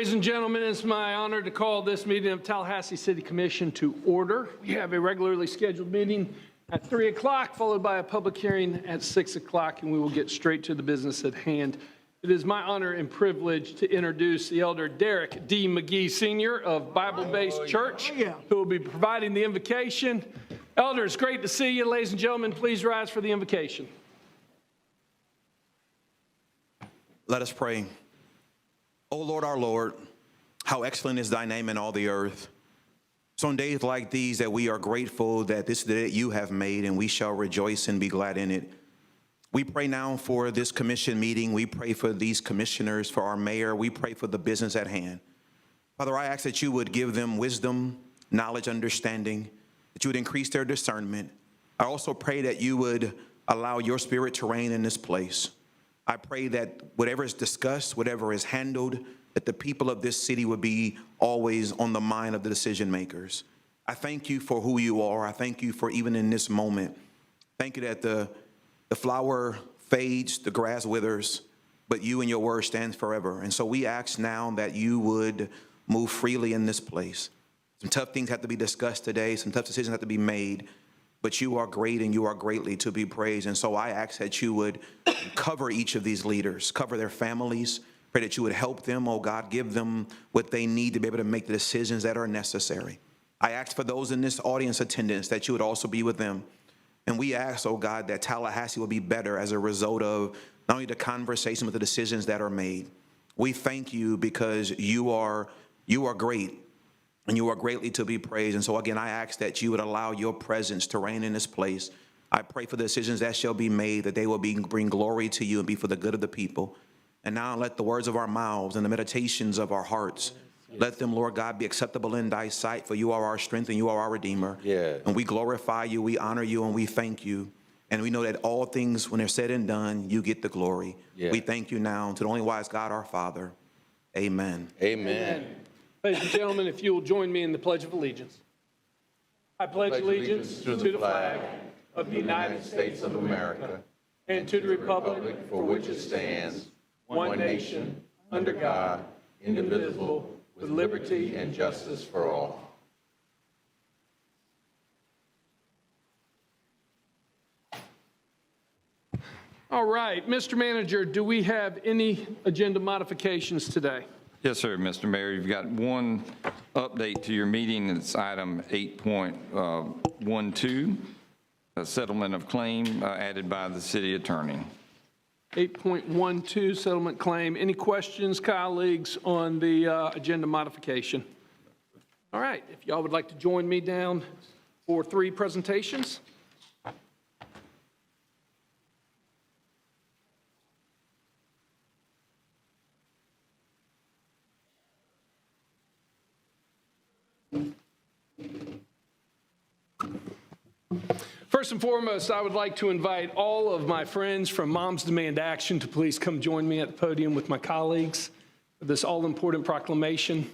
Ladies and gentlemen, it's my honor to call this meeting of Tallahassee City Commission to order. We have a regularly scheduled meeting at 3 o'clock, followed by a public hearing at 6 o'clock, and we will get straight to the business at hand. It is my honor and privilege to introduce the Elder Derek D. McGee Sr. of Bible-Based Church, who will be providing the invocation. Elder, it's great to see you. Ladies and gentlemen, please rise for the invocation. Let us pray. O Lord, our Lord, how excellent is thy name in all the earth. So on days like these that we are grateful that this day you have made, and we shall rejoice and be glad in it. We pray now for this commission meeting. We pray for these commissioners, for our mayor. We pray for the business at hand. Father, I ask that you would give them wisdom, knowledge, understanding, that you would increase their discernment. I also pray that you would allow your spirit to reign in this place. I pray that whatever is discussed, whatever is handled, that the people of this city would be always on the mind of the decision makers. I thank you for who you are. I thank you for even in this moment. Thank you that the flower fades, the grass withers, but you and your word stands forever. And so we ask now that you would move freely in this place. Some tough things have to be discussed today. Some tough decisions have to be made. But you are great and you are greatly to be praised. And so I ask that you would cover each of these leaders, cover their families. Pray that you would help them, oh God, give them what they need to be able to make the decisions that are necessary. I ask for those in this audience attendance that you would also be with them. And we ask, oh God, that Tallahassee will be better as a result of not only the conversation, but the decisions that are made. We thank you because you are great. And you are greatly to be praised. And so again, I ask that you would allow your presence to reign in this place. I pray for the decisions that shall be made, that they will bring glory to you and be for the good of the people. And now let the words of our mouths and the meditations of our hearts, let them, Lord God, be acceptable in thy sight, for you are our strength and you are our Redeemer. Yeah. And we glorify you, we honor you, and we thank you. And we know that all things, when they're said and done, you get the glory. Yeah. We thank you now to the only wise God, our Father. Amen. Amen. Ladies and gentlemen, if you will join me in the Pledge of Allegiance. I pledge allegiance to the flag of the United States of America and to the republic for which it stands, one nation, under God, indivisible, with liberty and justice for all. All right, Mr. Manager, do we have any agenda modifications today? Yes, sir, Mr. Mayor. You've got one update to your meeting. It's item 8.12, a settlement of claim added by the city attorney. 8.12, settlement claim. Any questions, colleagues, on the agenda modification? All right, if y'all would like to join me down for 3 presentations. First and foremost, I would like to invite all of my friends from Moms Demand Action to please come join me at the podium with my colleagues for this all-important proclamation.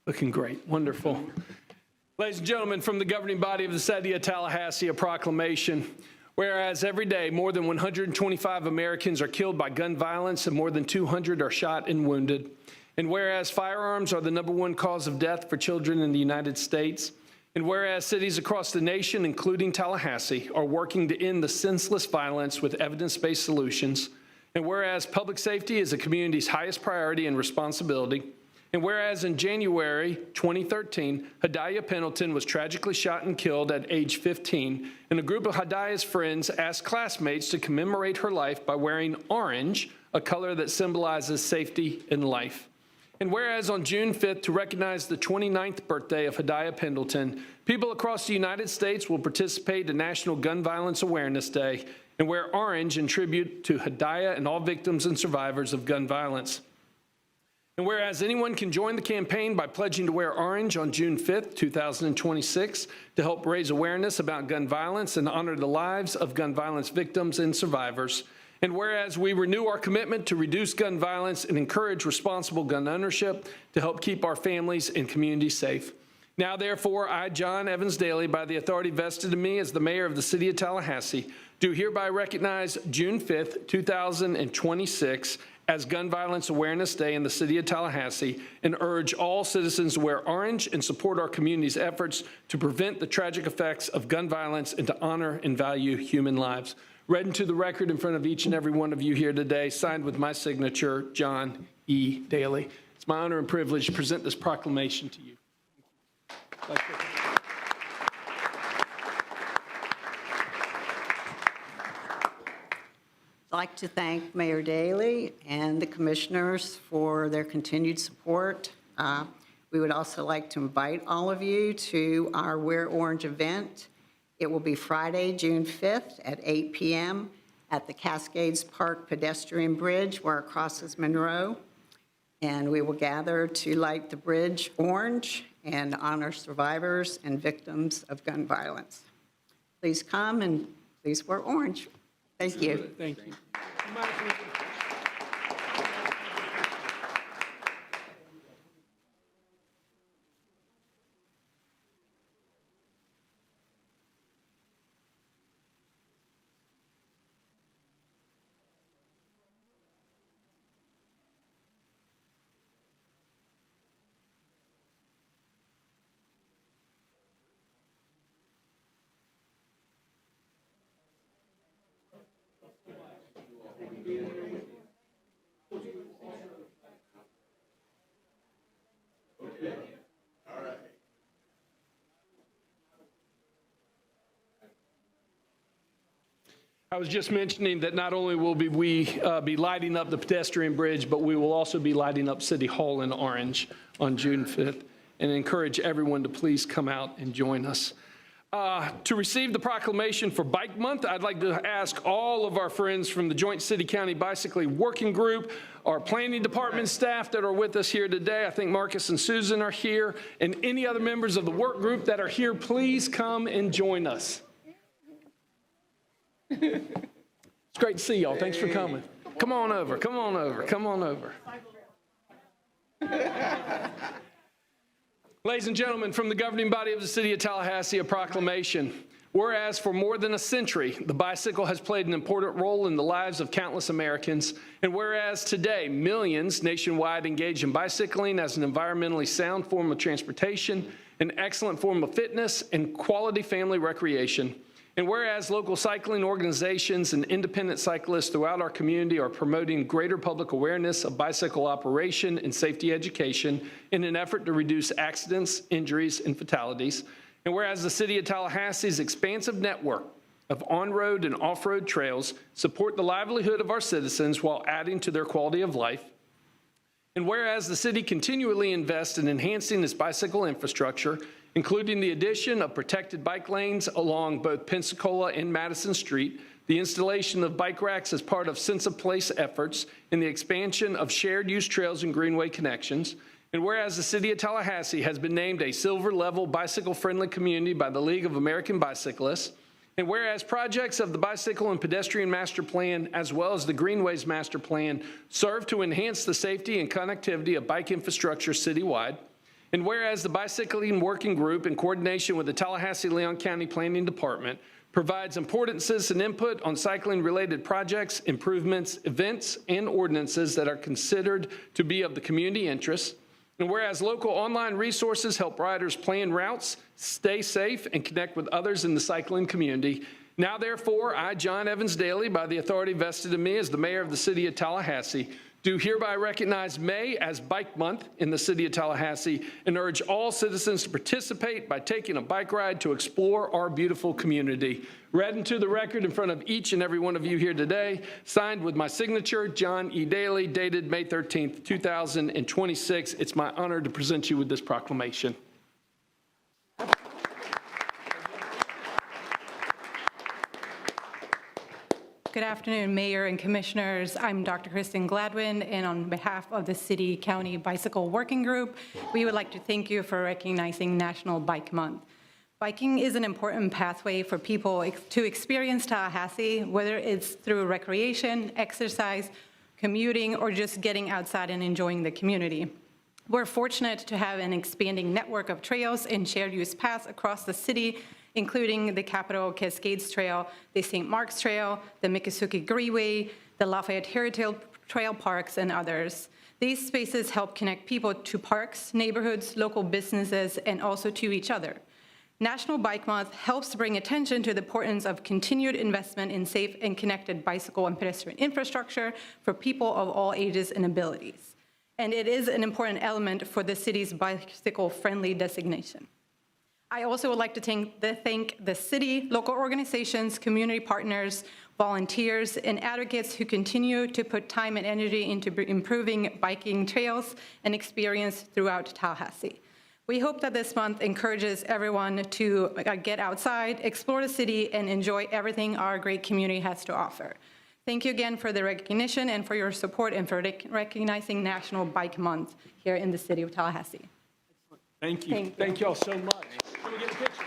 Looking great, wonderful. Ladies and gentlemen, from the governing body of the City of Tallahassee, a proclamation. Whereas every day more than 125 Americans are killed by gun violence and more than 200 are shot and wounded. And whereas firearms are the #1 cause of death for children in the United States. And whereas cities across the nation, including Tallahassee, are working to end the senseless violence with evidence-based solutions. And whereas public safety is a community's highest priority and responsibility. And whereas in January 2013, Hadiah Pendleton was tragically shot and killed at age 15, and a group of Hadiah's friends asked classmates to commemorate her life by wearing orange, a color that symbolizes safety and life. And whereas on June 5th, to recognize the 29th birthday of Hadiah Pendleton, people across the United States will participate in National Gun Violence Awareness Day and wear orange in tribute to Hadiah and all victims and survivors of gun violence. And whereas anyone can join the campaign by pledging to wear orange on June 5th, 2026, to help raise awareness about gun violence and honor the lives of gun violence victims and survivors. And whereas we renew our commitment to reduce gun violence and encourage responsible gun ownership to help keep our families and communities safe. Now, therefore, I, John Evans Daly, by the authority vested in me as the mayor of the City of Tallahassee, do hereby recognize June 5th, 2026 as Gun Violence Awareness Day in the City of Tallahassee and urge all citizens to wear orange and support our community's efforts to prevent the tragic effects of gun violence and to honor and value human lives. Read into the record in front of each and every one of you here today, signed with my signature, John E. Daly. It's my honor and privilege to present this proclamation to you. I'd like to thank Mayor Daley and the commissioners for their continued support. We would also like to invite all of you to our Wear Orange event. It will be Friday, June 5th at 8 p.m. at the Cascades Park pedestrian bridge where it crosses Monroe. And we will gather to light the bridge orange and honor survivors and victims of gun violence. Please come and please wear orange. Thank you. Thank you. I was just mentioning that not only will we be lighting up the pedestrian bridge, but we will also be lighting up City Hall in orange on June 5th, and encourage everyone to please come out and join us. To receive the proclamation for Bike Month, I'd like to ask all of our friends from the Joint City-County Bicycling Working Group, our planning department staff that are with us here today, I think Marcus and Susan are here, and any other members of the work group that are here, please come and join us. It's great to see y'all. Thanks for coming. Come on over, come on over, come on over. Ladies and gentlemen, from the governing body of the City of Tallahassee, a proclamation. Whereas for more than a century, the bicycle has played an important role in the lives of countless Americans, and whereas today millions nationwide engage in bicycling as an environmentally sound form of transportation, an excellent form of fitness, and quality family recreation, and whereas local cycling organizations and independent cyclists throughout our community are promoting greater public awareness of bicycle operation and safety education in an effort to reduce accidents, injuries, and fatalities, and whereas the City of Tallahassee's expansive network of on-road and off-road trails support the livelihood of our citizens while adding to their quality of life, and whereas the city continually invests in enhancing its bicycle infrastructure, including the addition of protected bike lanes along both Pensacola and Madison Street, the installation of bike racks as part of Sense of Place efforts, and the expansion of shared use trails and greenway connections. And whereas the City of Tallahassee has been named a silver-level bicycle-friendly community by the League of American Bicyclists, and whereas projects of the Bicycle and Pedestrian Master Plan, as well as the Greenways Master Plan, serve to enhance the safety and connectivity of bike infrastructure citywide, and whereas the Bicycling Working Group, in coordination with the Tallahassee-Leon County Planning Department, provides important citizen input on cycling-related projects, improvements, events, and ordinances that are considered to be of the community interest, and whereas local online resources help riders plan routes, stay safe, and connect with others in the cycling community, now therefore, I, John Evans Daly, by the authority vested in me as the mayor of the City of Tallahassee, do hereby recognize May as Bike Month in the City of Tallahassee and urge all citizens to participate by taking a bike ride to explore our beautiful community. Read into the record in front of each and every one of you here today, signed with my signature, John E. Daly, dated May 13th, 2026. It's my honor to present you with this proclamation. Good afternoon, Mayor and Commissioners. I'm Dr. Kristen Gladwin, and on behalf of the City County Bicycle Working Group, we would like to thank you for recognizing National Bike Month. Biking is an important pathway for people to experience Tallahassee, whether it's through recreation, exercise, commuting, or just getting outside and enjoying the community. We're fortunate to have an expanding network of trails and shared use paths across the city, including the Capitol Cascades Trail, the St. Mark's Trail, the Miccosukee Greenway, the Lafayette Heritage Trail Parks, and others. These spaces help connect people to parks, neighborhoods, local businesses, and also to each other. National Bike Month helps bring attention to the importance of continued investment in safe and connected bicycle and pedestrian infrastructure for people of all ages and abilities. And it is an important element for the city's bicycle-friendly designation. I also would like to thank the city, local organizations, community partners, volunteers, and advocates who continue to put time and energy into improving biking trails and experience throughout Tallahassee. We hope that this month encourages everyone to get outside, explore the city, and enjoy everything our great community has to offer. Thank you again for the recognition and for your support and for recognizing National Bike Month here in the city of Tallahassee. Thank you. Thank you all so much. Can we get a picture?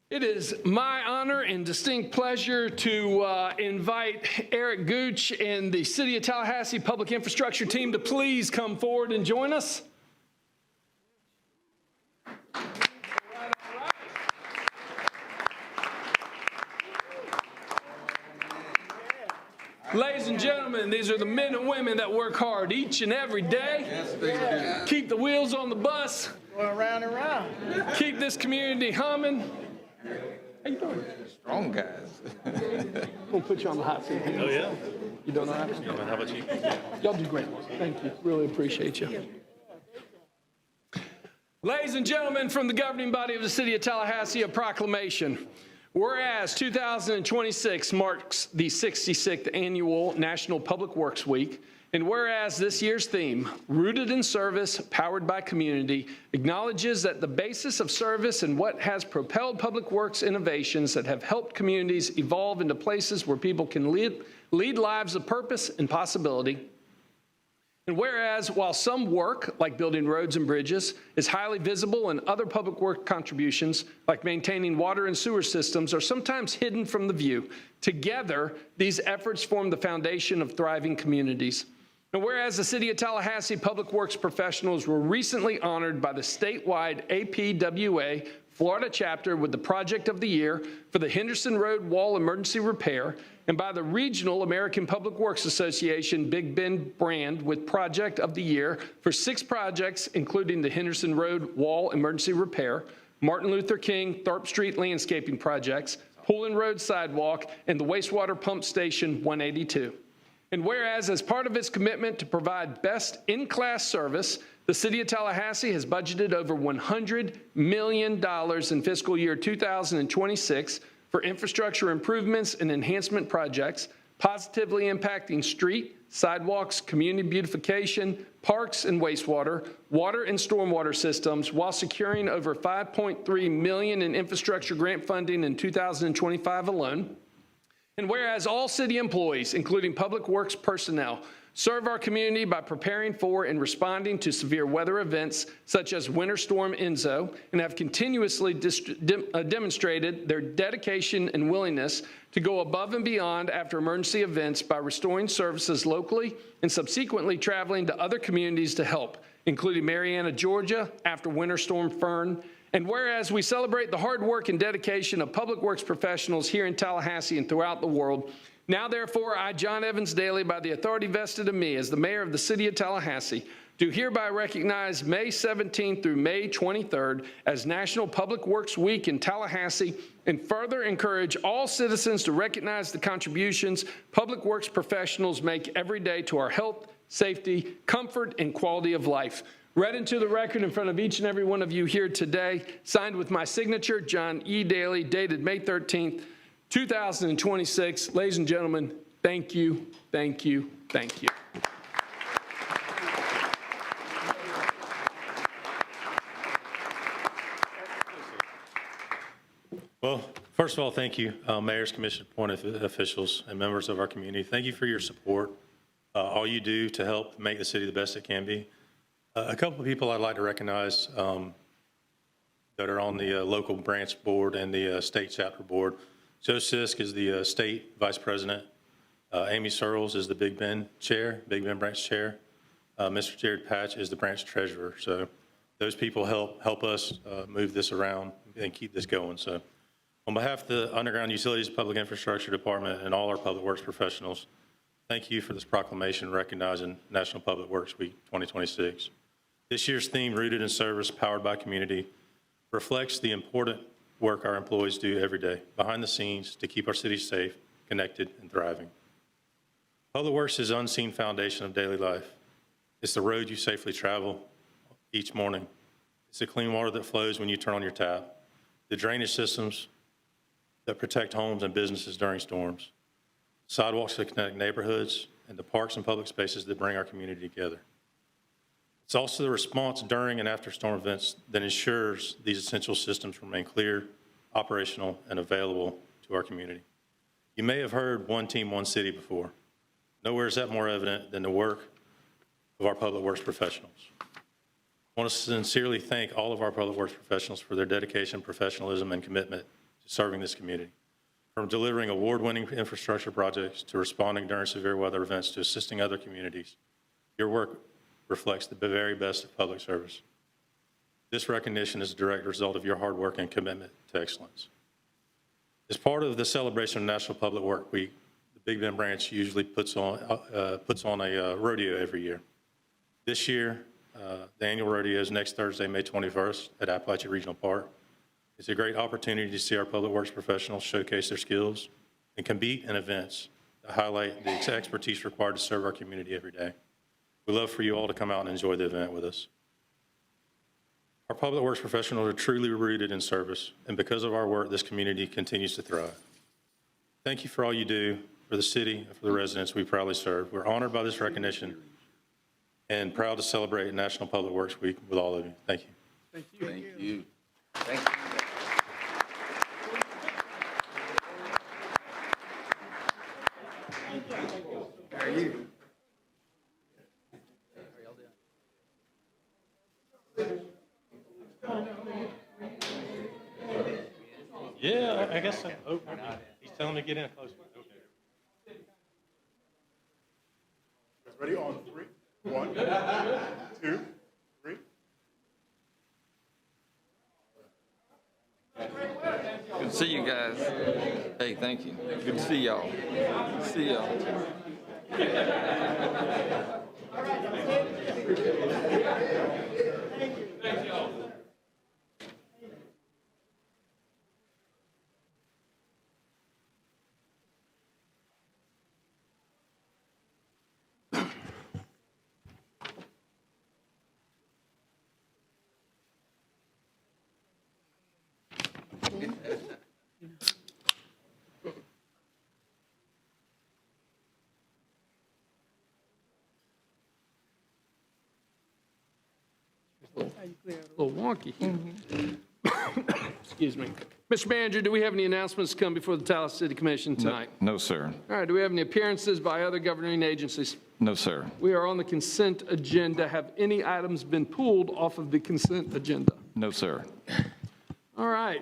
It is my honor and distinct pleasure to invite Eric Gooch and the City of Tallahassee Public Infrastructure team to please come forward and join us. Ladies and gentlemen, these are the men and women that work hard each and every day. Yes, they do. Keep the wheels on the bus. Going around and around. Keep this community humming. How you doing? Strong guys. We'll put you on the hot seat. Oh, yeah. You don't know how to? How about you? Y'all do great. Thank you. Really appreciate you. Ladies and gentlemen, from the governing body of the City of Tallahassee, a proclamation. Whereas 2026 marks the 66th annual National Public Works Week, and whereas this year's theme, Rooted in Service, Powered by Community, acknowledges that the basis of service and what has propelled public works innovations that have helped communities evolve into places where people can lead lives of purpose and possibility. And whereas while some work, like building roads and bridges, is highly visible and other public work contributions, like maintaining water and sewer systems, are sometimes hidden from the view, together, these efforts form the foundation of thriving communities. And whereas the City of Tallahassee Public Works professionals were recently honored by the statewide APWA Florida chapter with the Project of the Year for the Henderson Road Wall Emergency Repair, and by the Regional American Public Works Association Big Bend brand with Project of the Year for 6 projects, including the Henderson Road Wall Emergency Repair, Martin Luther King Tharp Street landscaping projects, Pullen Road Sidewalk, and the Wastewater Pump Station 182. And whereas, as part of its commitment to provide best in-class service, the City of Tallahassee has budgeted over $100 million in fiscal year 2026 for infrastructure improvements and enhancement projects, positively impacting street, sidewalks, community beautification, parks and wastewater, water and stormwater systems, while securing over $5.3 million in infrastructure grant funding in 2025 alone. And whereas all city employees, including public works personnel, serve our community by preparing for and responding to severe weather events such as Winter Storm Enzo, and have continuously demonstrated their dedication and willingness to go above and beyond after emergency events by restoring services locally and subsequently traveling to other communities to help, including Marietta, Georgia, after Winter Storm Fern. And whereas we celebrate the hard work and dedication of public works professionals here in Tallahassee and throughout the world, Now therefore, I, John Evans Daly, by the authority vested in me as the mayor of the city of Tallahassee, do hereby recognize May 17th through May 23rd as National Public Works Week in Tallahassee, and further encourage all citizens to recognize the contributions public works professionals make every day to our health, safety, comfort, and quality of life. Read into the record in front of each and every one of you here today, signed with my signature, John E. Daly, dated May 13th, 2026. Ladies and gentlemen, thank you, thank you, thank you. Well, first of all, thank you, mayors, commission appointed officials, and members of our community. Thank you for your support, all you do to help make the city the best it can be. A couple of people I'd like to recognize that are on the local branch board and the state chapter board. Joe Sisk is the state vice president. Amy Searles is the Big Bend chair, Big Bend branch chair. Mr. Jared Patch is the branch treasurer. So those people help us move this around and keep this going. So on behalf of the Underground Utilities Public Infrastructure Department and all our public works professionals, thank you for this proclamation recognizing National Public Works Week 2026. This year's theme, Rooted in Service, Powered by Community, reflects the important work our employees do every day behind the scenes to keep our city safe, connected, and thriving. Public works is the unseen foundation of daily life. It's the road you safely travel each morning. It's the clean water that flows when you turn on your tap, the drainage systems that protect homes and businesses during storms, sidewalks that connect neighborhoods, and the parks and public spaces that bring our community together. It's also the response during and after storm events that ensures these essential systems remain clear, operational, and available to our community. You may have heard one team, one city before. Nowhere is that more evident than the work of our public works professionals. I want to sincerely thank all of our public works professionals for their dedication, professionalism, and commitment to serving this community. From delivering award-winning infrastructure projects to responding during severe weather events to assisting other communities, your work reflects the very best of public service. This recognition is a direct result of your hard work and commitment to excellence. As part of the celebration of National Public Work Week, the Big Bend branch usually puts on a rodeo every year. This year, the annual rodeo is next Thursday, May 21st at Appalachia Regional Park. It's a great opportunity to see our public works professionals showcase their skills and compete in events that highlight the expertise required to serve our community every day. We'd love for you all to come out and enjoy the event with us. Our public works professionals are truly rooted in service, and because of our work, this community continues to thrive. Thank you for all you do for the city and for the residents we proudly serve. We're honored by this recognition and proud to celebrate National Public Works Week with all of you. Thank you. Thank you. Thank you. Thank you. How are you? Yeah, I guess so. Oh, he's telling me to get in close. Okay. Ready on 3, 1, 2, 3. Good to see you guys. Hey, thank you. Good to see y'all. See y'all. A little wonky. Excuse me. Mr. Manager, do we have any announcements to come before the Tallahassee City Commission tonight? No, sir. All right, do we have any appearances by other governing agencies? No, sir. We are on the consent agenda. Have any items been pulled off of the consent agenda? No, sir. All right,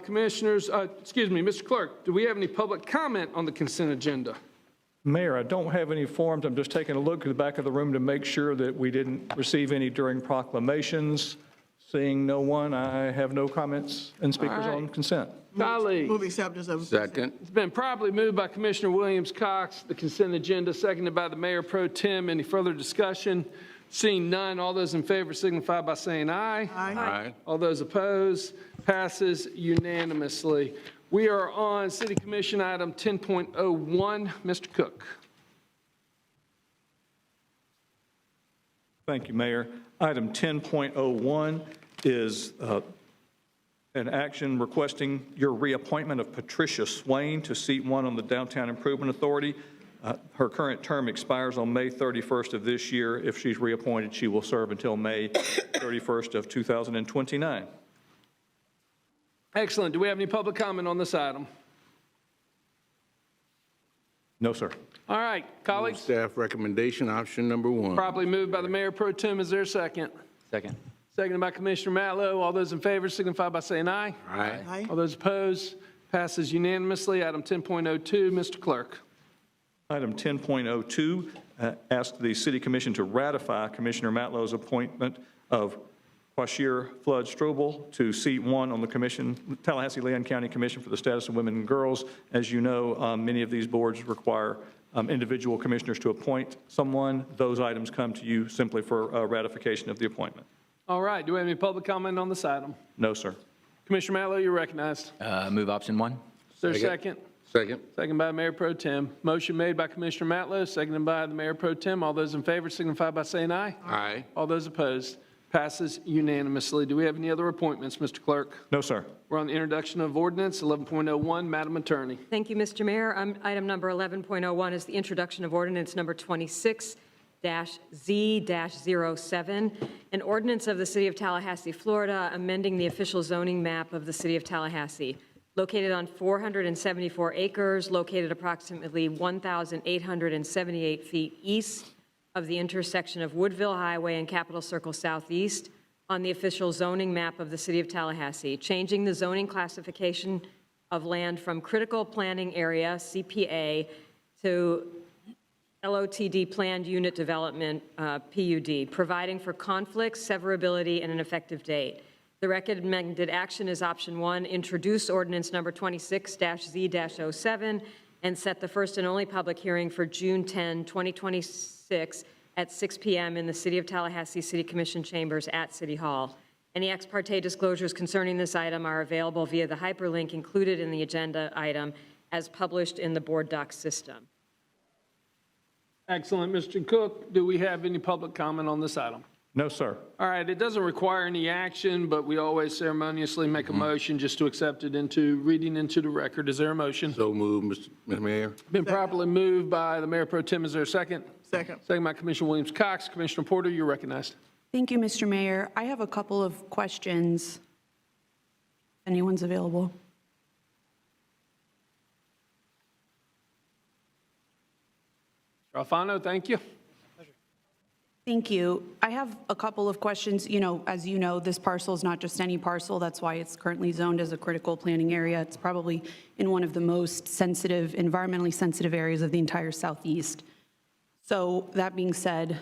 commissioners, excuse me, Mr. Clerk, do we have any public comment on the consent agenda? Mayor, I don't have any forms. I'm just taking a look at the back of the room to make sure that we didn't receive any during proclamations. Seeing no one, I have no comments and speakers All right. on consent. Colleagues, Move acceptance of. Second. it's been properly moved by Commissioner Williams-Cox, the consent agenda, seconded by the Mayor Pro Tem. Any further discussion? Seeing none, all those in favor signify by saying aye. Aye. All those opposed, passes unanimously. We are on City Commission item 10.01. Mr. Cook. Thank you, Mayor. Item 10.01 is an action requesting your reappointment of Patricia Swain to seat 1 on the Downtown Improvement Authority. Her current term expires on May 31st of this year. If she's reappointed, she will serve until May 31st of 2029. Excellent. Do we have any public comment on this item? No, sir. All right, colleagues, Staff recommendation, option number 1. properly moved by the Mayor Pro Tem. Is there a second? Second. Seconded by Commissioner Matlow. All those in favor signify by saying aye. Aye. Aye. All those opposed, passes unanimously. Item 10.02, Mr. Clerk. Item 10.02 asks the City Commission to ratify Commissioner Matlow's appointment of Quashir Flood Strobel to seat 1 on the Commission, Tallahassee-Leon County Commission for the Status of Women and Girls. As you know, many of these boards require individual commissioners to appoint someone. Those items come to you simply for ratification of the appointment. All right, do we have any public comment on this item? No, sir. Commissioner Matlow, you're recognized. Move option 1. Is there a second? Second. Second by Mayor Pro Tem. Motion made by Commissioner Matlow, seconded by the Mayor Pro Tem. All those in favor signify by saying aye. Aye. All those opposed, passes unanimously. Do we have any other appointments, Mr. Clerk? No, sir. We're on the introduction of ordinance 11.01. Madam Attorney. Thank you, Mr. Mayor. Item number 11.01 is the introduction of ordinance number 26-Z-07, an ordinance of the City of Tallahassee, Florida, amending the official zoning map of the City of Tallahassee. Located on 474 acres, located approximately 1,878 feet east of the intersection of Woodville Highway and Capitol Circle Southeast, on the official zoning map of the City of Tallahassee, changing the zoning classification of land from critical planning area, CPA, to LOTD planned unit development, PUD, providing for conflicts, severability, and an effective date. The recommended action is option 1, introduce ordinance number 26-Z-07 and set the first and only public hearing for June 10, 2026 at 6 p.m. in the City of Tallahassee City Commission chambers at City Hall. Any ex parte disclosures concerning this item are available via the hyperlink included in the agenda item as published in the board docs system. Excellent. Mr. Cook, do we have any public comment on this item? No, sir. All right, it doesn't require any action, but we always ceremoniously make a motion just to accept it reading into the record. Is there a motion? So move, Mr. Mayor. Been properly moved by the Mayor Pro Tem. Is there a second? Second. Second by Commissioner Williams-Cox. Commissioner Porter, you're recognized. Thank you, Mr. Mayor. I have a couple of questions. Anyone's available? Mr. Alfano, thank you. Thank you. I have a couple of questions. As you know, this parcel is not just any parcel. That's why it's currently zoned as a critical planning area. It's probably in one of the most sensitive, environmentally sensitive areas of the entire Southeast. So that being said,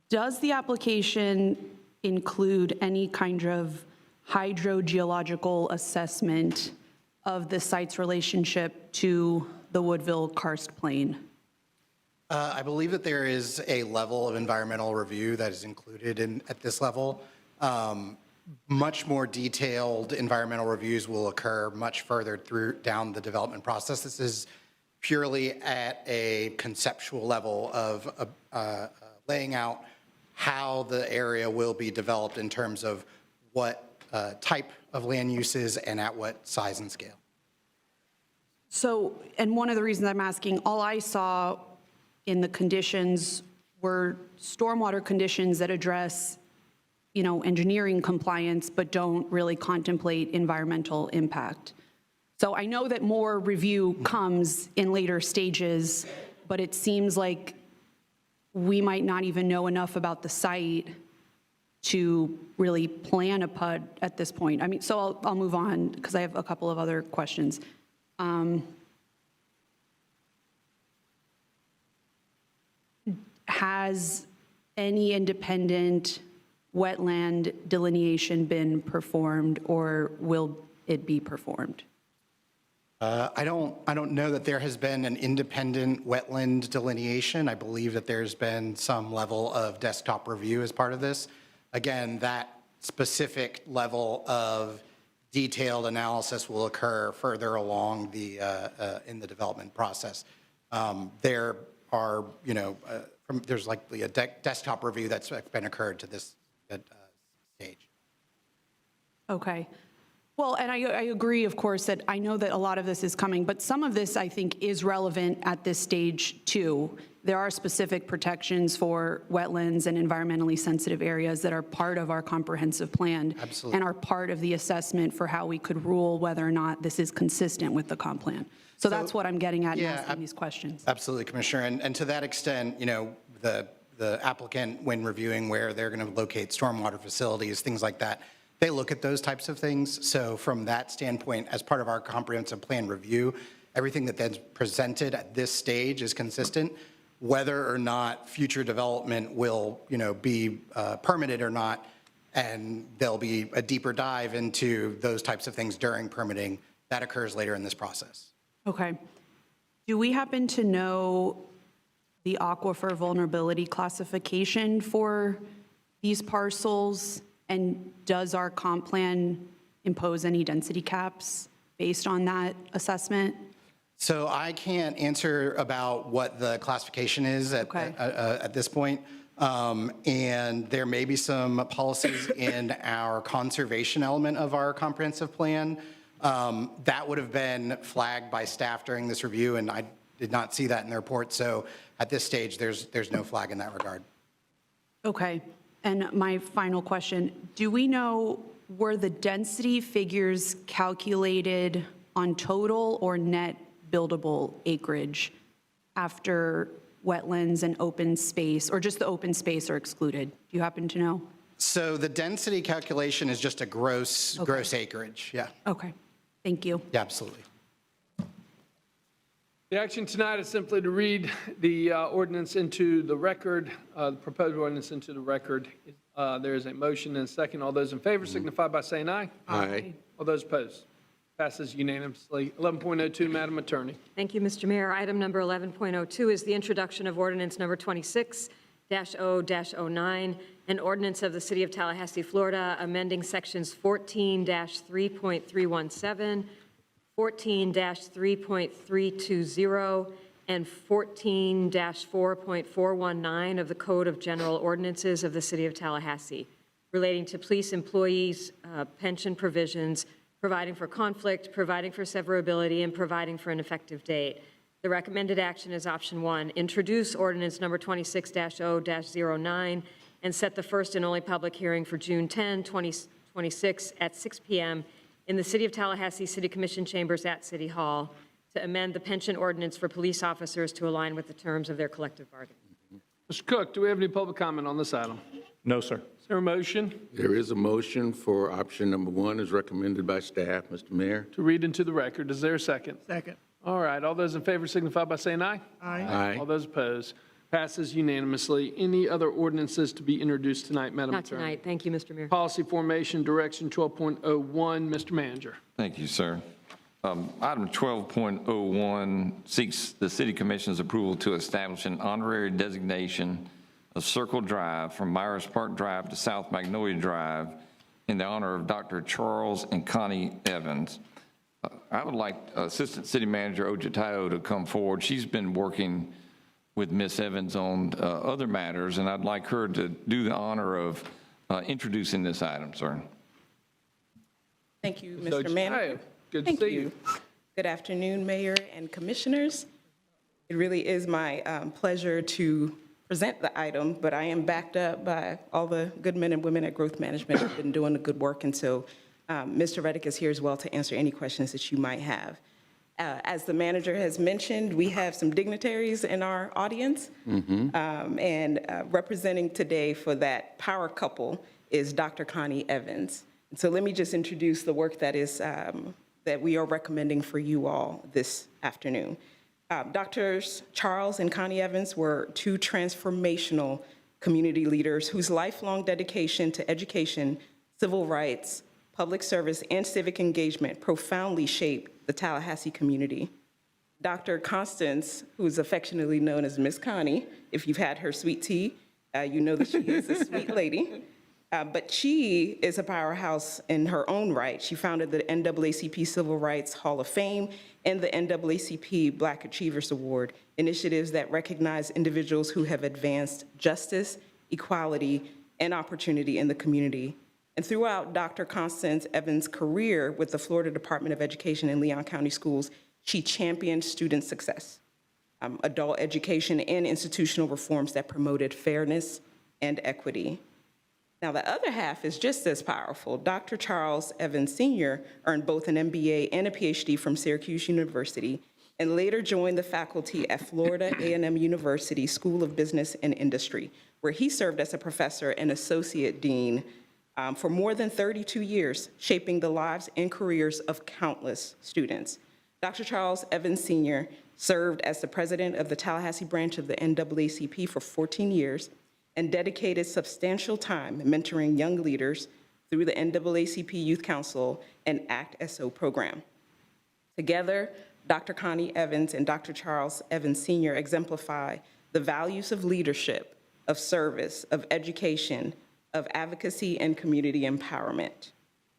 does the application include any kind of hydrogeological assessment of the site's relationship to the Woodville karst plain? I believe that there is a level of environmental review that is included at this level. Much more detailed environmental reviews will occur much further down the development process. This is purely at a conceptual level of laying out how the area will be developed in terms of what type of land uses and at what size and scale. So, and one of the reasons I'm asking, all I saw in the conditions were stormwater conditions that address, engineering compliance, but don't really contemplate environmental impact. So I know that more review comes in later stages, but it seems like we might not even know enough about the site to really plan a PUD at this point. So I'll move on because I have a couple of other questions. Has any independent wetland delineation been performed, or will it be performed? I don't know that there has been an independent wetland delineation. I believe that there's been some level of desktop review as part of this. Again, that specific level of detailed analysis will occur further along the in the development process. There are, there's likely a desktop review that's been occurred to this stage. Okay. Well, and I agree, of course, that I know that a lot of this is coming, but some of this, I think, is relevant at this stage, too. There are specific protections for wetlands and environmentally sensitive areas that are part of our comprehensive plan. Absolutely. And are part of the assessment for how we could rule whether or not this is consistent with the comp plan. So that's what I'm getting at in asking these questions. Absolutely, Commissioner. And to that extent, the applicant, when reviewing where they're going to locate stormwater facilities, things like that, they look at those types of things. So from that standpoint, as part of our comprehensive plan review, everything that that's presented at this stage is consistent. Whether or not future development will, be permitted or not, and there'll be a deeper dive into those types of things during permitting, that occurs later in this process. Okay. Do we happen to know the aquifer vulnerability classification for these parcels? And does our comp plan impose any density caps based on that assessment? So I can't answer about what the classification is at this point. And there may be some policies in our conservation element of our comprehensive plan. That would have been flagged by staff during this review, and I did not see that in the report. So at this stage, there's no flag in that regard. Okay. And my final question, do we know, were the density figures calculated on total or net buildable acreage after wetlands and open space, or just the open space are excluded? Do you happen to know? So the density calculation is just a gross acreage, yeah. Okay, thank you. Yeah, absolutely. The action tonight is simply to read the ordinance into the record, the proposed ordinance into the record. There is a motion and a second. All those in favor signify by saying aye. Aye. All those opposed? Passes unanimously. 11.02, Madam Attorney. Thank you, Mr. Mayor. Item number 11.02 is the introduction of ordinance number 26-0-09, an ordinance of the City of Tallahassee, Florida, amending sections 14-3.317, 14-3.320, and 14-4.419 of the Code of General Ordinances of the City of Tallahassee, relating to police employees' pension provisions, providing for conflict, providing for severability, and providing for an effective date. The recommended action is option 1, introduce ordinance number 26-0-09 and set the first and only public hearing for June 10, 2026 at 6 p.m. in the City of Tallahassee City Commission chambers at City Hall to amend the pension ordinance for police officers to align with the terms of their collective bargaining. Mr. Cook, do we have any public comment on this item? No, sir. Is there a motion There is a motion for option number 1 as recommended by staff. Mr. Mayor? to read into the record? Is there a second? Second. All right. All those in favor signify by saying aye. Aye. All those opposed? Passes unanimously. Any other ordinances to be introduced tonight, Madam Not Attorney? tonight. Thank you, Mr. Mayor. Policy Formation Direction 12.01, Mr. Manager. Thank you, sir. Item 12.01 seeks the City Commission's approval to establish an honorary designation of Circle Drive from Myers Park Drive to South Magnolia Drive in the honor of Dr. Charles and Connie Evans. I would like Assistant City Manager Ojatayo to come forward. She's been working with Ms. Evans on other matters, and I'd like her to do the honor of introducing this item, sir. Thank you, Mr. Manager. Good to see you. Good afternoon, Mayor and Commissioners. It really is my pleasure to present the item, but I am backed up by all the good men and women at Growth Management who've been doing the good work, and so Mr. Reddick is here as well to answer any questions that you might have. As the manager has mentioned, we have some dignitaries in our audience, and representing today for that power couple is Dr. Connie Evans. And so let me just introduce the work that is that we are recommending for you all this afternoon. Doctors Charles and Connie Evans were two transformational community leaders whose lifelong dedication to education, civil rights, public service, and civic engagement profoundly shaped the Tallahassee community. Dr. Constance, who is affectionately known as Miss Connie, if you've had her sweet tea, you know that she is a sweet lady. But she is a powerhouse in her own right. She founded the NAACP Civil Rights Hall of Fame and the NAACP Black Achievers Award, initiatives that recognize individuals who have advanced justice, equality, and opportunity in the community. And throughout Dr. Constance Evans' career with the Florida Department of Education and Leon County Schools, she championed student success, adult education, and institutional reforms that promoted fairness and equity. Now, the other half is just as powerful. Dr. Charles Evans Sr. earned both an MBA and a PhD from Syracuse University and later joined the faculty at Florida A&M University School of Business and Industry, where he served as a professor and associate dean for more than 32 years, shaping the lives and careers of countless students. Dr. Charles Evans Sr. served as the president of the Tallahassee branch of the NAACP for 14 years and dedicated substantial time mentoring young leaders through the NAACP Youth Council and ACT SO program. Together, Dr. Connie Evans and Dr. Charles Evans Sr. exemplify the values of leadership, of service, of education, of advocacy, and community empowerment.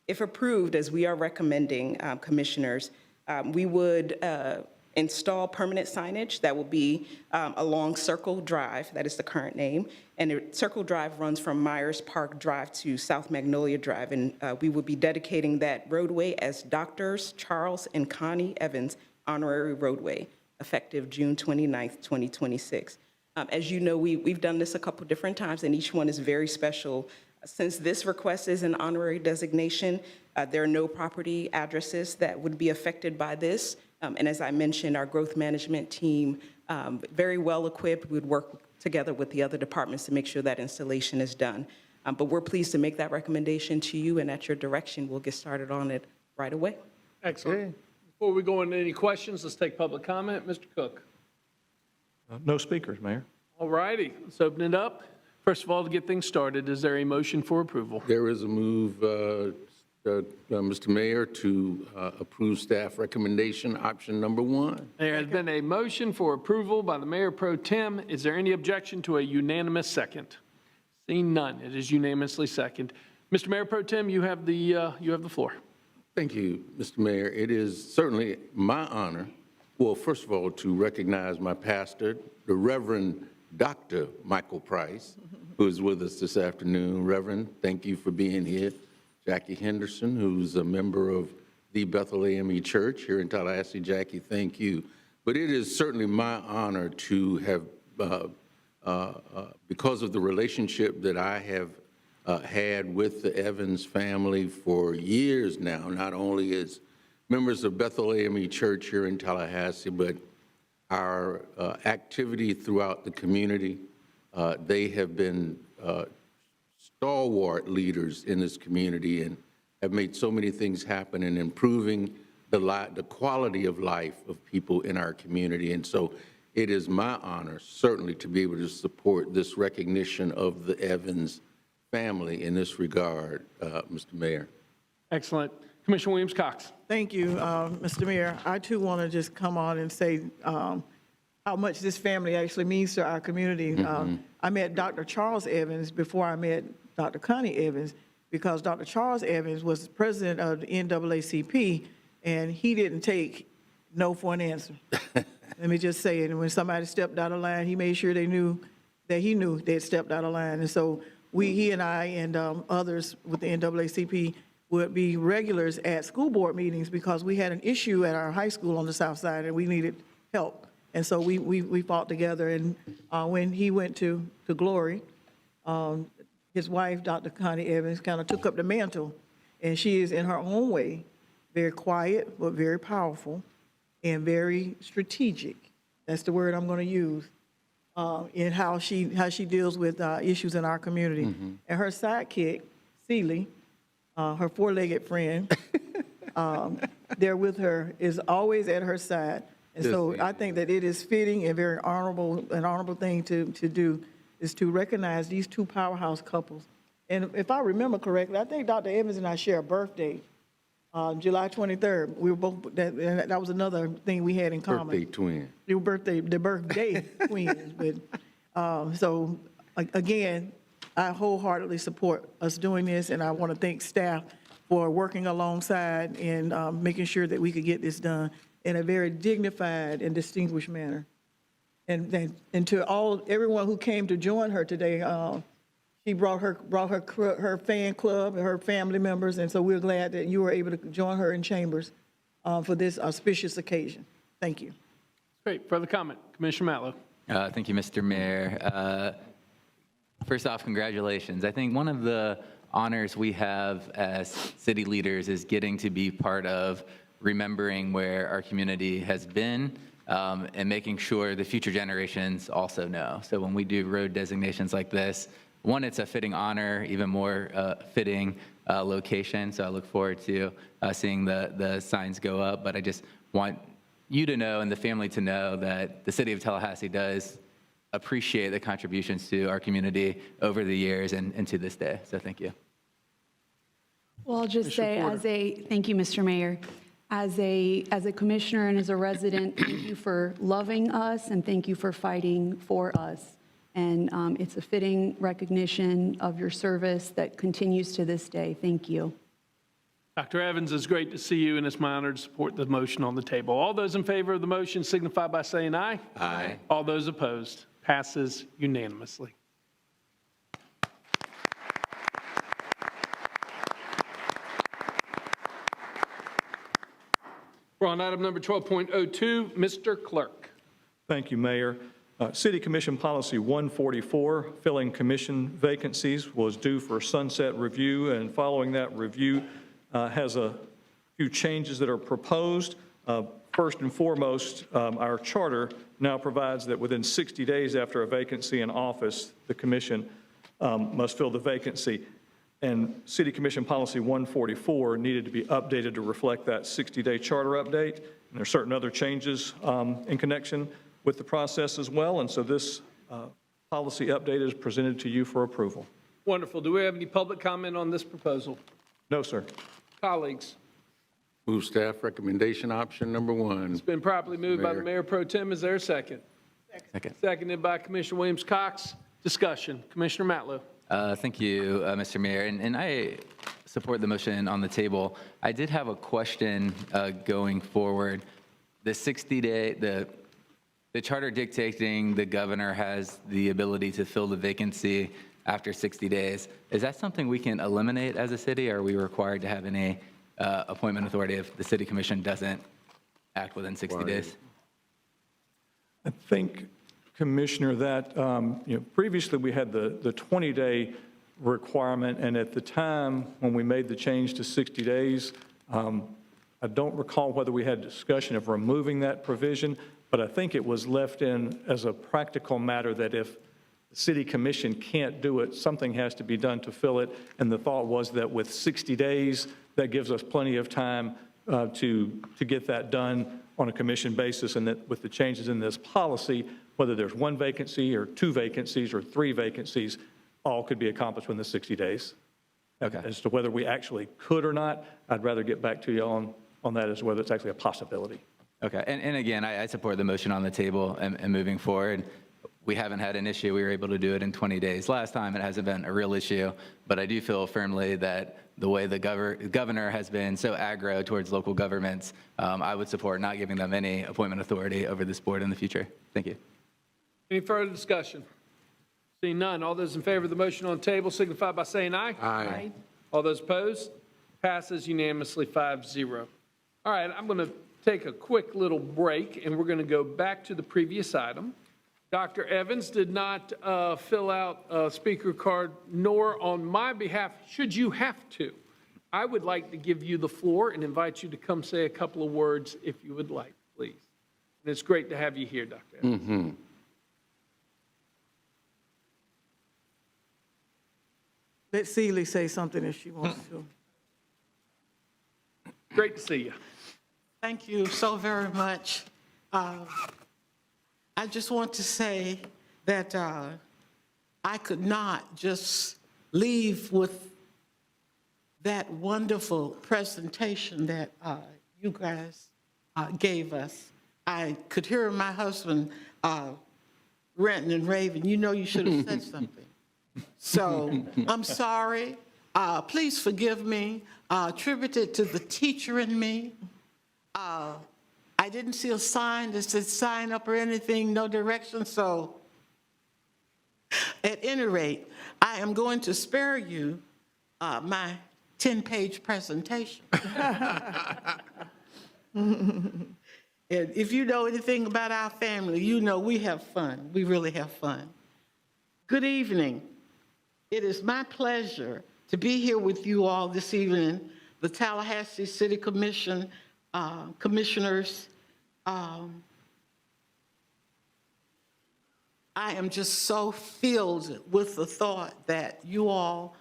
If approved, as we are recommending, commissioners, we would install permanent signage that will be along Circle Drive, that is the current name, and Circle Drive runs from Myers Park Drive to South Magnolia Drive, and we will be dedicating that roadway as Drs. Charles and Connie Evans Honorary Roadway, effective June 29th, 2026. As you know, we've done this a couple different times, and each one is very special. Since this request is an honorary designation, there are no property addresses that would be affected by this. And as I mentioned, our growth management team, very well equipped, would work together with the other departments to make sure that installation is done. But we're pleased to make that recommendation to you, and at your direction, we'll get started on it right away. Excellent. Before we go into any questions, let's take public comment. Mr. Cook. No speakers, Mayor. All righty, let's open it up. First of all, to get things started, is there a motion for approval? There is a move, Mr. Mayor, to approve staff recommendation, option number 1. There has been a motion for approval by the Mayor Pro Tem. Is there any objection to a unanimous second? Seeing none, it is unanimously second. Mr. Mayor Pro Tem, you have the floor. Thank you, Mr. Mayor. It is certainly my honor, well, first of all, to recognize my pastor, the Reverend Dr. Michael Price, who is with us this afternoon. Reverend, thank you for being here. Jackie Henderson, who's a member of the Bethel AME Church here in Tallahassee. Jackie, thank you. But it is certainly my honor to have, because of the relationship that I have had with the Evans family for years now, not only as members of Bethel AME Church here in Tallahassee, but our activity throughout the community. They have been stalwart leaders in this community and have made so many things happen in improving the quality of life of people in our community. And so it is my honor, certainly, to be able to support this recognition of the Evans family in this regard, Mr. Mayor. Excellent. Commissioner Williams-Cox. Thank you, Mr. Mayor. I, too, want to just come on and say how much this family actually means to our community. I met Dr. Charles Evans before I met Dr. Connie Evans, because Dr. Charles Evans was president of the NAACP, and he didn't take no for an answer. Let me just say it. And when somebody stepped out of line, he made sure they knew that he knew they'd stepped out of line. And so he and I and others with the NAACP would be regulars at school board meetings because we had an issue at our high school on the south side and we needed help. And so we fought together. And when he went to glory, his wife, Dr. Connie Evans, kind of took up the mantle. And she is, in her own way, very quiet, but very powerful and very strategic. That's the word I'm going to use in how she deals with issues in our community. And her sidekick, Celie, her four-legged friend, there with her, is always at her side. And so I think that it is fitting and very honorable thing to do is to recognize these two powerhouse couples. And if I remember correctly, I think Dr. Evans and I share a birthday, July 23rd. We were both, that was another thing we had in common. Birthday twin. Your birthday, the birthday twins. But, so, again, I wholeheartedly support us doing this, and I want to thank staff for working alongside and making sure that we could get this done in a very dignified and distinguished manner. And to everyone who came to join her today, she brought her fan club and her family members, and so we're glad that you were able to join her in chambers for this auspicious occasion. Thank you. Great. Further comment? Commissioner Matlow. Thank you, Mr. Mayor. First off, congratulations. I think one of the honors we have as city leaders is getting to be part of remembering where our community has been and making sure the future generations also know. So when we do road designations like this, one, it's a fitting honor, even more fitting location. So I look forward to seeing the signs go up. But I just want you to know and the family to know that the City of Tallahassee does appreciate the contributions to our community over the years and to this day. So thank you. Well, I'll just say thank you, Mr. Mayor. As a commissioner and as a resident, thank you for loving us and thank you for fighting for us. And it's a fitting recognition of your service that continues to this day. Thank you. Dr. Evans, it's great to see you, and it's my honor to support the motion on the table. All those in favor of the motion signify by saying aye. Aye. All those opposed, passes unanimously. We're on item number 12.02. Mr. Clerk. Thank you, Mayor. City Commission Policy 144, filling commission vacancies, was due for sunset review, and following that review has a few changes that are proposed. First and foremost, our charter now provides that within 60 days after a vacancy in office, the commission must fill the vacancy. And City Commission Policy 144 needed to be updated to reflect that 60-day charter update. And there are certain other changes in connection with the process as well. And so this policy update is presented to you for approval. Wonderful. Do we have any public comment on this proposal? No, sir. Colleagues? Move staff recommendation option number 1. It's been properly moved by the Mayor Pro Tem. Is there a second? Second. Seconded by Commissioner Williams-Cox. Discussion. Commissioner Matlow. Thank you, Mr. Mayor. And I support the motion on the table. I did have a question going forward. The 60-day, the charter dictating the governor has the ability to fill the vacancy after 60 days. Is that something we can eliminate as a city? Or are we required to have any appointment authority if the city commission doesn't act within 60 days? I think, Commissioner, that previously we had the 20-day requirement, and at the time when we made the change to 60 days, I don't recall whether we had discussion of removing that provision, but I think it was left in as a practical matter that if the city commission can't do it, something has to be done to fill it. And the thought was that with 60 days, that gives us plenty of time to get that done on a commission basis, and that with the changes in this policy, whether there's 1 vacancy or 2 vacancies or 3 vacancies, all could be accomplished within the 60 days. Okay. As to whether we actually could or not, I'd rather get back to you on that as whether it's actually a possibility. Okay. And again, I support the motion on the table and moving forward. We haven't had an issue. We were able to do it in 20 days. Last time, it hasn't been a real issue, but I do feel firmly that the way the governor has been so aggro towards local governments, I would support not giving them any appointment authority over this board in the future. Thank you. Any further discussion? Seeing none, all those in favor of the motion on the table signify by saying aye. Aye. All those opposed? Passes unanimously 5-0. All right, I'm going to take a quick little break, and we're going to go back to the previous item. Dr. Evans did not fill out a speaker card, nor on my behalf, should you have to. I would like to give you the floor and invite you to come say a couple of words if you would like, please. And it's great to have you here, Dr. Evans. Mm-hmm. Let Celie say something if she wants to. Great to see you. Thank you so very much. I just want to say that I could not just leave with that wonderful presentation that you guys gave us. I could hear my husband ranting and raving. You know, you should have said something. So I'm sorry. Please forgive me. Attribute it to the teacher in me. I didn't see a sign that said sign up or anything, no direction. So at any rate, I am going to spare you my 10-page presentation. And if you know anything about our family, you know we have fun. We really have fun. Good evening. It is my pleasure to be here with you all this evening, the Tallahassee City Commission commissioners. I am just so filled with the thought that you all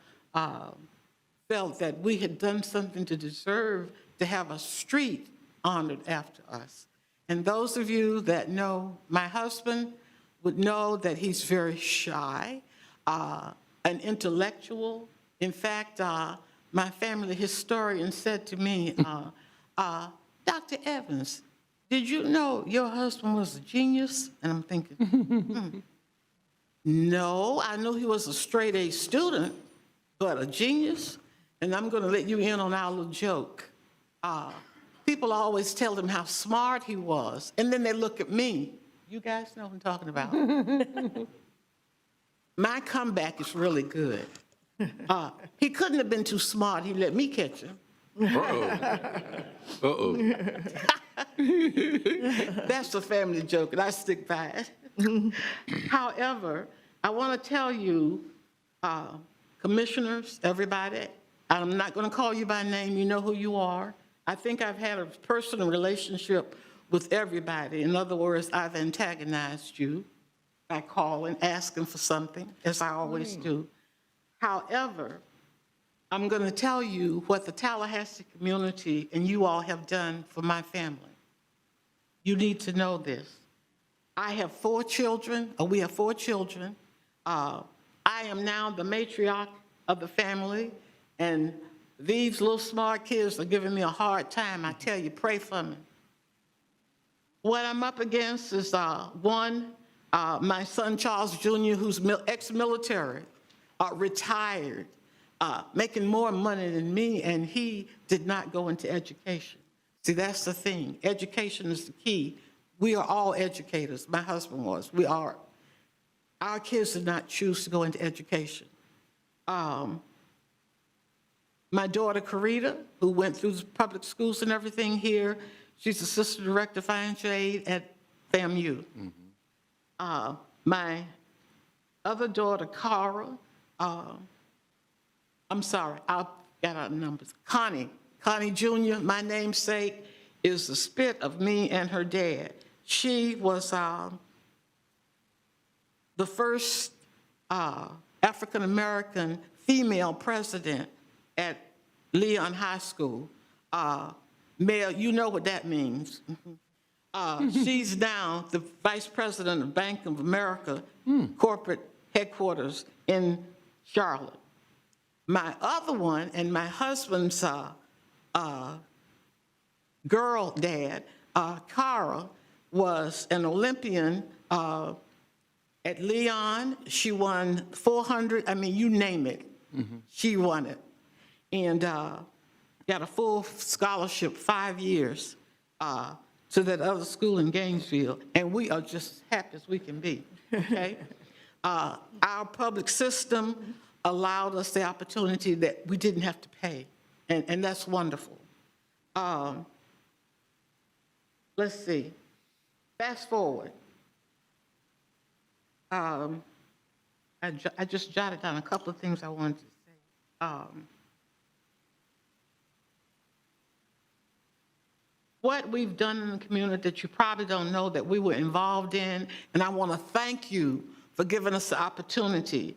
felt that we had done something to deserve to have a street honored after us. And those of you that know my husband would know that he's very shy, an intellectual. In fact, my family historian said to me, Dr. Evans, did you know your husband was a genius? And I'm thinking, no, I knew he was a straight A student, but a genius? And I'm going to let you in on our little joke. People always tell him how smart he was, and then they look at me. You guys know what I'm talking about. My comeback is really good. He couldn't have been too smart. He let me catch him. That's a family joke, and I stick by it. However, I want to tell you, commissioners, everybody, I'm not going to call you by name. You know who you are. I think I've had a personal relationship with everybody. In other words, I've antagonized you by calling, asking for something, as I always do. However, I'm going to tell you what the Tallahassee community and you all have done for my family. You need to know this. I have 4 children, or we have 4 children. I am now the matriarch of the family, and these little smart kids are giving me a hard time. I tell you, pray for me. What I'm up against is one, my son Charles Jr., who's ex-military, retired, making more money than me, and he did not go into education. See, that's the thing. Education is the key. We are all educators. My husband was. We are. Our kids did not choose to go into education. My daughter, Karita, who went through the public schools and everything here, she's assistant director of financial aid at FAMU. My other daughter, Cara, I'm sorry, I'll get out numbers. Connie Jr., my namesake, is the spit of me and her dad. She was the first African-American female president at Leon High School. Male, you know what that means. She's now the vice president of Bank of America corporate headquarters in Charlotte. My other one, and my husband's girl dad, Cara, was an Olympian at Leon. She won 400, I mean, you name it, she won it. And got a full scholarship, 5 years, to that other school in Gainesville. And we are just happy as we can be, okay? Our public system allowed us the opportunity that we didn't have to pay, and that's wonderful. Let's see, fast forward. I just jotted down a couple of things I wanted to say. What we've done in the community that you probably don't know that we were involved in, and I want to thank you for giving us the opportunity.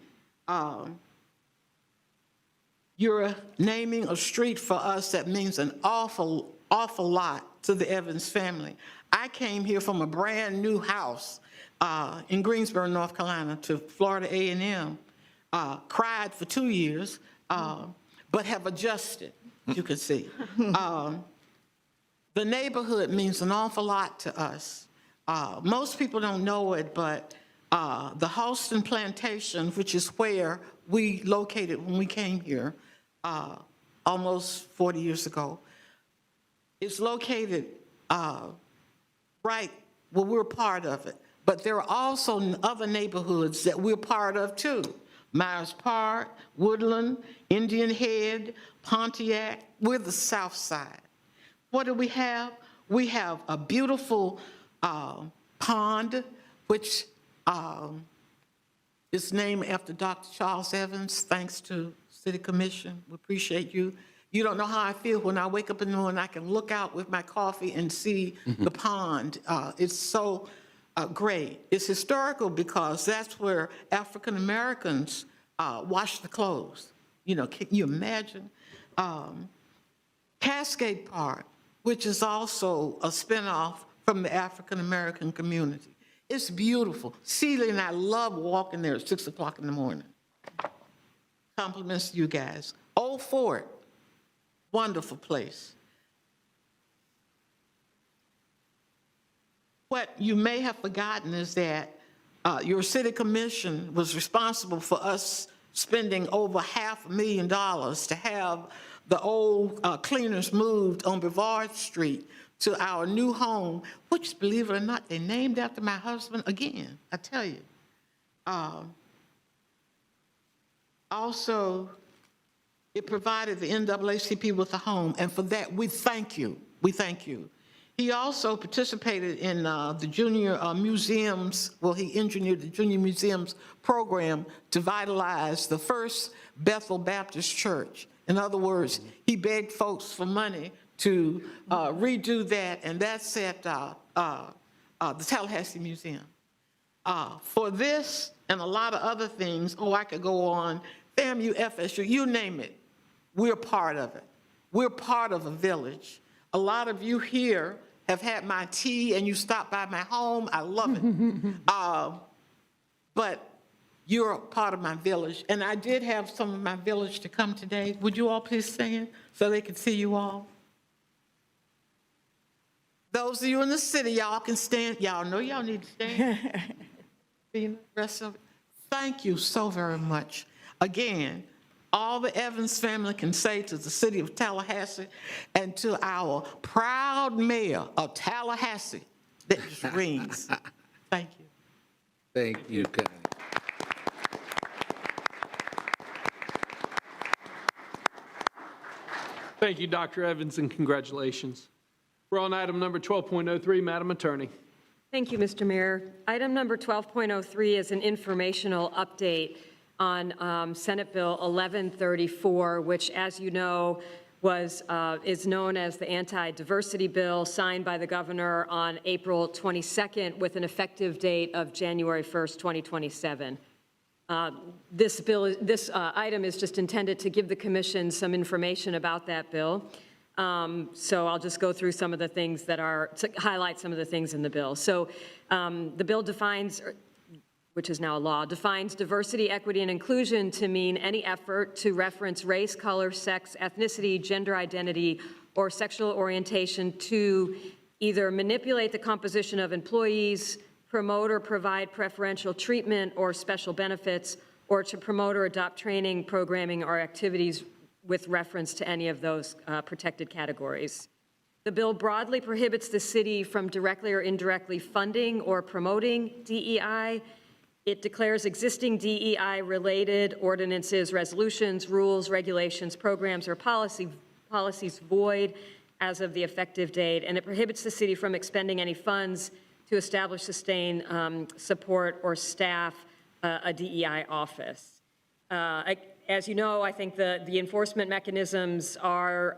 You're naming a street for us that means an awful awful lot to the Evans family. I came here from a brand-new house in Greensboro, North Carolina, to Florida A&M, cried for 2 years, but have adjusted, you can see. The neighborhood means an awful lot to us. Most people don't know it, but the Halston Plantation, which is where we located when we came here almost 40 years ago, is located right where we're part of it. But there are also other neighborhoods that we're part of too. Myers Park, Woodland, Indian Head, Pontiac. We're the south side. What do we have? We have a beautiful pond, which is named after Dr. Charles Evans, thanks to City Commission. We appreciate you. You don't know how I feel when I wake up in the morning, I can look out with my coffee and see the pond. It's so great. It's historical because that's where African Americans wash the clothes. You know, can you imagine? Cascade Park, which is also a spinoff from the African American community. It's beautiful. Celia and I love walking there at 6 o'clock in the morning. Compliments to you guys. Old Fort, wonderful place. What you may have forgotten is that your city commission was responsible for us spending over $500,000 to have the old cleaners moved on Brevard Street to our new home, which, believe it or not, they named after my husband again, I tell you. Also, it provided the NAACP with a home, and for that, we thank you. We thank you. He also participated in the junior museums, well, he engineered the junior museums program to vitalize the first Bethel Baptist Church. In other words, he begged folks for money to redo that, and that's at the Tallahassee Museum. For this and a lot of other things, oh, I could go on, FAMU, FSU, you name it, we're part of it. We're part of a village. A lot of you here have had my tea and you stopped by my home. I love it. But you're a part of my village. And I did have some of my village to come today. Would you all please stand so they can see you all? Those of you in the city, y'all can stand. Y'all know y'all need to stand. The rest of it. Thank you so very much. Again, all the Evans family can say to the city of Tallahassee and to our proud mayor of Tallahassee, that just rings. Thank you. Thank you, Connie. Thank you, Dr. Evans, and congratulations. We're on item number 12.03, Madam Attorney. Thank you, Mr. Mayor. Item number 12.03 is an informational update on Senate Bill 1134, which, as you know, is known as the anti-diversity bill, signed by the governor on April 22nd with an effective date of January 1st, 2027. This item is just intended to give the commission some information about that bill. So I'll just go through some of the things that to highlight some of the things in the bill. So the bill defines, which is now a law, defines diversity, equity, and inclusion to mean any effort to reference race, color, sex, ethnicity, gender identity, or sexual orientation to either manipulate the composition of employees, promote or provide preferential treatment or special benefits, or to promote or adopt training, programming, or activities with reference to any of those protected categories. The bill broadly prohibits the city from directly or indirectly funding or promoting DEI. It declares existing DEI-related ordinances, resolutions, rules, regulations, programs, or policies void as of the effective date, and it prohibits the city from expending any funds to establish, sustain, support, or staff a DEI office. As you know, I think the enforcement mechanisms are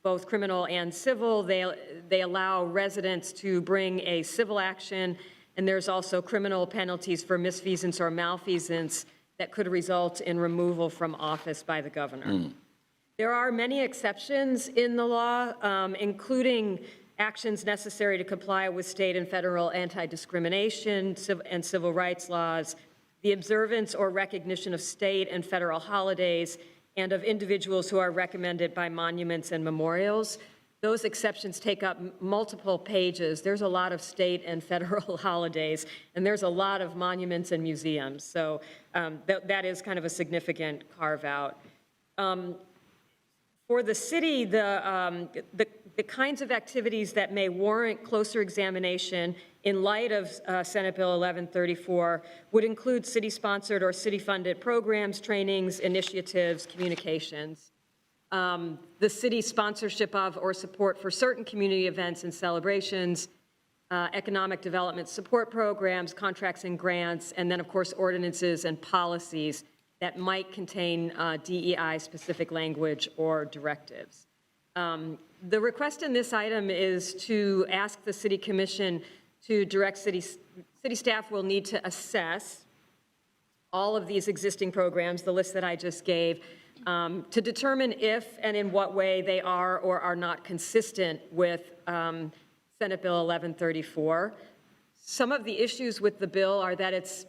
both criminal and civil. They allow residents to bring a civil action, and there's also criminal penalties for misfeasance or malfeasance that could result in removal from office by the governor. There are many exceptions in the law, including actions necessary to comply with state and federal anti-discrimination and civil rights laws, the observance or recognition of state and federal holidays, and of individuals who are recommended by monuments and memorials. Those exceptions take up multiple pages. There's a lot of state and federal holidays, and there's a lot of monuments and museums. So that is kind of a significant carve-out. For the city, the kinds of activities that may warrant closer examination in light of Senate Bill 1134 would include city-sponsored or city-funded programs, trainings, initiatives, communications. The city's sponsorship of or support for certain community events and celebrations, economic development support programs, contracts and grants, and then, of course, ordinances and policies that might contain DEI-specific language or directives. The request in this item is to ask the City Commission to direct city staff will need to assess all of these existing programs, the list that I just gave, to determine if and in what way they are or are not consistent with Senate Bill 1134. Some of the issues with the bill are that it's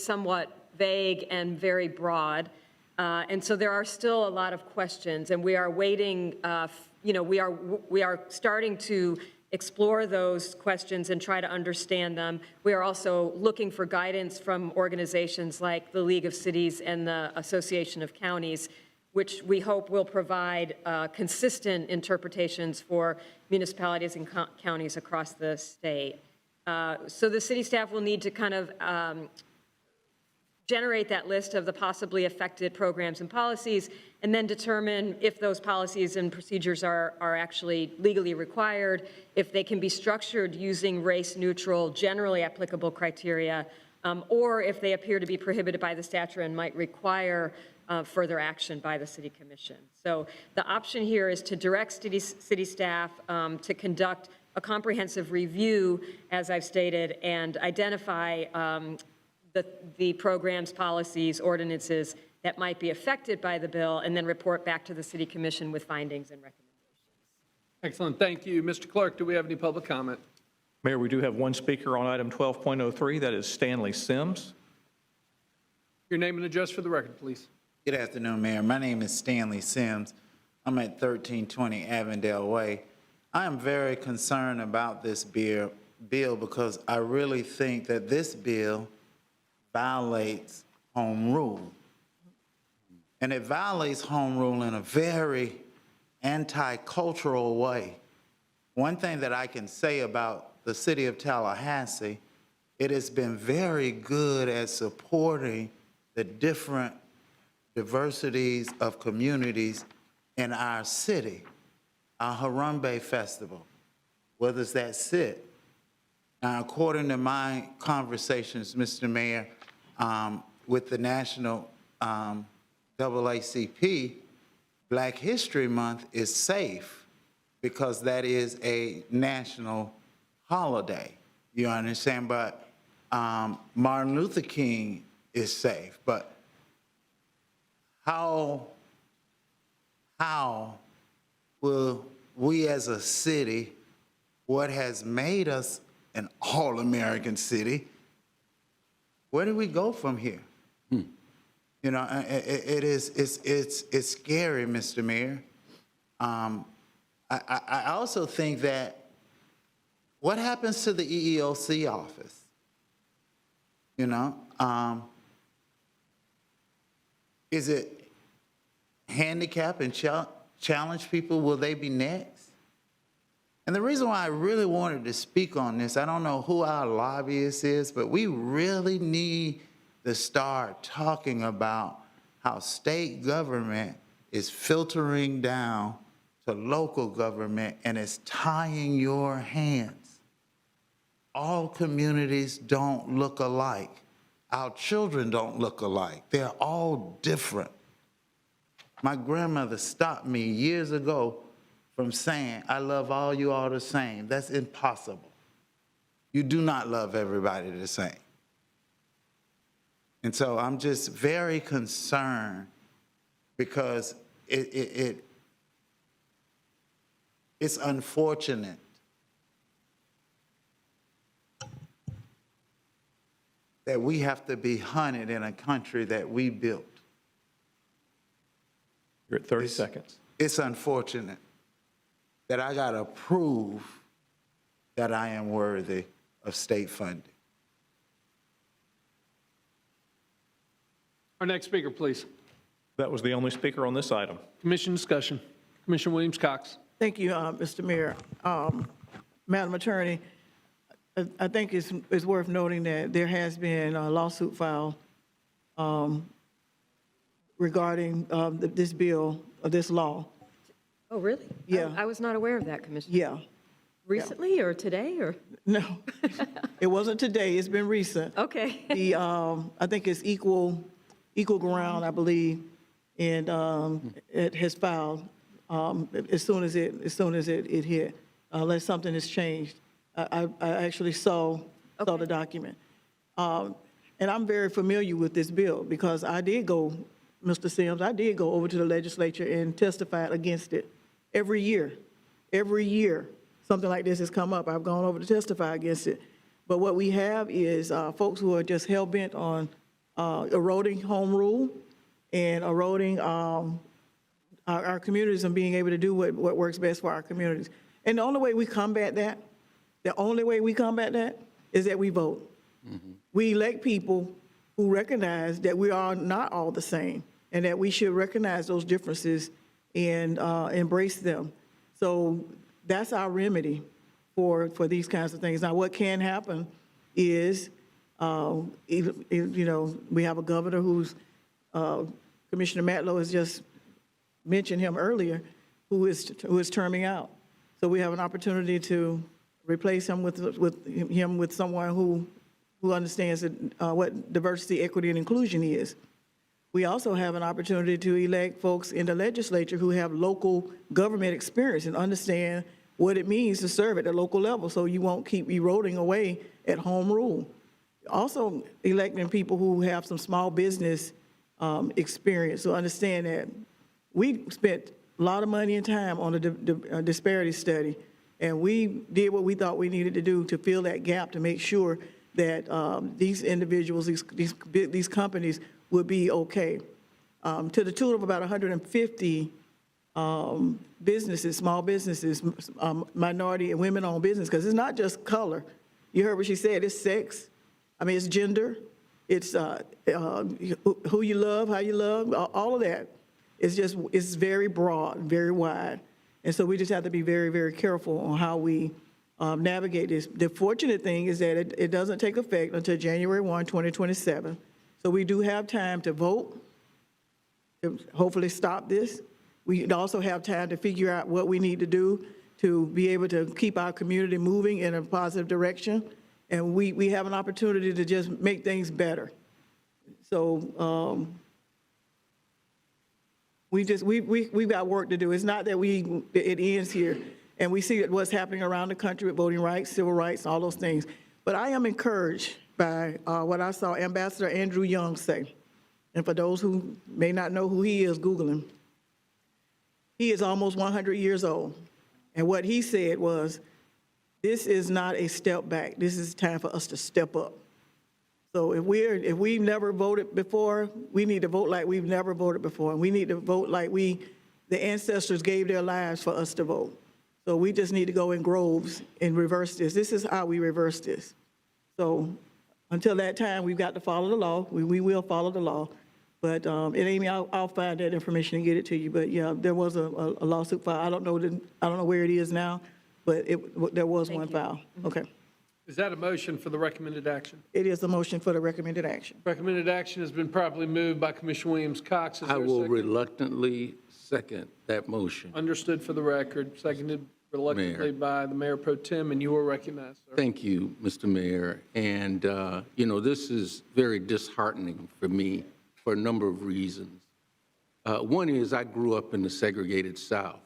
somewhat vague and very broad, and so there are still a lot of questions, and we are waiting, we are starting to explore those questions and try to understand them. We are also looking for guidance from organizations like the League of Cities and the Association of Counties, which we hope will provide consistent interpretations for municipalities and counties across the state. So the city staff will need to kind of generate that list of the possibly affected programs and policies, and then determine if those policies and procedures are actually legally required, if they can be structured using race-neutral, generally applicable criteria, or if they appear to be prohibited by the statute and might require further action by the City Commission. So the option here is to direct city staff to conduct a comprehensive review, as I've stated, and identify the programs, policies, ordinances that might be affected by the bill, and then report back to the City Commission with findings and recommendations. Excellent, thank you. Mr. Clerk, do we have any public comment? Mayor, we do have one speaker on item 12.03. That is Stanley Sims. Your name and address for the record, please. Good afternoon, Mayor. My name is Stanley Sims. I'm at 1320 Avondale Way. I am very concerned about this bill because I really think that this bill violates home rule. And it violates home rule in a very anti-cultural way. One thing that I can say about the City of Tallahassee, it has been very good at supporting the different diversities of communities in our city. Our Harambe Festival, whether it's that sit. Now, according to my conversations, Mr. Mayor, with the National NAACP, Black History Month is safe because that is a national holiday. You understand? But Martin Luther King is safe. But how will we as a city, what has made us an all-American city, where do we go from here? You know, it's scary, Mr. Mayor. I also think that what happens to the EEOC office? You know, is it handicap and challenge people? Will they be next? And the reason why I really wanted to speak on this, I don't know who our lobbyist is, but we really need to start talking about how state government is filtering down to local government and it's tying your hands. All communities don't look alike. Our children don't look alike. They're all different. My grandmother stopped me years ago from saying, I love all you all the same. That's impossible. You do not love everybody the same. And so I'm just very concerned because It's unfortunate that we have to be hunted in a country that we built. You're at 30 seconds. It's unfortunate that I got to prove that I am worthy of state funding. Our next speaker, please. That was the only speaker on this item. Commission discussion. Commissioner Williams-Cox. Thank you, Mr. Mayor. Madam Attorney, I think it's worth noting that there has been a lawsuit filed regarding this bill, this law. Oh, really? Yeah. I was not aware of that, Commissioner. Yeah. Recently or today or? No, it wasn't today. It's been recent. Okay. I think it's equal ground, I believe, and it has filed as soon as it hit, unless something has changed. I actually saw the document. And I'm very familiar with this bill because I did go, Mr. Sims, I did go over to the legislature and testified against it every year. Every year, something like this has come up. I've gone over to testify against it. But what we have is folks who are just hell-bent on eroding home rule and eroding our communities and being able to do what works best for our communities. And the only way we combat that, is that we vote. Mm-hmm. We elect people who recognize that we are not all the same and that we should recognize those differences and embrace them. So that's our remedy for these kinds of things. Now, what can happen is, we have a governor who's, Commissioner Matlow has just mentioned him earlier, who is terming out. So we have an opportunity to replace him with someone who understands what diversity, equity, and inclusion is. We also have an opportunity to elect folks in the legislature who have local government experience and understand what it means to serve at the local level, so you won't keep eroding away at home rule. Also electing people who have some small business experience, so understand that we spent a lot of money and time on a disparity study, and we did what we thought we needed to do to fill that gap to make sure that these individuals, these companies would be okay. To the tune of about 150 businesses, small businesses, minority and women-owned business, because it's not just color. You heard what she said, it's sex. I mean, it's gender, it's who you love, how you love, all of that. It's very broad, very wide. And so we just have to be very, very careful on how we navigate this. The fortunate thing is that it doesn't take effect until January 1, 2027. So we do have time to vote, to hopefully stop this. We also have time to figure out what we need to do to be able to keep our community moving in a positive direction. And we have an opportunity to just make things better. So we've got work to do. It's not that it ends here. And we see what's happening around the country with voting rights, civil rights, all those things. But I am encouraged by what I saw Ambassador Andrew Young say. And for those who may not know who he is, Google him. He is almost 100 years old. And what he said was, this is not a step back. This is time for us to step up. So if we've never voted before, we need to vote like we've never voted before. And we need to vote like the ancestors gave their lives for us to vote. So we just need to go in groves and reverse this. This is how we reverse this. So until that time, we've got to follow the law. We will follow the law. But Amy, I'll find that information and get it to you. But yeah, there was a lawsuit filed. I don't know where it is now, but there was one filed. Okay. Is that a motion for the recommended action? It is a motion for the recommended action. Recommended action has been properly moved by Commissioner Williams-Cox. I will reluctantly second that motion. Understood for the record. Seconded reluctantly by the Mayor Pro Tem, and you are recognized, sir. Thank you, Mr. Mayor. And, this is very disheartening for me for a number of reasons. One is I grew up in the segregated South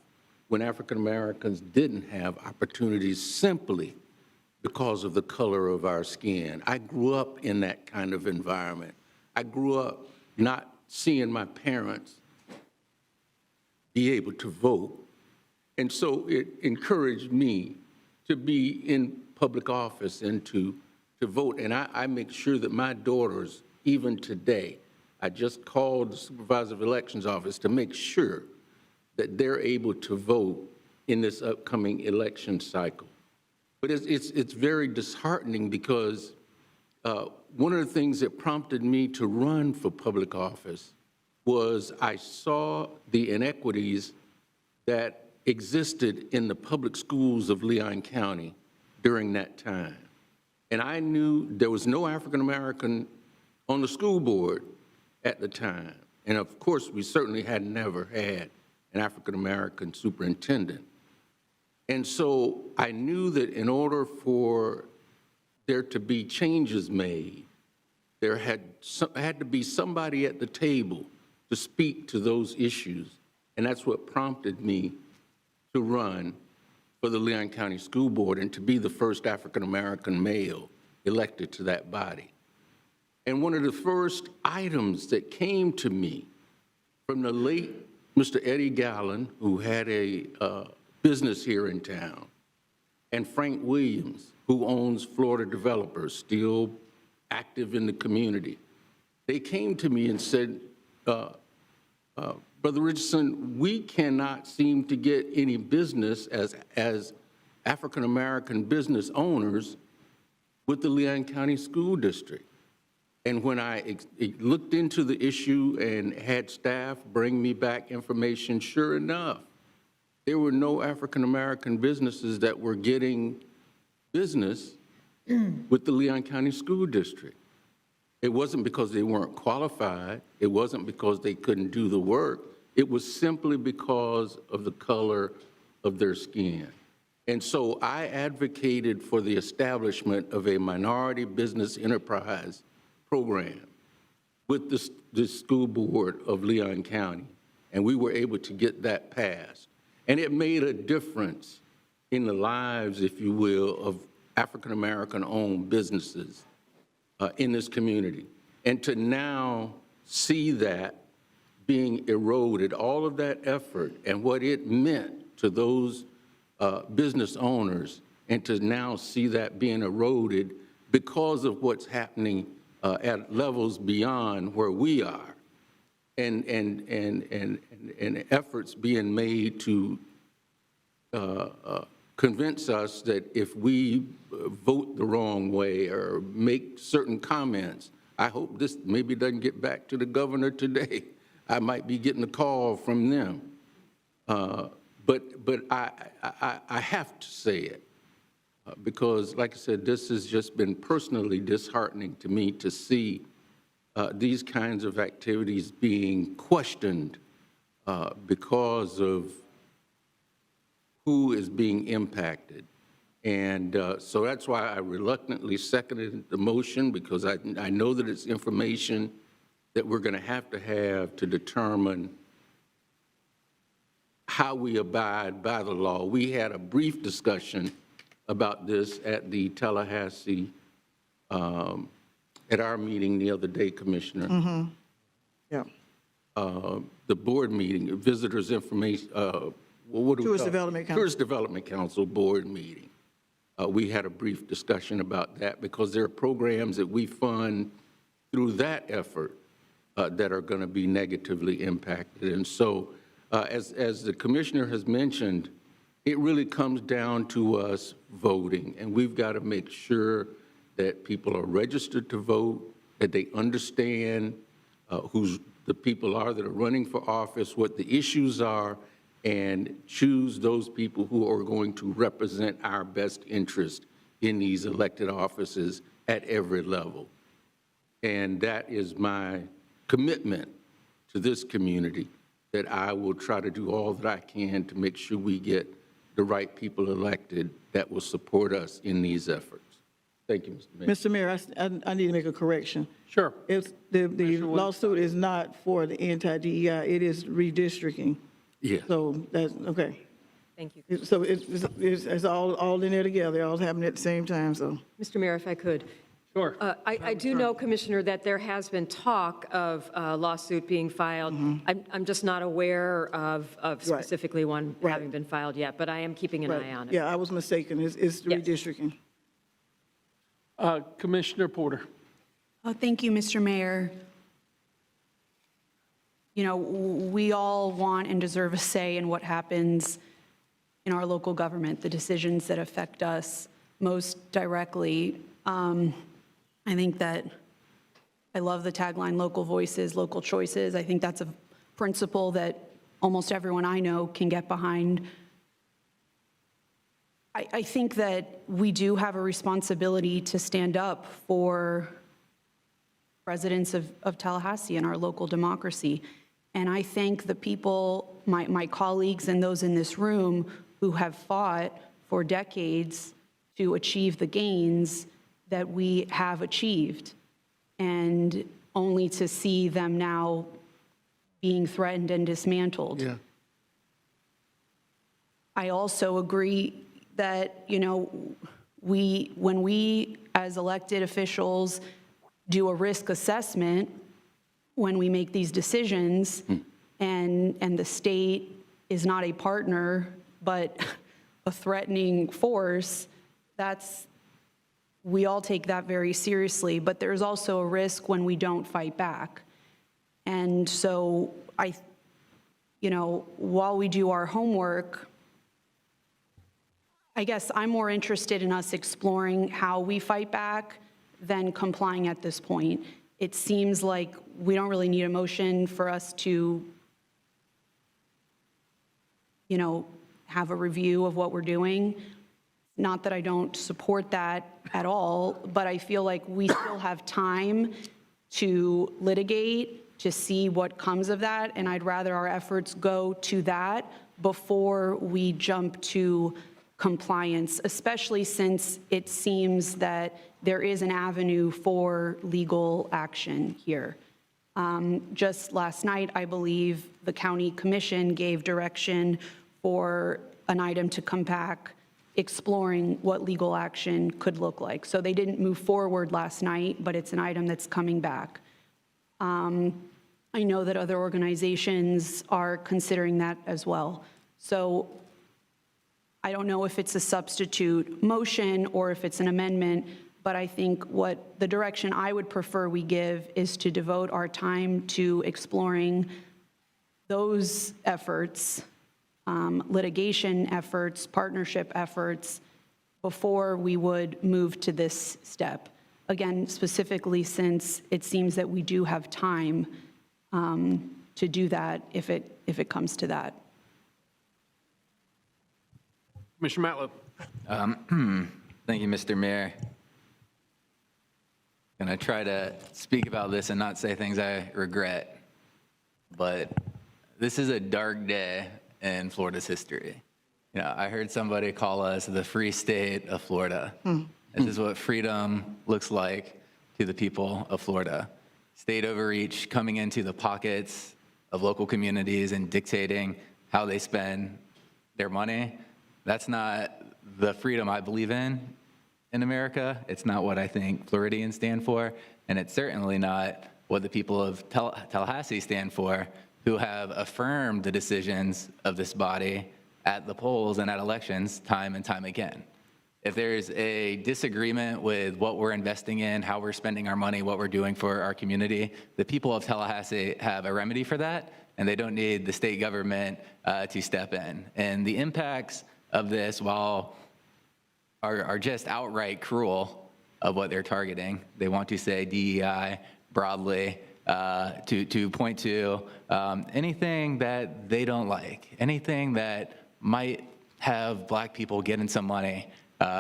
when African Americans didn't have opportunities simply because of the color of our skin. I grew up in that kind of environment. I grew up not seeing my parents be able to vote And so it encouraged me to be in public office and to vote. And I make sure that my daughters, even today, I just called the Supervisor of Elections office to make sure that they're able to vote in this upcoming election cycle. But it's very disheartening because one of the things that prompted me to run for public office was I saw the inequities that existed in the public schools of Leon County during that time. And I knew there was no African American on the school board at the time. And of course, we certainly had never had an African American superintendent. And so I knew that in order for there to be changes made, there had to be somebody at the table to speak to those issues. And that's what prompted me to run for the Leon County School Board and to be the first African-American male elected to that body. And one of the first items that came to me from the late Mr. Eddie Gallen, who had a business here in town, and Frank Williams, who owns Florida Developers, still active in the community, they came to me and said, Brother Richardson, we cannot seem to get any business as African-American business owners with the Leon County School District. And when I looked into the issue and had staff bring me back information, sure enough, there were no African-American businesses that were getting business with the Leon County School District. It wasn't because they weren't qualified. It wasn't because they couldn't do the work. It was simply because of the color of their skin. And so I advocated for the establishment of a minority business enterprise program with the school board of Leon County, and we were able to get that passed. And it made a difference in the lives, if you will, of African-American owned businesses in this community. And to now see that being eroded, all of that effort and what it meant to those business owners, and to now see that being eroded because of what's happening at levels beyond where we are, and efforts being made to convince us that if we vote the wrong way or make certain comments, I hope this maybe doesn't get back to the governor today. I might be getting a call from them. But I have to say it because, like I said, this has just been personally disheartening to me to see these kinds of activities being questioned because of who is being impacted. And so that's why I reluctantly seconded the motion, because I know that it's information that we're going to have to determine how we abide by the law. We had a brief discussion about this at the Tallahassee, at our meeting the other day, Commissioner. Mm-hmm. Yeah. The board meeting, visitors information, what do we Tourist call it? Development Council. Tourist Development Council board meeting. We had a brief discussion about that because there are programs that we fund through that effort that are going to be negatively impacted. And so, as the commissioner has mentioned, it really comes down to us voting, and we've got to make sure that people are registered to vote, that they understand who the people are that are running for office, what the issues are, and choose those people who are going to represent our best interest in these elected offices at every level. And that is my commitment to this community, that I will try to do all that I can to make sure we get the right people elected that will support us in these efforts. Thank you, Mr. Mayor. Mr. Mayor, I need to make a correction. Sure. It's, the lawsuit is not for the anti-DEI, it is redistricting. Yeah. So that's, okay. Thank you. So it's all in there together, all happening at the same time, so. Mr. Mayor, if I could, Sure. I do know, Commissioner, that there has been talk of a lawsuit being filed. I'm just not aware of specifically one having been filed yet, but I am keeping an eye on it. Yeah, I was mistaken. It's Yes. redistricting. Commissioner Porter. Thank you, Mr. Mayor. You know, we all want and deserve a say in what happens in our local government, the decisions that affect us most directly. I think that I love the tagline, local voices, local choices. I think that's a principle that almost everyone I know can get behind. I think that we do have a responsibility to stand up for residents of Tallahassee and our local democracy. And I thank the people, my colleagues and those in this room who have fought for decades to achieve the gains that we have achieved, and only to see them now being threatened and dismantled. Yeah. I also agree that, you know, when we as elected officials do a risk assessment, when we make these decisions, and the state is not a partner, but a threatening force, we all take that very seriously, but there's also a risk when we don't fight back. And so you know, while we do our homework, I guess I'm more interested in us exploring how we fight back than complying at this point. It seems like we don't really need a motion for us to, you know, have a review of what we're doing. Not that I don't support that at all, but I feel like we still have time to litigate, to see what comes of that, and I'd rather our efforts go to that before we jump to compliance, especially since it seems that there is an avenue for legal action here. Just last night, I believe the county commission gave direction for an item to come back exploring what legal action could look like. So they didn't move forward last night, but it's an item that's coming back. I know that other organizations are considering that as well. So I don't know if it's a substitute motion or if it's an amendment, but I think what the direction I would prefer we give is to devote our time to exploring those efforts, litigation efforts, partnership efforts, before we would move to this step. Again, specifically since it seems that we do have time to do that if it comes to that. Commissioner Matlow. Thank you, Mr. Mayor. I'm going to try to speak about this and not say things I regret, but this is a dark day in Florida's history. You know, I heard somebody call us the free state of Florida. This is what freedom looks like to the people of Florida. State overreach coming into the pockets of local communities and dictating how they spend their money. That's not the freedom I believe in America. It's not what I think Floridians stand for, and it's certainly not what the people of Tallahassee stand for, who have affirmed the decisions of this body at the polls and at elections time and time again. If there's a disagreement with what we're investing in, how we're spending our money, what we're doing for our community, the people of Tallahassee have a remedy for that, and they don't need the state government to step in. And the impacts of this, while are just outright cruel of what they're targeting. They want to say DEI broadly to point to anything that they don't like, anything that might have black people getting some money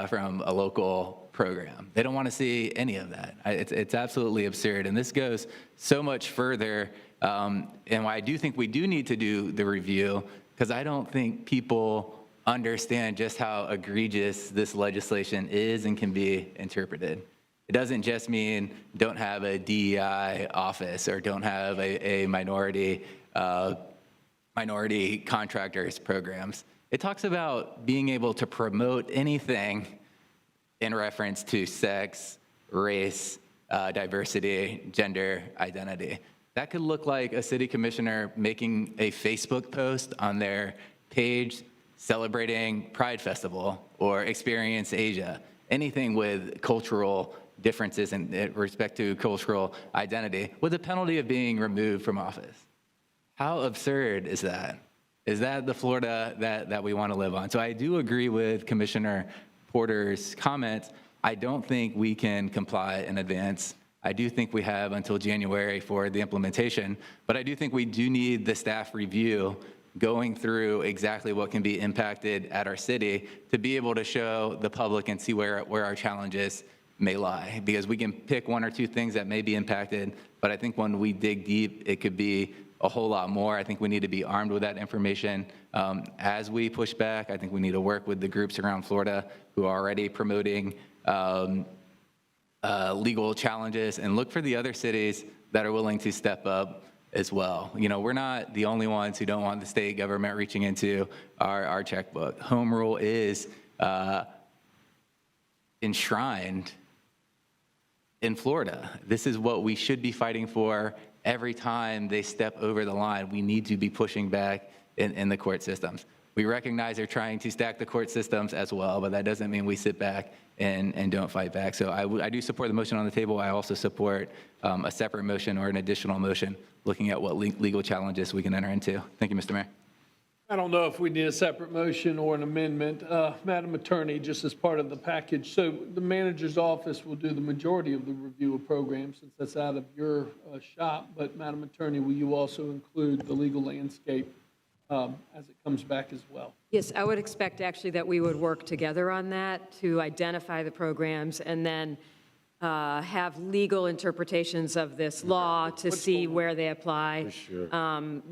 from a local program. They don't want to see any of that. It's absolutely absurd. And this goes so much further, and why I do think we do need to do the review, because I don't think people understand just how egregious this legislation is and can be interpreted. It doesn't just mean don't have a DEI office or don't have a minority contractors programs. It talks about being able to promote anything in reference to sex, race, diversity, gender identity. That could look like a city commissioner making a Facebook post on their page celebrating Pride Festival or Experience Asia, anything with cultural differences in respect to cultural identity, with the penalty of being removed from office. How absurd is that? Is that the Florida that we want to live on? So I do agree with Commissioner Porter's comments. I don't think we can comply in advance. I do think we have until January for the implementation, but I do think we do need the staff review going through exactly what can be impacted at our city to be able to show the public and see where our challenges may lie. Because we can pick one or two things that may be impacted, but I think when we dig deep, it could be a whole lot more. I think we need to be armed with that information as we push back. I think we need to work with the groups around Florida who are already promoting legal challenges and look for the other cities that are willing to step up as well. You know, we're not the only ones who don't want the state government reaching into our checkbook. Home rule is enshrined in Florida. This is what we should be fighting for. Every time they step over the line, we need to be pushing back in the court systems. We recognize they're trying to stack the court systems as well, but that doesn't mean we sit back and don't fight back. So I do support the motion on the table. I also support a separate motion or an additional motion looking at what legal challenges we can enter into. Thank you, Mr. Mayor. I don't know if we need a separate motion or an amendment. Madam Attorney, just as part of the package, so the manager's office will do the majority of the review of programs since that's out of your shop, but Madam Attorney, will you also include the legal landscape as it comes back as well? Yes, I would expect actually that we would work together on that to identify the programs and then have legal interpretations of this law to see where they apply. For sure.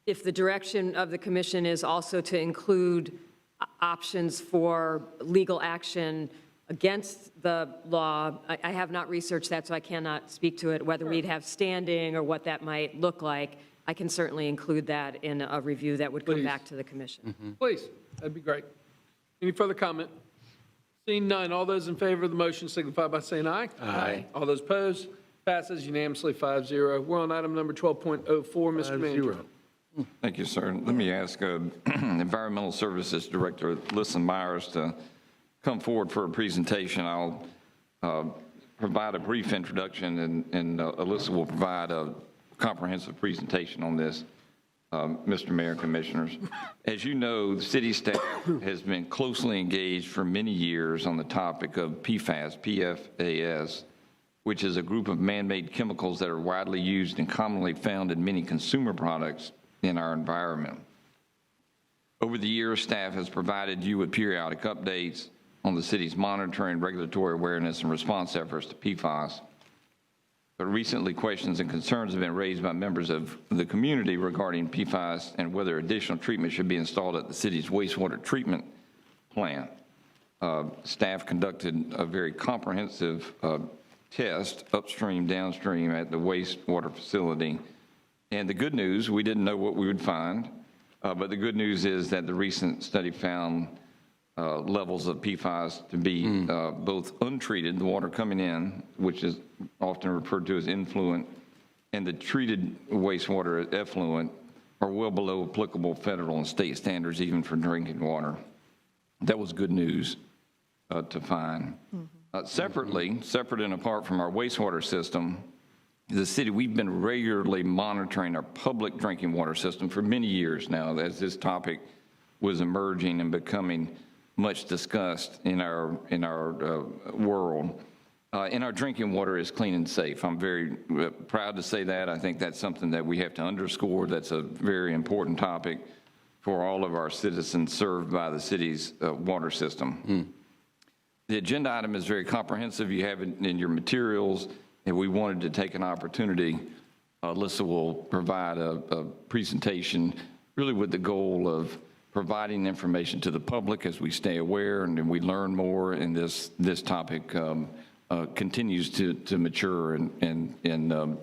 If the direction of the commission is also to include options for legal action against the law, I have not researched that, so I cannot speak to it, whether we'd have standing or what that might look like. I can certainly include that in a review that would come back to the commission. Please, that'd be great. Any further comment? Seeing none, all those in favor of the motion signify by saying aye. Aye. All those opposed, passes unanimously 5-0. We're on item number 12.04, Mr. Manager. 5-0. Thank you, sir. Let me ask Environmental Services Director Listen Myers to come forward for a presentation. I'll provide a brief introduction, and Alyssa will provide a comprehensive presentation on this, Mr. Mayor and Commissioners. As you know, the city staff has been closely engaged for many years on the topic of PFAS, PFAS, which is a group of man-made chemicals that are widely used and commonly found in many consumer products in our environment. Over the years, staff has provided you with periodic updates on the city's monitoring, regulatory awareness, and response efforts to PFAS. But recently, questions and concerns have been raised by members of the community regarding PFAS and whether additional treatment should be installed at the city's wastewater treatment plant. Staff conducted a very comprehensive test upstream, downstream at the wastewater facility. And the good news, we didn't know what we would find, but the good news is that the recent study found levels of PFAS to be both untreated, the water coming in, which is often referred to as influent, and the treated wastewater effluent are well below applicable federal and state standards, even for drinking water. That was good news to find. Separate and apart from our wastewater system, the city, we've been regularly monitoring our public drinking water system for many years now as this topic was emerging and becoming much discussed in our world. And our drinking water is clean and safe. I'm very proud to say that. I think that's something that we have to underscore. That's a very important topic for all of our citizens served by the city's water system. The agenda item is very comprehensive. You have it in your materials. And we wanted to take an opportunity. Alyssa will provide a presentation really with the goal of providing information to the public as we stay aware and we learn more, and this topic continues to mature in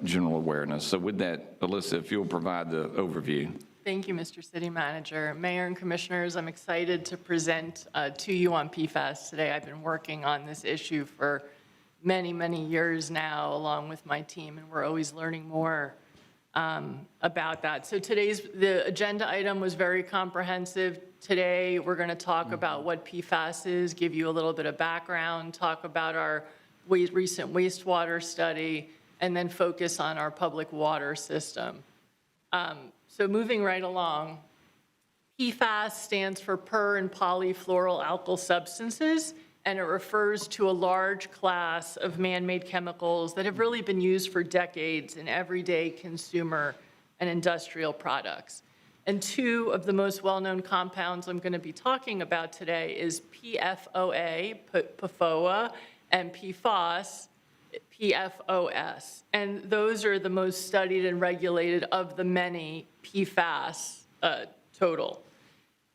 general awareness. So with that, Alyssa, if you'll provide the overview. Thank you, Mr. City Manager. Mayor and Commissioners, I'm excited to present to you on PFAS today. I've been working on this issue for many, many years now, along with my team, and we're always learning more about that. So the agenda item was very comprehensive. Today, we're going to talk about what PFAS is, give you a little bit of background, talk about our recent wastewater study, and then focus on our public water system. So moving right along, PFAS stands for per and polyfluoroalkyl substances, and it refers to a large class of man-made chemicals that have really been used for decades in everyday consumer and industrial products. And two of the most well-known compounds I'm going to be talking about today is PFOA, PFOA, and PFOS, PFOS. And those are the most studied and regulated of the many PFAS total.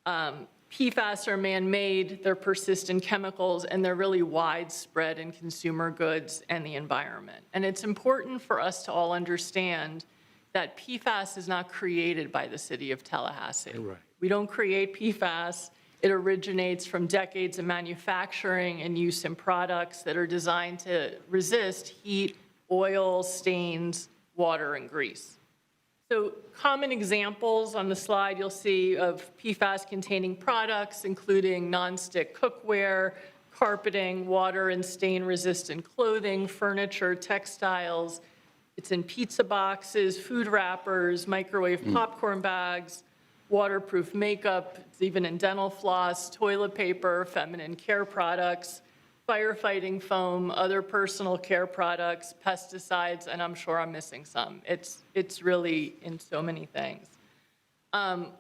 PFAS are man-made, they're persistent chemicals, and they're really widespread in consumer goods and the environment. And it's important for us to all understand that PFAS is not created by the City of Tallahassee. Right. We don't create PFAS. It originates from decades of manufacturing and use in products that are designed to resist heat, oil, stains, water, and grease. So common examples on the slide you'll see of PFAS-containing products, including nonstick cookware, carpeting, water and stain-resistant clothing, furniture, textiles. It's in pizza boxes, food wrappers, microwave popcorn bags, waterproof makeup. It's even in dental floss, toilet paper, feminine care products, firefighting foam, other personal care products, pesticides, and I'm sure I'm missing some. It's really in so many things.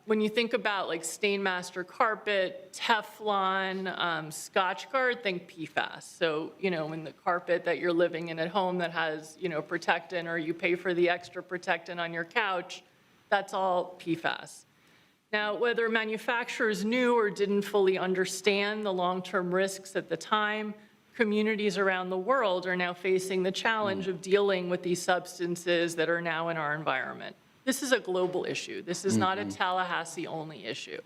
When you think about like Stainmaster carpet, Teflon, Scotchgard, think PFAS. So, in the carpet that you're living in at home that has, protectant, or you pay for the extra protectant on your couch, that's all PFAS. Now, whether manufacturers knew or didn't fully understand the long-term risks at the time, communities around the world are now facing the challenge of dealing with these substances that are now in our environment. This is a global issue. This is not a Tallahassee-only issue.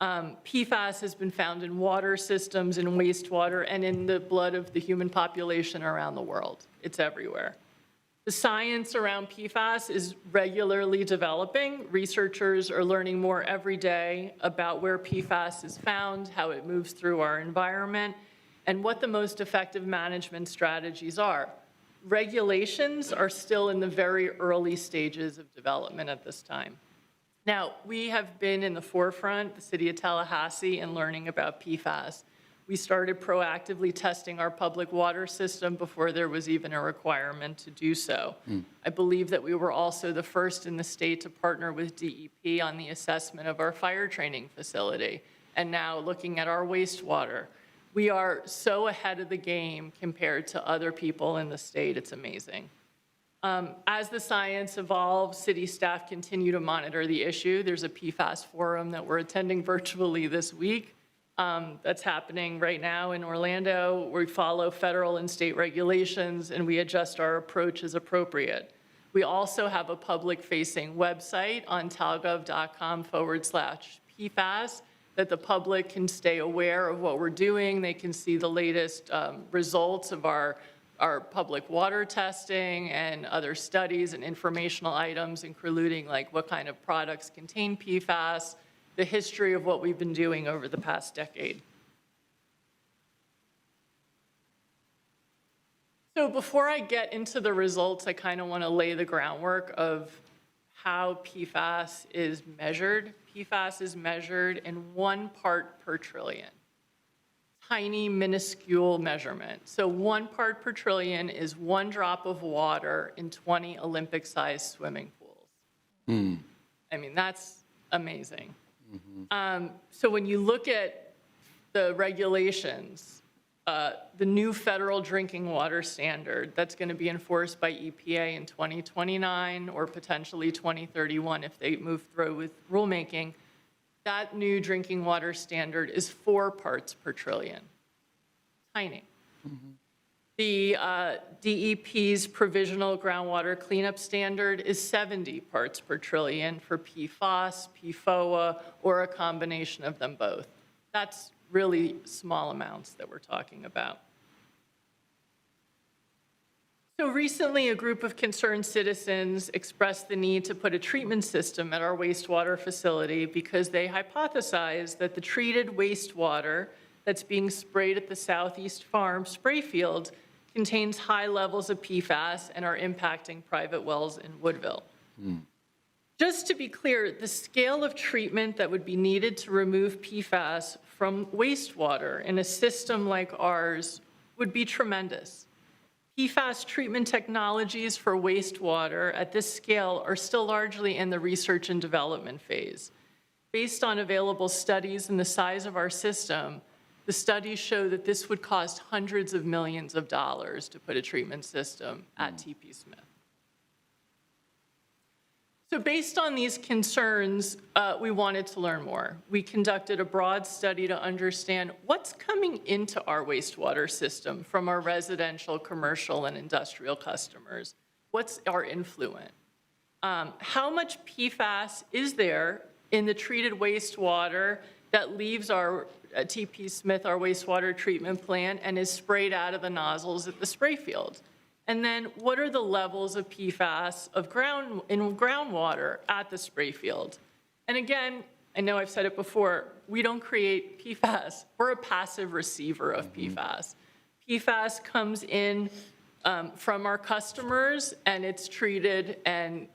PFAS has been found in water systems, in wastewater, and in the blood of the human population around the world. It's everywhere. The science around PFAS is regularly developing. Researchers are learning more every day about where PFAS is found, how it moves through our environment, and what the most effective management strategies are. Regulations are still in the very early stages of development at this time. Now, we have been in the forefront, the City of Tallahassee, in learning about PFAS. We started proactively testing our public water system before there was even a requirement to do so. I believe that we were also the first in the state to partner with DEP on the assessment of our fire training facility, and now looking at our wastewater. We are so ahead of the game compared to other people in the state. It's amazing. As the science evolves, city staff continue to monitor the issue. There's a PFAS forum that we're attending virtually this week. That's happening right now in Orlando. We follow federal and state regulations, and we adjust our approach as appropriate. We also have a public-facing website on talgov.com/PFAS that the public can stay aware of what we're doing. They can see the latest results of our public water testing and other studies and informational items, including like what kind of products contain PFAS, the history of what we've been doing over the past decade. So before I get into the results, I kind of want to lay the groundwork of how PFAS is measured. PFAS is measured in 1 part per trillion. Tiny, minuscule measurement. So 1 part per trillion is 1 drop of water in 20 Olympic-sized swimming pools. I mean, that's amazing. So when you look at the regulations, the new federal drinking water standard that's going to be enforced by EPA in 2029 or potentially 2031 if they move through with rulemaking, that new drinking water standard is 4 parts per trillion. Tiny. The DEP's provisional groundwater cleanup standard is 70 parts per trillion for PFOS, PFOA, or a combination of them both. That's really small amounts that we're talking about. So recently, a group of concerned citizens expressed the need to put a treatment system at our wastewater facility because they hypothesized that the treated wastewater that's being sprayed at the Southeast Farm spray field contains high levels of PFAS and are impacting private wells in Woodville. Just to be clear, the scale of treatment that would be needed to remove PFAS from wastewater in a system like ours would be tremendous. PFAS treatment technologies for wastewater at this scale are still largely in the research and development phase. Based on available studies and the size of our system, the studies show that this would cost hundreds of millions of dollars to put a treatment system at TP Smith. So based on these concerns, we wanted to learn more. We conducted a broad study to understand what's coming into our wastewater system from our residential, commercial, and industrial customers. What's our influent? How much PFAS is there in the treated wastewater that leaves our TP Smith, our wastewater treatment plant, and is sprayed out of the nozzles at the spray field? And then what are the levels of PFAS in groundwater at the spray field? And again, I know I've said it before, we don't create PFAS. We're a passive receiver of PFAS. PFAS comes in from our customers, and it's treated, and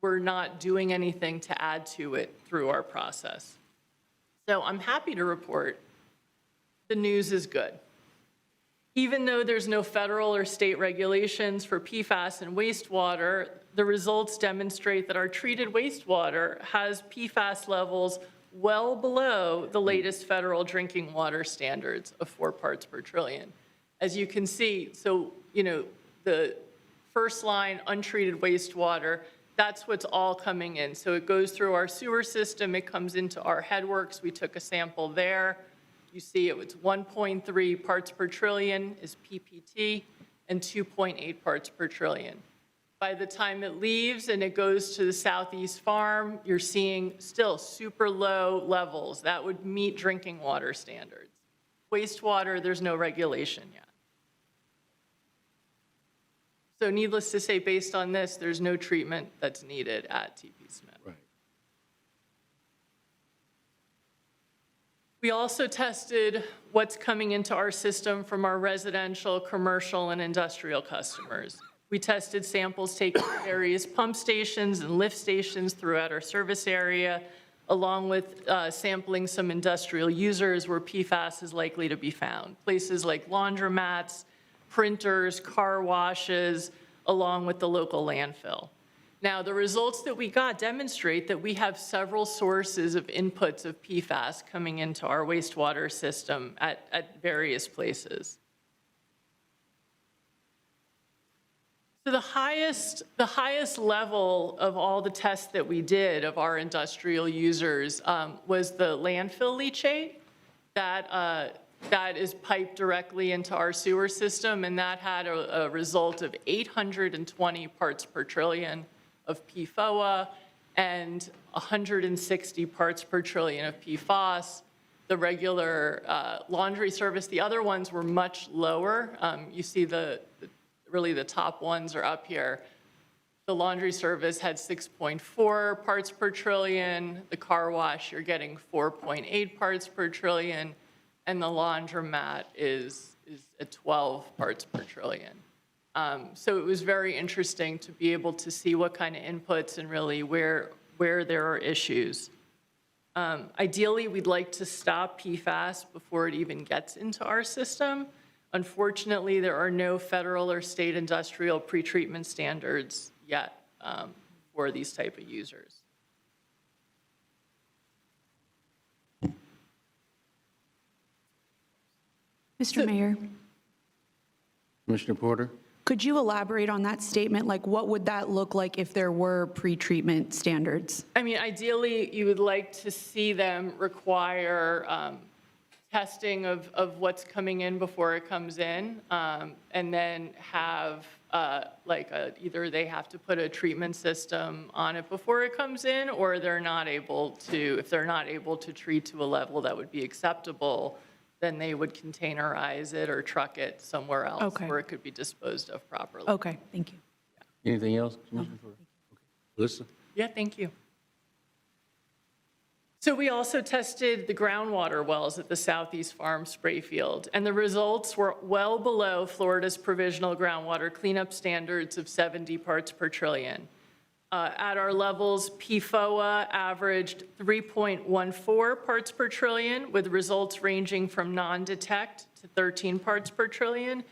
we're not doing anything to add to it through our process. So I'm happy to report the news is good. Even though there's no federal or state regulations for PFAS and wastewater, the results demonstrate that our treated wastewater has PFAS levels well below the latest federal drinking water standards of 4 parts per trillion. As you can see, so, the first line, untreated wastewater, that's what's all coming in. So it goes through our sewer system, it comes into our headworks. We took a sample there. You see it was 1.3 parts per trillion is PPT and 2.8 parts per trillion. By the time it leaves and it goes to the Southeast Farm, you're seeing still super low levels. That would meet drinking water standards. Wastewater, there's no regulation yet. So needless to say, based on this, there's no treatment that's needed at TP Smith. Right. We also tested what's coming into our system from our residential, commercial, and industrial customers. We tested samples taken at various pump stations and lift stations throughout our service area, along with sampling some industrial users where PFAS is likely to be found. Places like laundromats, printers, car washes, along with the local landfill. Now, the results that we got demonstrate that we have several sources of inputs of PFAS coming into our wastewater system at various places. So the highest level of all the tests that we did of our industrial users was the landfill leachate that is piped directly into our sewer system, and that had a result of 820 parts per trillion of PFOA and 160 parts per trillion of PFOS. The regular laundry service, the other ones were much lower. You see really the top ones are up here. The laundry service had 6.4 parts per trillion. The car wash, you're getting 4.8 parts per trillion. And the laundromat is at 12 parts per trillion. So it was very interesting to be able to see what kind of inputs and really where there are issues. Ideally, we'd like to stop PFAS before it even gets into our system. Unfortunately, there are no federal or state industrial pretreatment standards yet for these type of users. Mr. Mayor, Commissioner Porter? could you elaborate on that statement? Like, what would that look like if there were pretreatment standards? I mean, ideally, you would like to see them require testing of what's coming in before it comes in, and then have either they have to put a treatment system on it before it comes in, or they're not able to, if they're not able to treat to a level that would be acceptable, then they would containerize it or truck it somewhere else Okay. where it could be disposed of properly. Okay, thank you. Anything else, Commissioner? Melissa? Yeah, thank you. So we also tested the groundwater wells at the Southeast Farm spray field, and the results were well below Florida's provisional groundwater cleanup standards of 70 parts per trillion. At our levels, PFOA averaged 3.14 parts per trillion, with results ranging from non-detect to 13 parts per trillion.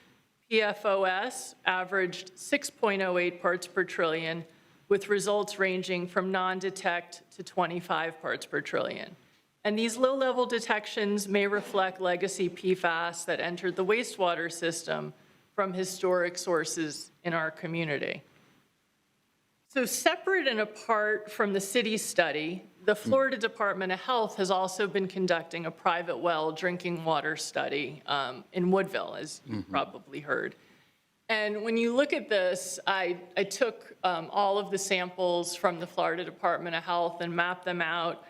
PFOS averaged 6.08 parts per trillion, with results ranging from non-detect to 25 parts per trillion. And these low-level detections may reflect legacy PFAS that entered the wastewater system from historic sources in our community. So separate and apart from the city study, the Florida Department of Health has also been conducting a private well drinking water study in Woodville, as you probably heard. And when you look at this, I took all of the samples from the Florida Department of Health and mapped them out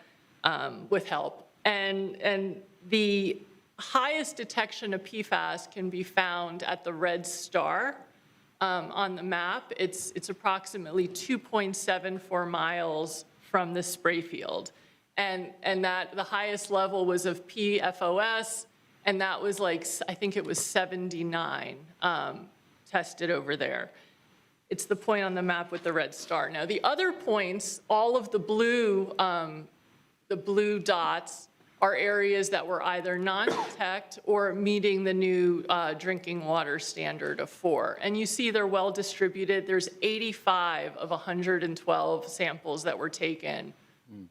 with help. And the highest detection of PFAS can be found at the red star on the map. It's approximately 2.74 miles from the spray field. And that the highest level was of PFOS, and that was like, I think it was 79 tested over there. It's the point on the map with the red star. Now, the other points, all of the blue dots are areas that were either non-detect or meeting the new drinking water standard of 4. And you see they're well distributed. There's 85 of 112 samples that were taken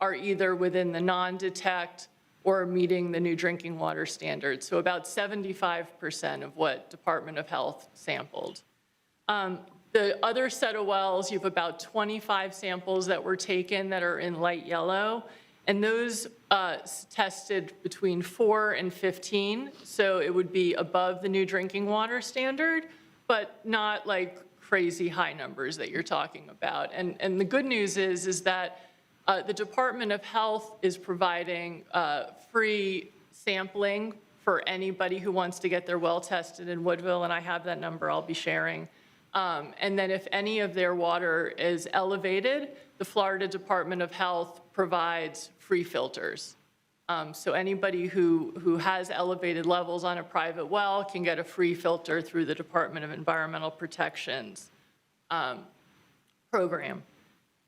are either within the non-detect or meeting the new drinking water standard. So about 75% of what Department of Health sampled. The other set of wells, you have about 25 samples that were taken that are in light yellow, and those tested between 4 and 15, so it would be above the new drinking water standard, but not like crazy high numbers that you're talking about. And the good news is that the Department of Health is providing free sampling for anybody who wants to get their well tested in Woodville, and I have that number I'll be sharing. And then if any of their water is elevated, the Florida Department of Health provides free filters. So anybody who has elevated levels on a private well can get a free filter through the Department of Environmental Protection's program.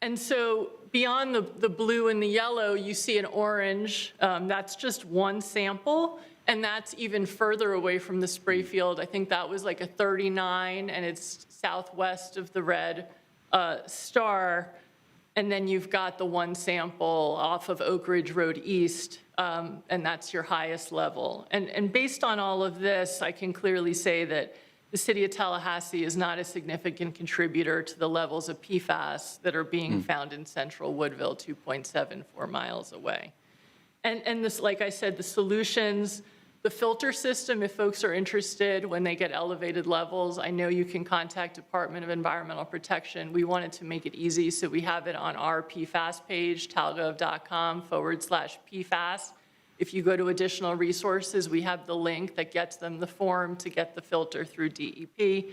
And so beyond the blue and the yellow, you see an orange. That's just one sample, and that's even further away from the spray field. I think that was like a 39, and it's southwest of the red star. And then you've got the one sample off of Oak Ridge Road East, and that's your highest level. And based on all of this, I can clearly say that the City of Tallahassee is not a significant contributor to the levels of PFAS that are being found in central Woodville, 2.74 miles away. And this, like I said, the solutions, the filter system, if folks are interested when they get elevated levels, I know you can contact Department of Environmental Protection. We wanted to make it easy, so we have it on our PFAS page, talgov.com/PFAS. If you go to additional resources, we have the link that gets them the form to get the filter through DEP.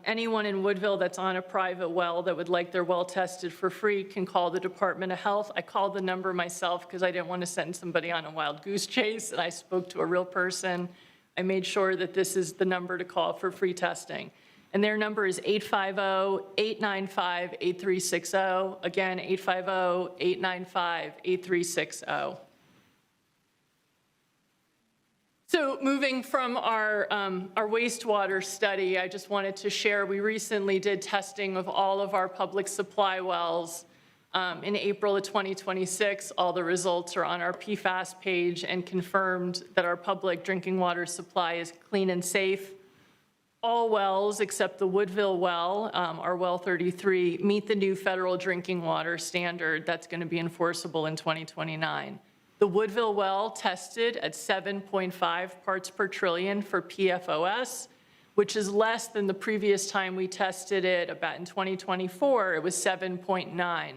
Anyone in Woodville that's on a private well that would like their well tested for free can call the Department of Health. I called the number myself because I didn't want to send somebody on a wild goose chase, and I spoke to a real person. I made sure that this is the number to call for free testing. And their number is 850-895-8360. Again, 850-895-8360. So moving from our wastewater study, I just wanted to share, we recently did testing of all of our public supply wells. In April of 2026, all the results are on our PFAS page and confirmed that our public drinking water supply is clean and safe. All wells except the Woodville well, our well 33, meet the new federal drinking water standard that's going to be enforceable in 2029. The Woodville well tested at 7.5 parts per trillion for PFOS, which is less than the previous time we tested it, about in 2024, it was 7.9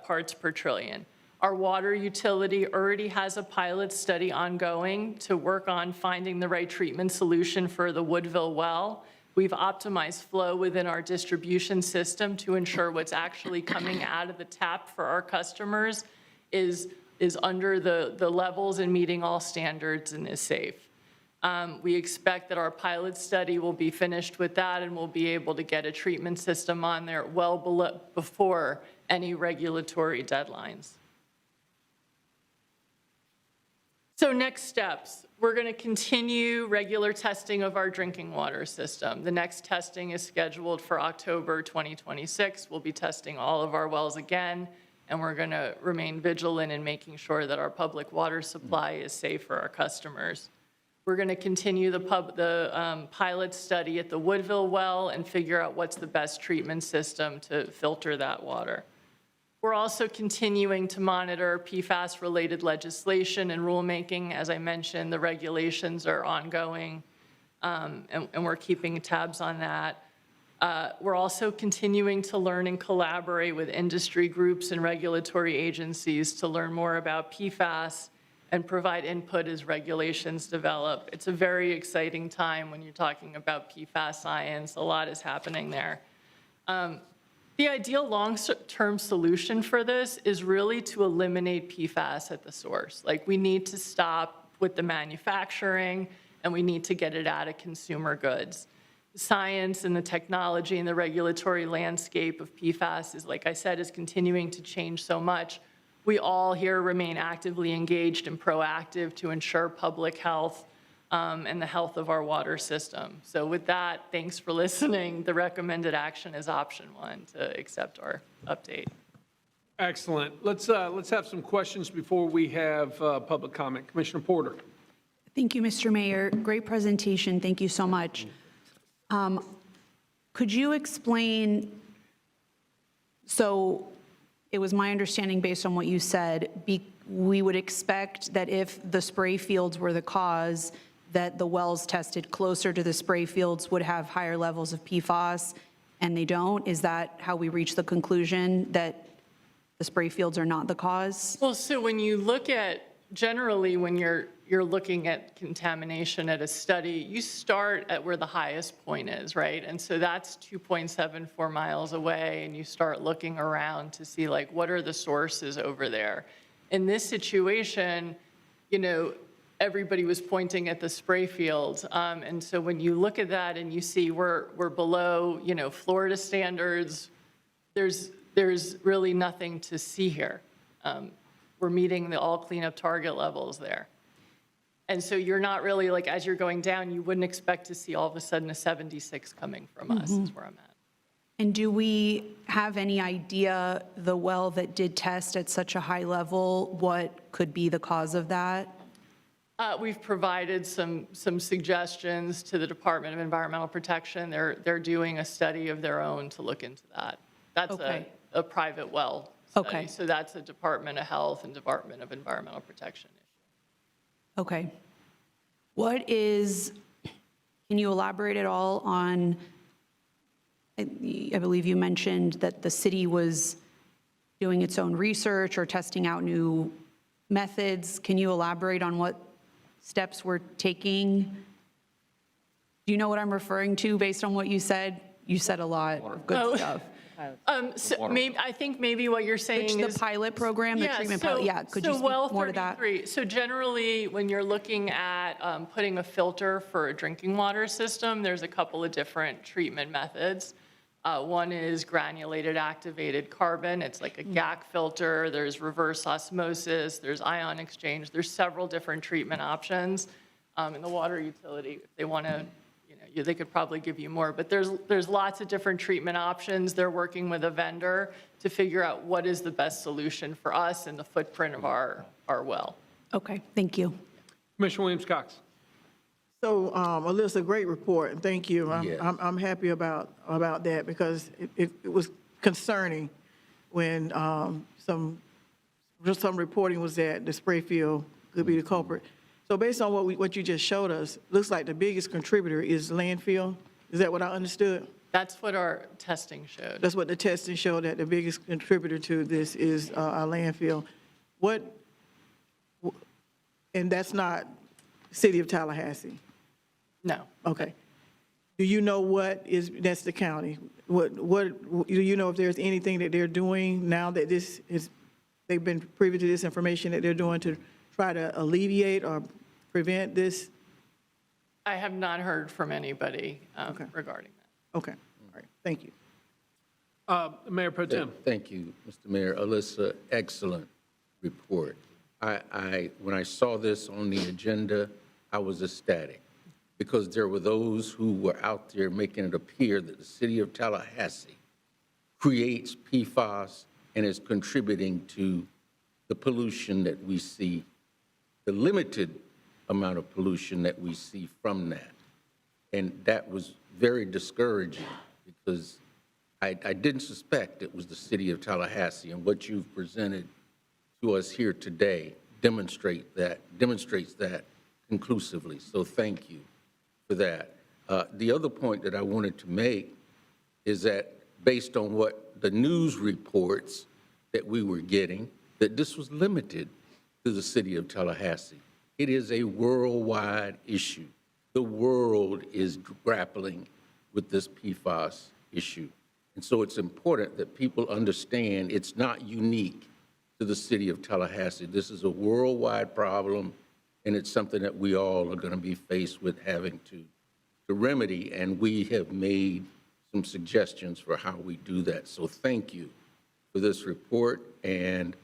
parts per trillion. Our water utility already has a pilot study ongoing to work on finding the right treatment solution for the Woodville well. We've optimized flow within our distribution system to ensure what's actually coming out of the tap for our customers is under the levels and meeting all standards and is safe. We expect that our pilot study will be finished with that, and we'll be able to get a treatment system on there well before any regulatory deadlines. So next steps, we're going to continue regular testing of our drinking water system. The next testing is scheduled for October 2026. We'll be testing all of our wells again, and we're going to remain vigilant in making sure that our public water supply is safe for our customers. We're going to continue the pilot study at the Woodville well and figure out what's the best treatment system to filter that water. We're also continuing to monitor PFAS-related legislation and rulemaking. As I mentioned, the regulations are ongoing, and we're keeping tabs on that. We're also continuing to learn and collaborate with industry groups and regulatory agencies to learn more about PFAS and provide input as regulations develop. It's a very exciting time when you're talking about PFAS science. A lot is happening there. The ideal long-term solution for this is really to eliminate PFAS at the source. Like, we need to stop with the manufacturing, and we need to get it out of consumer goods. The science and the technology and the regulatory landscape of PFAS is, like I said, is continuing to change so much. We all here remain actively engaged and proactive to ensure public health and the health of our water system. So with that, thanks for listening. The recommended action is option 1 to accept our update. Excellent. Let's have some questions before we have public comment. Commissioner Porter. Thank you, Mr. Mayor. Great presentation. Thank you so much. Could you explain, so it was my understanding based on what you said, we would expect that if the spray fields were the cause, that the wells tested closer to the spray fields would have higher levels of PFAS, and they don't? Is that how we reach the conclusion that the spray fields are not the cause? Well, so when you look at, generally when you're looking at contamination at a study, you start at where the highest point is, right? And so that's 2.74 miles away, and you start looking around to see, like, what are the sources over there? In this situation, you know, everybody was pointing at the spray fields. And so when you look at that and you see we're below, you know, Florida standards, there's really nothing to see here. We're meeting the all cleanup target levels there. And so you're not really, like, as you're going down, you wouldn't expect to see all of a sudden a 76 coming from us, is where I'm at. And do we have any idea, the well that did test at such a high level, what could be the cause of that? We've provided some suggestions to the Department of Environmental Protection. They're doing a study of their own to look into that. That's Okay. a private well study. Okay. So that's a Department of Health and Department of Environmental Protection issue. Okay. Can you elaborate at all on, I believe you mentioned that the city was doing its own research or testing out new methods. Can you elaborate on what steps we're taking? Do you know what I'm referring to based on what you said? You said a lot of good stuff. So maybe, I think maybe what you're saying is the pilot program, the treatment pilot. Yeah, could you speak more to that? So generally, when you're looking at putting a filter for a drinking water system, there's a couple of different treatment methods. One is granulated activated carbon. It's like a GAC filter. There's reverse osmosis. There's ion exchange. There's several different treatment options. In the water utility, if they want to, you know, they could probably give you more. But there's lots of different treatment options. They're working with a vendor to figure out what is the best solution for us and the footprint of our well. Okay, thank you. Commissioner Williams-Cox. So, Alyssa, great report, and thank you. Yes. I'm happy about that because it was concerning when some reporting was that the spray field could be the culprit. So based on what you just showed us, looks like the biggest contributor is landfill. Is that what I understood? That's what our testing showed. That's what the testing showed, that the biggest contributor to this is our landfill. what, and that's not City of Tallahassee? No. Okay. Do you know that's the county? Do you know if there's anything that they're doing now that they've been privy to this information that they're doing to try to alleviate or prevent this? I have not heard from anybody regarding that. Okay, all right, thank you. Mayor Pro Tem. Thank you, Mr. Mayor. Alyssa, excellent report. When I saw this on the agenda, I was ecstatic because there were those who were out there making it appear that the city of Tallahassee creates PFAS and is contributing to the pollution that we see, the limited amount of pollution that we see from that. And that was very discouraging because I didn't suspect it was the city of Tallahassee, and what you've presented to us here today demonstrates that conclusively. So thank you for that. The other point that I wanted to make is that based on what the news reports that we were getting, that this was limited to the city of Tallahassee. It is a worldwide issue. The world is grappling with this PFAS issue. And so it's important that people understand it's not unique to the city of Tallahassee. This is a worldwide problem, and it's something that we all are going to be faced with having to remedy, and we have made some suggestions for how we do that. So thank you for this report and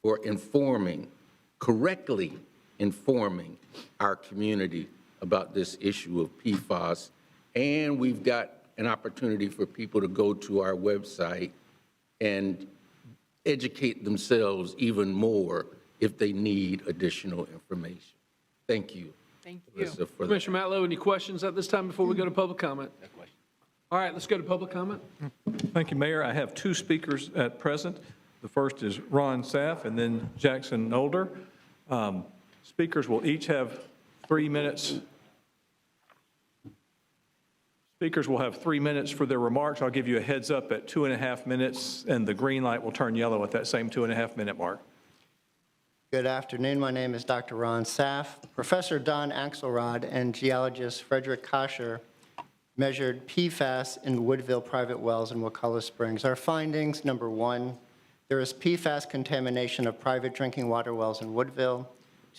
for correctly informing our community about this issue of PFAS. And we've got an opportunity for people to go to our website and educate themselves even more if they need additional information. Thank you. Thank you. Alyssa, for that. Commissioner Matlow, any questions at this time before we go to public comment? All right, let's go to public comment. Thank you, Mayor. I have two speakers at present. The first is Ron Saff and then Jackson Nolder. Speakers will each have 3 minutes. Speakers will have 3 minutes for their remarks. I'll give you a heads up at 2.5 minutes, and the green light will turn yellow at that same 2.5 minute mark. Good afternoon. My name is Dr. Ron Saff. Professor Don Axelrod and geologist Frederick Kosher measured PFAS in Woodville private wells in Wakulla Springs. Our findings: number one, there is PFAS contamination of private drinking water wells in Woodville.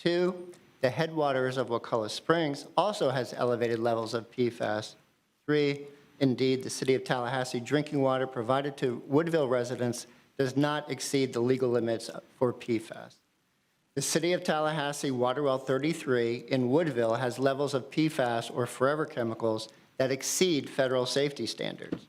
2, the headwaters of Wakulla Springs also has elevated levels of PFAS. 3, indeed, the City of Tallahassee drinking water provided to Woodville residents does not exceed the legal limits for PFAS. The City of Tallahassee Water Well 33 in Woodville has levels of PFAS or forever chemicals that exceed federal safety standards.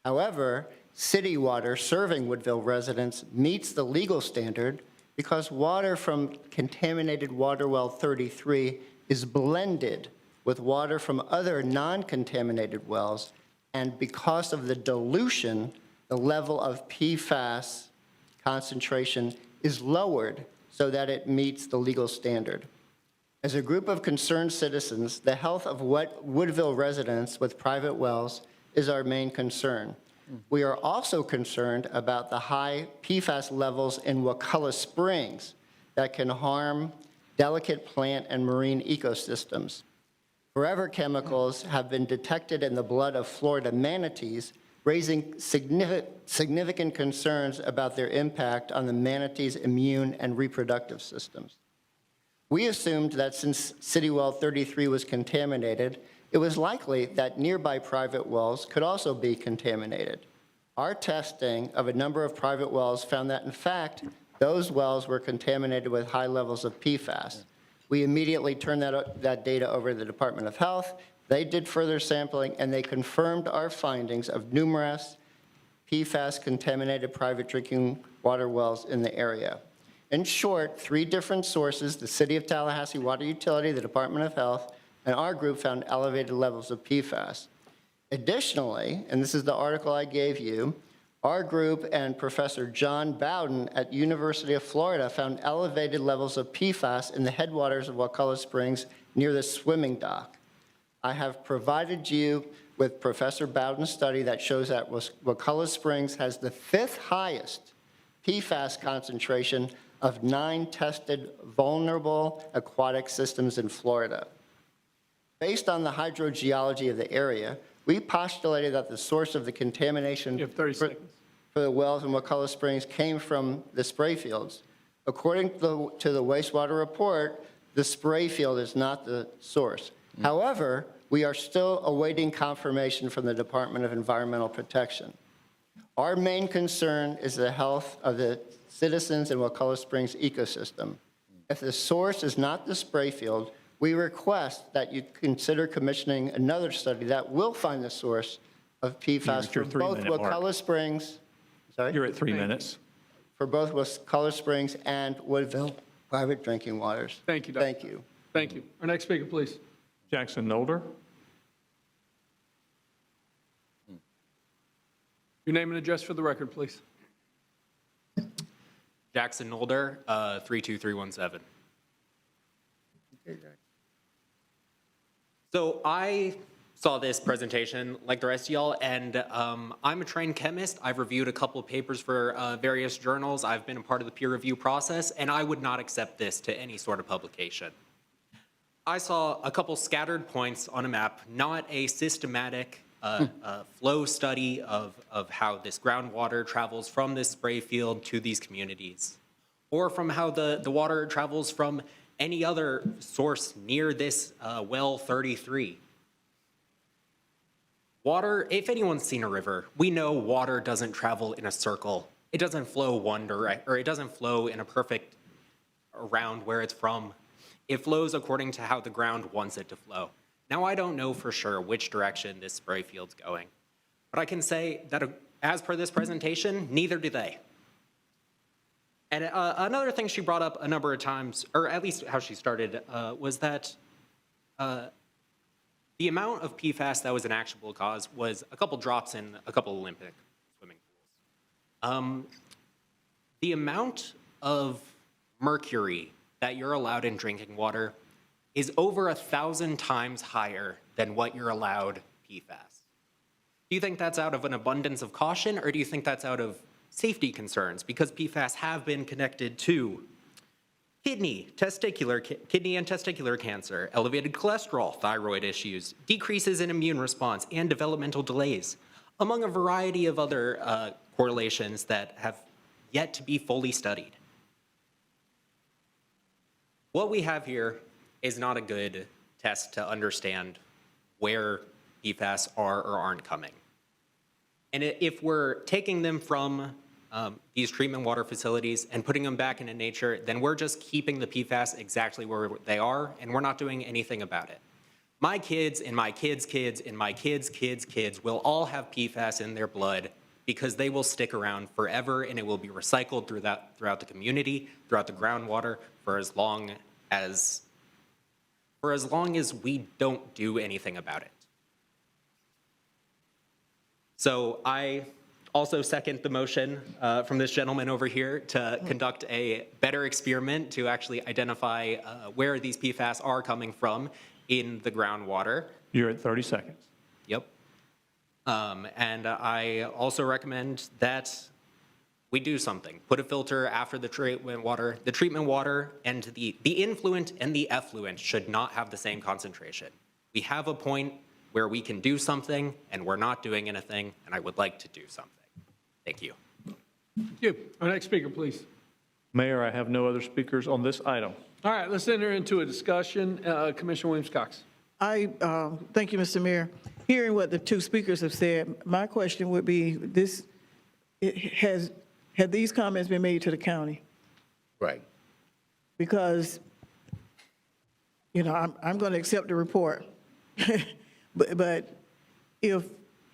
However, city water serving Woodville residents meets the legal standard because water from contaminated Water Well 33 is blended with water from other non-contaminated wells, and because of the dilution, the level of PFAS concentration is lowered so that it meets the legal standard. As a group of concerned citizens, the health of Woodville residents with private wells is our main concern. We are also concerned about the high PFAS levels in Wakulla Springs that can harm delicate plant and marine ecosystems. Forever chemicals have been detected in the blood of Florida manatees, raising significant concerns about their impact on the manatees' immune and reproductive systems. We assumed that since City Well 33 was contaminated, it was likely that nearby private wells could also be contaminated. Our testing of a number of private wells found that, in fact, those wells were contaminated with high levels of PFAS. We immediately turned that data over to the Department of Health. They did further sampling, and they confirmed our findings of numerous PFAS-contaminated private drinking water wells in the area. In short, 3 different sources, the City of Tallahassee Water Utility, the Department of Health, and our group found elevated levels of PFAS. Additionally, and this is the article I gave you, our group and Professor John Bowden at University of Florida found elevated levels of PFAS in the headwaters of Wakulla Springs near the swimming dock. I have provided you with Professor Bowden's study that shows that Wakulla Springs has the 5th highest PFAS concentration of 9 tested vulnerable aquatic systems in Florida. Based on the hydrogeology of the area, we postulated that the source of the contamination You have 30 seconds. for the wells in Wakulla Springs came from the spray fields. According to the wastewater report, the spray field is not the source. However, we are still awaiting confirmation from the Department of Environmental Protection. Our main concern is the health of the citizens in Wakulla Springs ecosystem. If the source is not the spray field, we request that you consider commissioning another study that will find the source of PFAS for both Wakulla Springs. Sorry? You're at 3 minutes. For both Wakulla Springs and Woodville private drinking waters. Thank you, Dr. Thank you. Thank you. Our next speaker, please. Jackson Nolder. Your name and address for the record, please. Jackson Nolder, 32317. So I saw this presentation like the rest of y'all, and I'm a trained chemist. I've reviewed a couple of papers for various journals. I've been a part of the peer review process, and I would not accept this to any sort of publication. I saw a couple scattered points on a map, not a systematic flow study of how this groundwater travels from this spray field to these communities, or from how the water travels from any other source near this well 33. Water, if anyone's seen a river, we know water doesn't travel in a circle. It doesn't flow one direct, or it doesn't flow in a perfect around where it's from. It flows according to how the ground wants it to flow. Now, I don't know for sure which direction this spray field's going, but I can say that as per this presentation, neither do they. And another thing she brought up a number of times, or at least how she started, was that the amount of PFAS that was an actionable cause was a couple drops in a couple Olympic swimming pools. The amount of mercury that you're allowed in drinking water is over 1,000 times higher than what you're allowed PFAS. Do you think that's out of an abundance of caution, or do you think that's out of safety concerns? Because PFAS have been connected to kidney and testicular cancer, elevated cholesterol, thyroid issues, decreases in immune response, and developmental delays, among a variety of other correlations that have yet to be fully studied. What we have here is not a good test to understand where PFAS are or aren't coming. And if we're taking them from these treatment water facilities and putting them back into nature, then we're just keeping the PFAS exactly where they are, and we're not doing anything about it. My kids and my kids' kids and my kids' kids' kids will all have PFAS in their blood because they will stick around forever, and it will be recycled throughout the community, throughout the groundwater, for as long as we don't do anything about it. So I also second the motion from this gentleman over here to conduct a better experiment to actually identify where these PFAS are coming from in the groundwater. You're at 30 seconds. Yep. And I also recommend that we do something. Put a filter after the treatment water. The treatment water and the influent and the effluent should not have the same concentration. We have a point where we can do something, and we're not doing anything, and I would like to do something. Thank you. Thank you. Our next speaker, please. Mayor, I have no other speakers on this item. All right, let's enter into a discussion. Commissioner Williams-Cox. Thank you, Mr. Mayor. Hearing what the two speakers have said, my question would be have these comments been made to the county? Right. Because, I'm going to accept the report. But if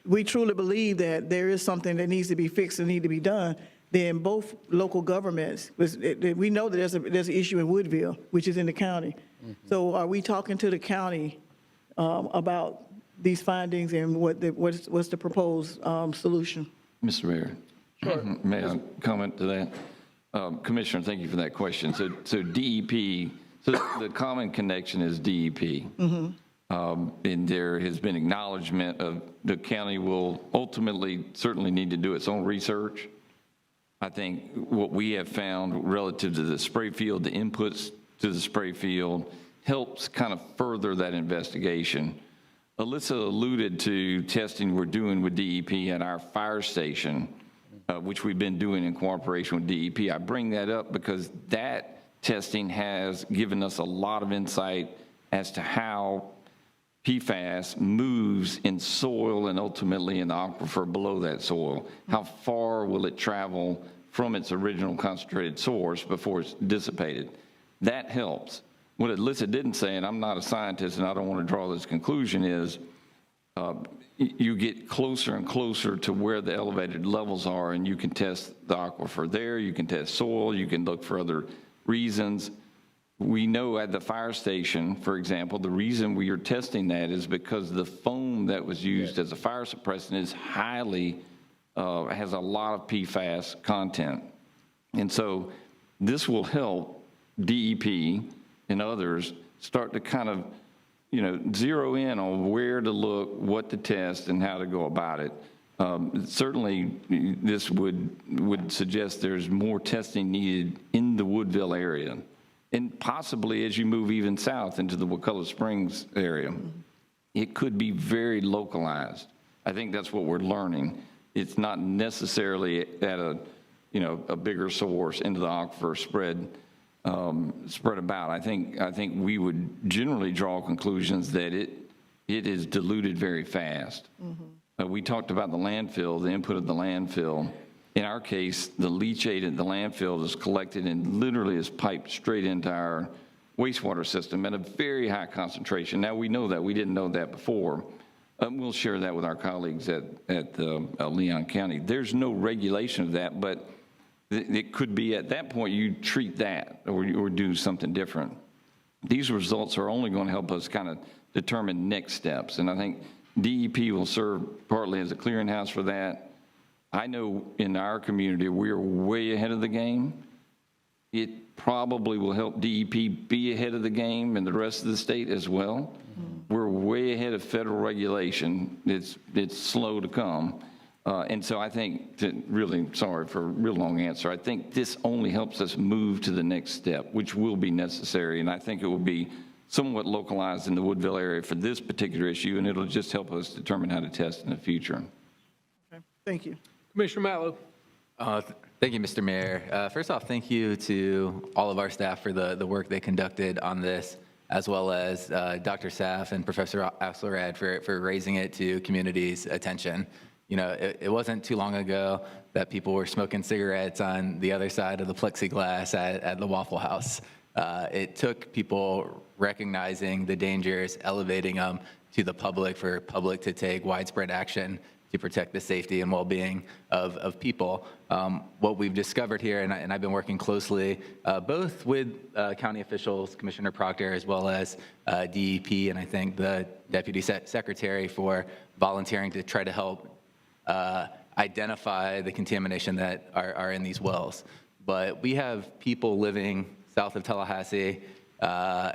we truly believe that there is something that needs to be fixed and need to be done, then both local governments, we know that there's an issue in Woodville, which is in the county. Mm-hmm. So are we talking to the county about these findings and what's the proposed solution? Mr. Mayor, Sure. May I comment to that? Commissioner, thank you for that question. So DEP, so the common connection is DEP. Mm-hmm. And there has been acknowledgement of the county will ultimately certainly need to do its own research. I think what we have found relative to the spray field, the inputs to the spray field, helps kind of further that investigation. Alyssa alluded to testing we're doing with DEP at our fire station, which we've been doing in cooperation with DEP. I bring that up because that testing has given us a lot of insight as to how PFAS moves in soil and ultimately in the aquifer below that soil. How far will it travel from its original concentrated source before it's dissipated? That helps. What Alyssa didn't say, and I'm not a scientist and I don't want to draw this conclusion, is you get closer and closer to where the elevated levels are, and you can test the aquifer there, you can test soil, you can look for other reasons. We know at the fire station, for example, the reason we are testing that is because the foam that was used as a fire suppressant is highly, has a lot of PFAS content. And so this will help DEP and others start to kind of, zero in on where to look, what to test, and how to go about it. Certainly, this would suggest there's more testing needed in the Woodville area, and possibly as you move even south into the Wakulla Springs area. It could be very localized. I think that's what we're learning. It's not necessarily at a bigger source into the aquifer spread about. I think we would generally draw conclusions that it is diluted very fast. We talked about the landfill, the input of the landfill. In our case, the leachate at the landfill is collected and literally is piped straight into our wastewater system at a very high concentration. Now, we know that. We didn't know that before. We'll share that with our colleagues at Leon County. There's no regulation of that, but it could be at that point you treat that or do something different. These results are only going to help us kind of determine next steps. And I think DEP will serve partly as a clearinghouse for that. I know in our community, we are way ahead of the game. It probably will help DEP be ahead of the game and the rest of the state as well. We're way ahead of federal regulation. It's slow to come. And so I think, sorry for a real long answer, I think this only helps us move to the next step, which will be necessary. And I think it will be somewhat localized in the Woodville area for this particular issue, and it'll just help us determine how to test in the future. Okay, thank you. Commissioner Matlow. Thank you, Mr. Mayor. First off, thank you to all of our staff for the work they conducted on this, as well as Dr. Saff and Professor Axelrad for raising it to community's attention. It wasn't too long ago that people were smoking cigarettes on the other side of the plexiglass at the Waffle House. It took people recognizing the dangers, elevating them to the public for public to take widespread action to protect the safety and well-being of people. What we've discovered here, and I've been working closely both with county officials, Commissioner Proctor, as well as DEP, and I think the Deputy Secretary for volunteering to try to help identify the contamination that are in these wells. But we have people living south of Tallahassee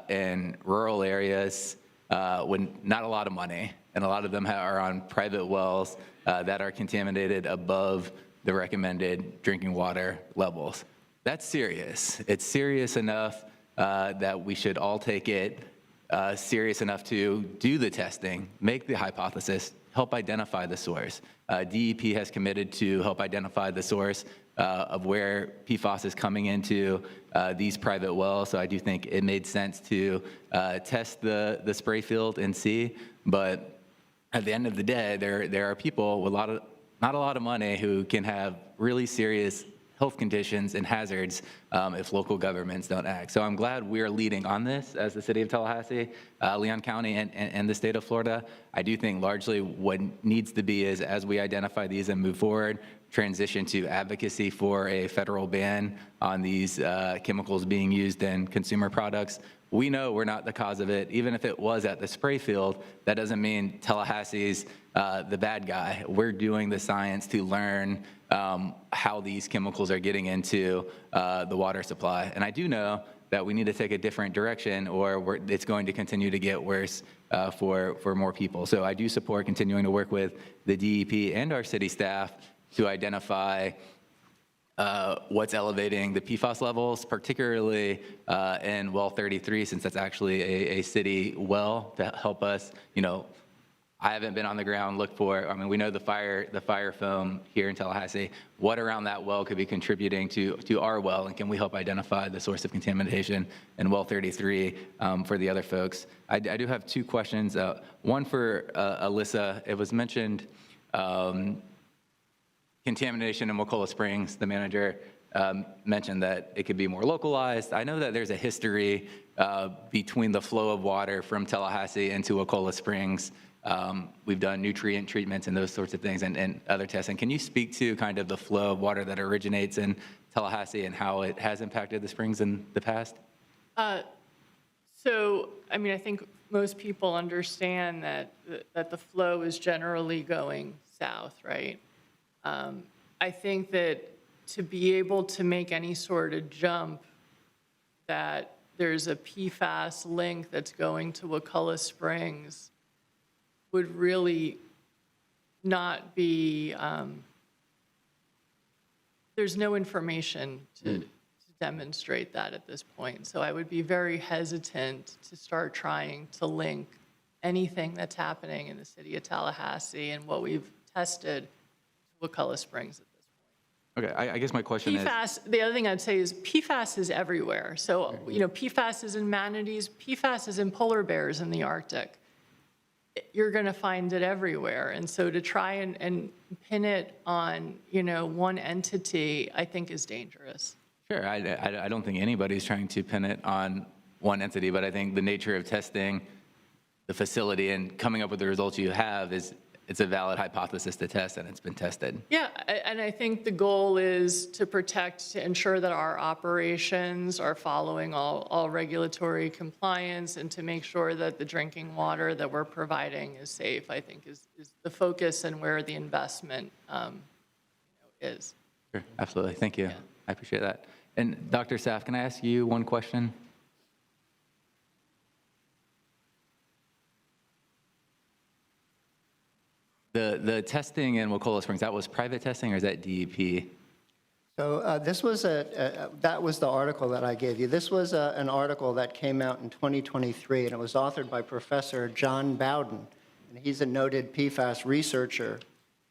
in rural areas with not a lot of money, and a lot of them are on private wells that are contaminated above the recommended drinking water levels. That's serious. It's serious enough that we should all take it serious enough to do the testing, make the hypothesis, help identify the source. DEP has committed to help identify the source of where PFAS is coming into these private wells. So I do think it made sense to test the spray field and see. But at the end of the day, there are people with not a lot of money who can have really serious health conditions and hazards if local governments don't act. So I'm glad we're leading on this as the City of Tallahassee, Leon County, and the state of Florida. I do think largely what needs to be is, as we identify these and move forward, transition to advocacy for a federal ban on these chemicals being used in consumer products. We know we're not the cause of it. Even if it was at the spray field, that doesn't mean Tallahassee's the bad guy. We're doing the science to learn how these chemicals are getting into the water supply. And I do know that we need to take a different direction, or it's going to continue to get worse for more people. So I do support continuing to work with the DEP and our city staff to identify what's elevating the PFAS levels, particularly in well 33, since that's actually a city well, to help us, I haven't been on the ground, looked for, we know the fire foam here in Tallahassee. What around that well could be contributing to our well, and can we help identify the source of contamination in well 33 for the other folks? I do have two questions. One for Alyssa. It was mentioned contamination in Wakulla Springs. The manager mentioned that it could be more localized. I know that there's a history between the flow of water from Tallahassee into Wakulla Springs. We've done nutrient treatments and those sorts of things and other testing. Can you speak to kind of the flow of water that originates in Tallahassee and how it has impacted the springs in the past? I think most people understand that the flow is generally going south, right? I think that to be able to make any sort of jump that there's a PFAS link that's going to Wakulla Springs would really not be, there's no information to demonstrate that at this point. So I would be very hesitant to start trying to link anything that's happening in the city of Tallahassee and what we've tested to Wakulla Springs at this point. Okay, I guess my question PFAS, the other thing I'd say is PFAS is everywhere. So, PFAS is in manatees, PFAS is in polar bears in the Arctic. You're going to find it everywhere. And so to try and pin it on, one entity, I think is dangerous. Sure, I don't think anybody's trying to pin it on one entity, but I think the nature of testing the facility and coming up with the results you have it's a valid hypothesis to test, and it's been tested. Yeah, and I think the goal is to ensure that our operations are following all regulatory compliance and to make sure that the drinking water that we're providing is safe, I think is the focus and where the investment is. Sure, absolutely, thank you. Yeah. I appreciate that. And Dr. Saff, can I ask you one question? The testing in Wakulla Springs, that was private testing or is that DEP? So this was that was the article that I gave you. This was an article that came out in 2023, and it was authored by Professor John Bowden, and he's a noted PFAS researcher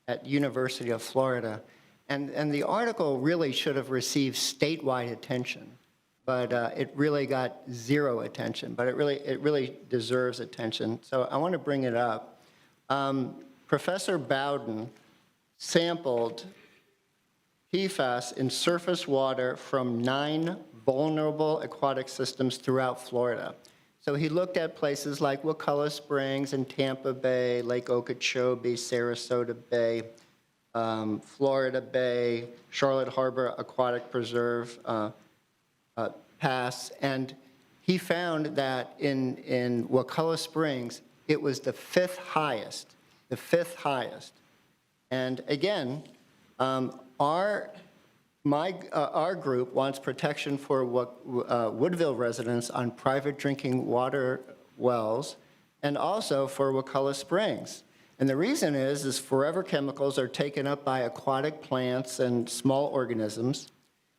at University of Florida. And the article really should have received statewide attention, but it really got zero attention, but it really deserves attention. So I want to bring it up. Professor Bowden sampled PFAS in surface water from 9 vulnerable aquatic systems throughout Florida. So he looked at places like Wakulla Springs and Tampa Bay, Lake Okeechobee, Sarasota Bay, Florida Bay, Charlotte Harbor Aquatic Preserve Pass, and he found that in Wakulla Springs, it was the fifth highest. And again, our group wants protection for Woodville residents on private drinking water wells and also for Wakulla Springs. And the reason is forever chemicals are taken up by aquatic plants and small organisms.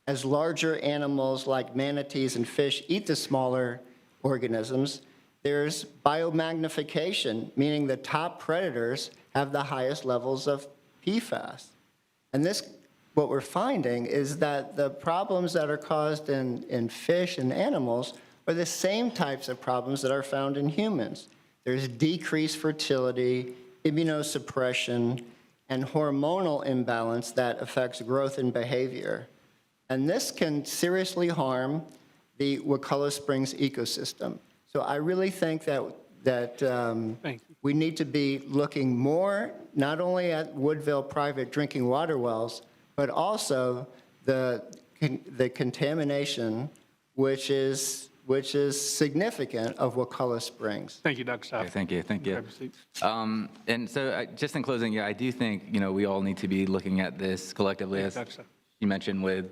As larger animals like manatees and fish eat the smaller organisms, there's biomagnification, meaning the top predators have the highest levels of PFAS. And what we're finding is that the problems that are caused in fish and animals are the same types of problems that are found in humans. There's decreased fertility, immunosuppression, and hormonal imbalance that affects growth and behavior. And this can seriously harm the Wakulla Springs ecosystem. So I really think that we need to be looking more not only at Woodville private drinking water wells, but also the contamination, which is significant, of Wakulla Springs. Thank you, Dr. Saff. Okay, thank you. And so just in closing, I do think, we all need to be looking at this collectively, as you mentioned with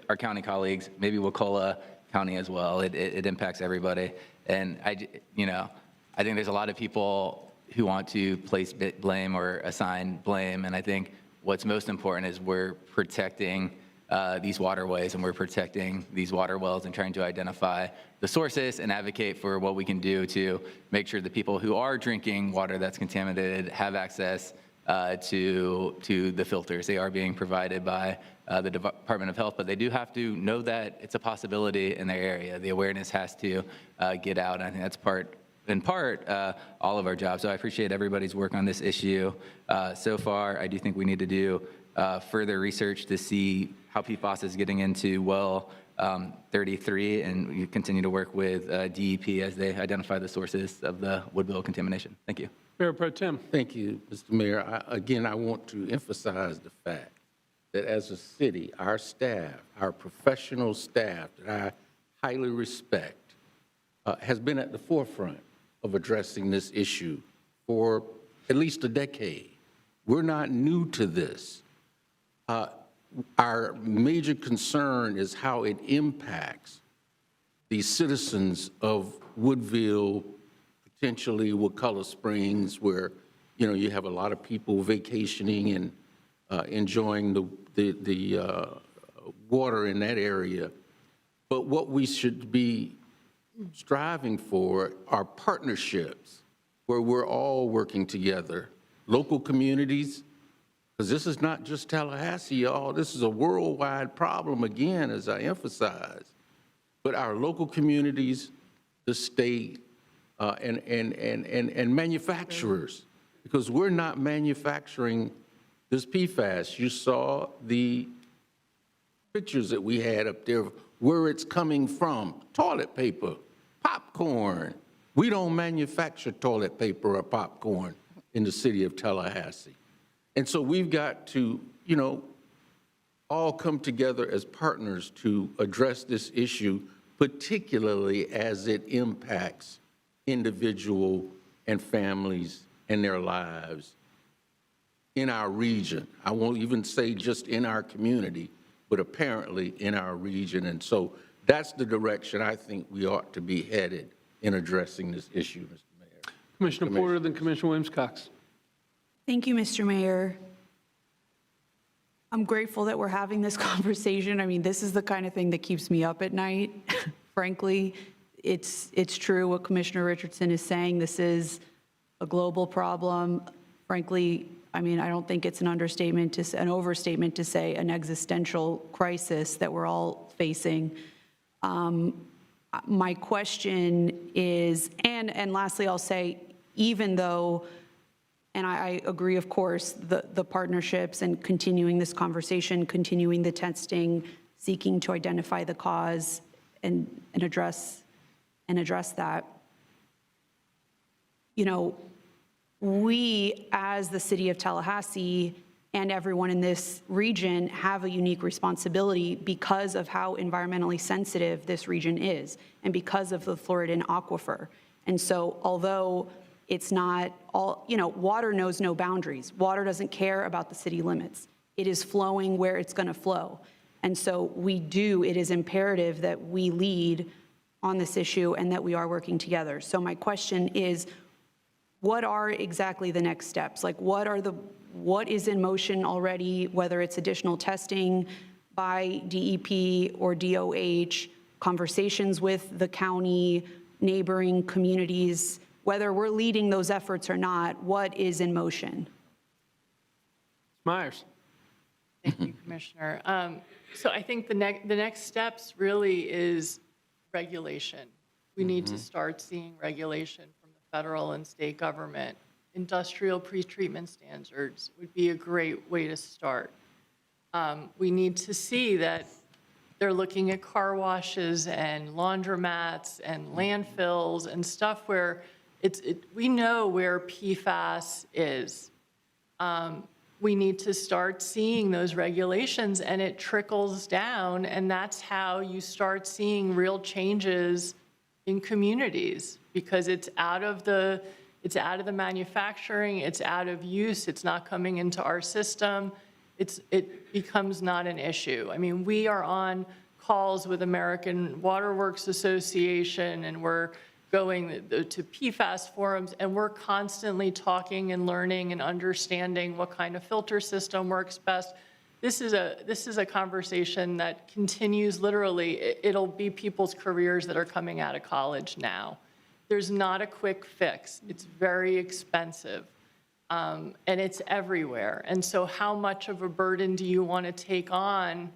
our county colleagues, maybe Wakulla County as well. It impacts everybody. And I think there's a lot of people who want to place blame or assign blame. And I think what's most important is we're protecting these waterways, and we're protecting these water wells and trying to identify the sources and advocate for what we can do to make sure the people who are drinking water that's contaminated have access to the filters. They are being provided by the Department of Health, but they do have to know that it's a possibility in their area. The awareness has to get out, and I think that's in part, all of our jobs. So I appreciate everybody's work on this issue so far. I do think we need to do further research to see how PFAS is getting into well 33, and we continue to work with DEP as they identify the sources of the Woodville contamination. Thank you. Mayor Pro Tem. Thank you, Mr. Mayor. Again, I want to emphasize the fact that as a city, our staff, our professional staff that I highly respect, has been at the forefront of addressing this issue for at least a decade. We're not new to this. Our major concern is how it impacts the citizens of Woodville, potentially Wakulla Springs, where you have a lot of people vacationing and enjoying the water in that area. But what we should be striving for are partnerships where we're all working together, local communities, because this is not just Tallahassee, y'all. This is a worldwide problem, again, as I emphasize. But our local communities, the state, and manufacturers, because we're not manufacturing this PFAS. You saw the pictures that we had up there of where it's coming from. Toilet paper, popcorn. We don't manufacture toilet paper or popcorn in the city of Tallahassee. And so we've got to, all come together as partners to address this issue, particularly as it impacts individual and families and their lives in our region. I won't even say just in our community, but apparently in our region. And so that's the direction I think we ought to be headed in addressing this issue, Mr. Mayor. Commissioner Porter, then Commissioner Williams-Cox. Thank you, Mr. Mayor. I'm grateful that we're having this conversation. I mean, this is the kind of thing that keeps me up at night, frankly. It's true what Commissioner Richardson is saying. This is a global problem. Frankly, I mean, I don't think it's an overstatement to say an existential crisis that we're all facing. My question is, and lastly, I'll say, even though, and I agree, of course, the partnerships and continuing this conversation, continuing the testing, seeking to identify the cause and address that. We, as the city of Tallahassee and everyone in this region, have a unique responsibility because of how environmentally sensitive this region is and because of the Floridan aquifer. And so although it's not all, water knows no boundaries. Water doesn't care about the city limits. It is flowing where it's going to flow. And so it is imperative that we lead on this issue and that we are working together. So my question is, what are exactly the next steps? Like, what is in motion already, whether it's additional testing by DEP or DOH, conversations with the county, neighboring communities, whether we're leading those efforts or not, what is in motion? Myers. Thank you, Commissioner. So I think the next steps really is regulation. We need to start seeing regulation from the federal and state government. Industrial pretreatment standards would be a great way to start. We need to see that they're looking at car washes and laundromats and landfills and stuff where we know where PFAS is. We need to start seeing those regulations, and it trickles down, and that's how you start seeing real changes in communities, because it's out of the manufacturing, it's out of use, it's not coming into our system, it becomes not an issue. I mean, we are on calls with American Water Works Association, and we're going to PFAS forums, and we're constantly talking and learning and understanding what kind of filter system works best. This is a conversation that continues literally. It'll be people's careers that are coming out of college now. There's not a quick fix. It's very expensive, and it's everywhere. And so how much of a burden do you want to take on,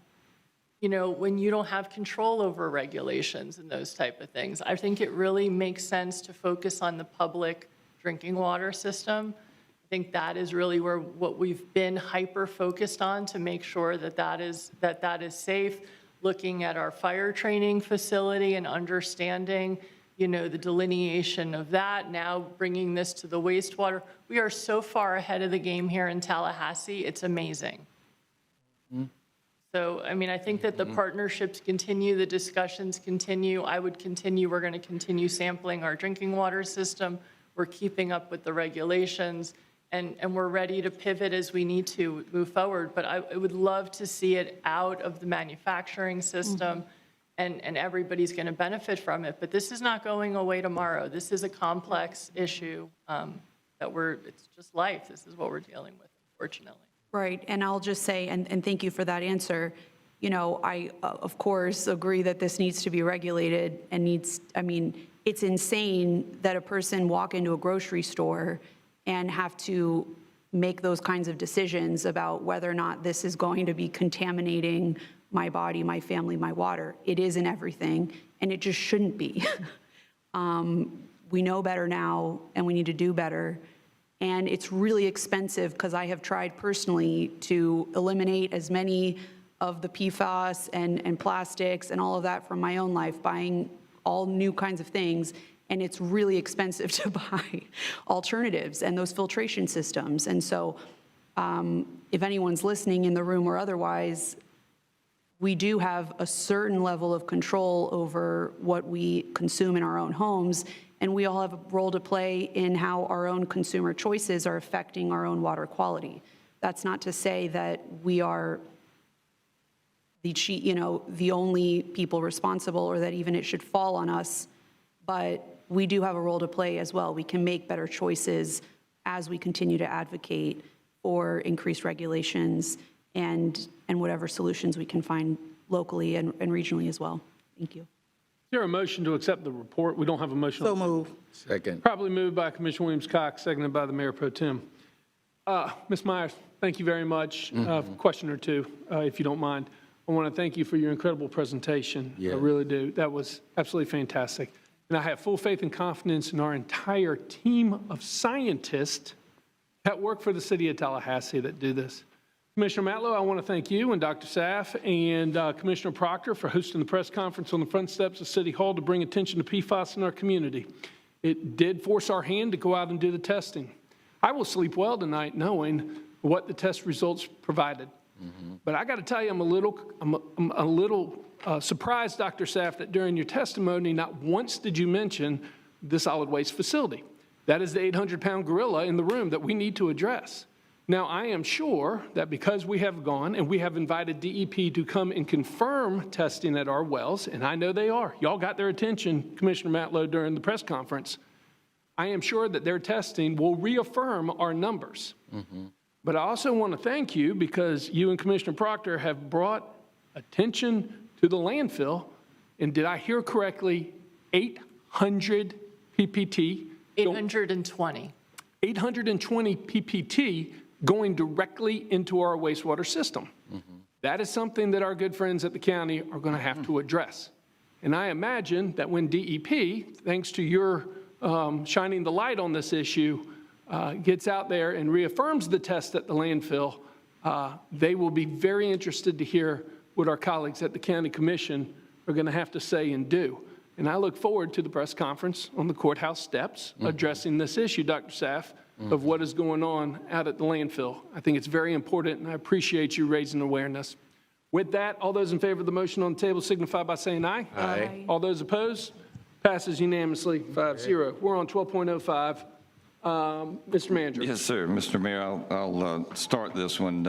when you don't have control over regulations and those type of things? I think it really makes sense to focus on the public drinking water system. I think that is really what we've been hyper-focused on to make sure that is safe, looking at our fire training facility and understanding, the delineation of that, now bringing this to the wastewater. We are so far ahead of the game here in Tallahassee, it's amazing. So, I think that the partnerships continue, the discussions continue. We're going to continue sampling our drinking water system. We're keeping up with the regulations. And we're ready to pivot as we need to move forward. But I would love to see it out of the manufacturing system, and everybody's going to benefit from it. But this is not going away tomorrow. This is a complex issue it's just life. This is what we're dealing with, unfortunately. Right, and I'll just say, and thank you for that answer, I, of course, agree that this needs to be regulated and it's insane that a person walk into a grocery store and have to make those kinds of decisions about whether or not this is going to be contaminating my body, my family, my water. It is in everything, and it just shouldn't be. We know better now, and we need to do better. And it's really expensive because I have tried personally to eliminate as many of the PFAS and plastics and all of that from my own life, buying all new kinds of things. And it's really expensive to buy alternatives and those filtration systems. And so if anyone's listening in the room or otherwise, we do have a certain level of control over what we consume in our own homes, and we all have a role to play in how our own consumer choices are affecting our own water quality. That's not to say that we are the only people responsible, or that even it should fall on us, but we do have a role to play as well. We can make better choices as we continue to advocate for increased regulations and whatever solutions we can find locally and regionally as well. Thank you. Is there a motion to accept the report? We don't have a motion. So move. Second. Probably moved by Commissioner Williams-Cox, seconded by the Mayor Pro Tem. Ms. Myers, thank you very much. Question or two, if you don't mind. I want to thank you for your incredible presentation. Yeah. I really do. That was absolutely fantastic. And I have full faith and confidence in our entire team of scientists that work for the City of Tallahassee that do this. Commissioner Matlow, I want to thank you and Dr. Saff and Commissioner Proctor for hosting the press conference on the front steps of City Hall to bring attention to PFAS in our community. It did force our hand to go out and do the testing. I will sleep well tonight knowing what the test results provided. But I got to tell you, I'm a little surprised, Dr. Saff, that during your testimony, not once did you mention the solid waste facility. That is the 800-pound gorilla in the room that we need to address. Now, I am sure that because we have gone and we have invited DEP to come and confirm testing at our wells, and I know they are. Y'all got their attention, Commissioner Matlow, during the press conference. I am sure that their testing will reaffirm our numbers. But I also want to thank you because you and Commissioner Proctor have brought attention to the landfill. And did I hear correctly, 800 PPT? 820. 820 PPT going directly into our wastewater system. That is something that our good friends at the county are going to have to address. And I imagine that when DEP, thanks to your shining the light on this issue, gets out there and reaffirms the test at the landfill, they will be very interested to hear what our colleagues at the County Commission are going to have to say and do. And I look forward to the press conference on the courthouse steps addressing this issue, Dr. Saff, of what is going on out at the landfill. I think it's very important, and I appreciate you raising awareness. With that, all those in favor of the motion on the table signify by saying aye. Aye. All those opposed? Passes unanimously, 5-0. We're on 12.05. Mr. Manager. Yes, sir. Mr. Mayor, I'll start this one.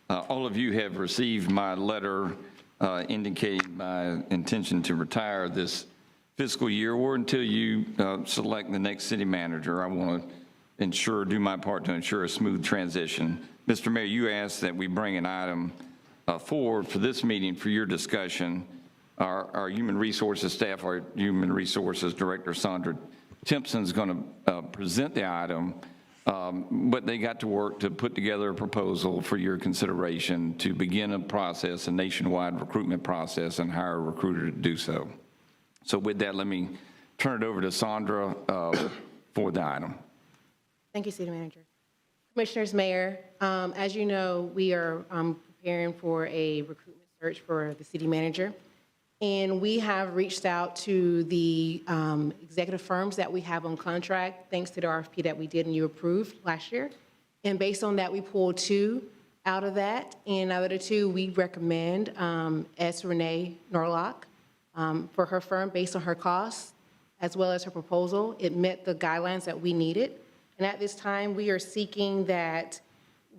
All of you have received my letter indicating my intention to retire this fiscal year or until you select the next city manager. I want to do my part to ensure a smooth transition. Mr. Mayor, you asked that we bring an item forward for this meeting for your discussion. Our Human Resources staff, our Human Resources Director, Sandra Timpson, is going to present the item, but they got to work to put together a proposal for your consideration to begin a process, a nationwide recruitment process, and hire a recruiter to do so. So with that, let me turn it over to Sandra for the item. Thank you, City Manager. Commissioners, Mayor, as you know, we are preparing for a recruitment search for the city manager. And we have reached out to the executive firms that we have on contract, thanks to the RFP that we did and you approved last year. And based on that, we pulled 2 out of that. And out of the 2, we recommend S. Renee Norlock for her firm based on her costs, as well as her proposal. It met the guidelines that we needed. And at this time, we are seeking that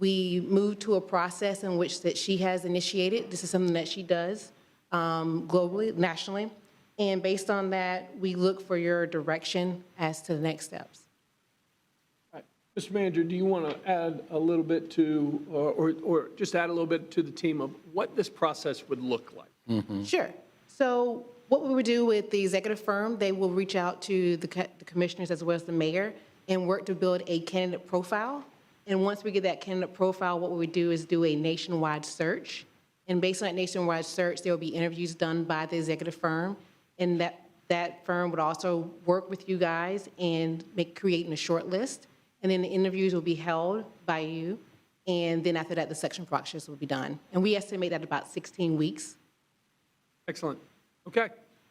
we move to a process in which that she has initiated. This is something that she does globally, nationally. And based on that, we look for your direction as to the next steps. All right. Mr. Manager, do you want to add a little bit to, or just add a little bit to the team of what this process would look like? Sure. So what we would do with the executive firm, they will reach out to the commissioners as well as the mayor and work to build a candidate profile. And once we get that candidate profile, what we would do is do a nationwide search. And based on that nationwide search, there will be interviews done by the executive firm. And that firm would also work with you guys and creating a short list. And then the interviews will be held by you. And then after that, the selection process will be done. And we estimate that about 16 weeks. Excellent. Okay.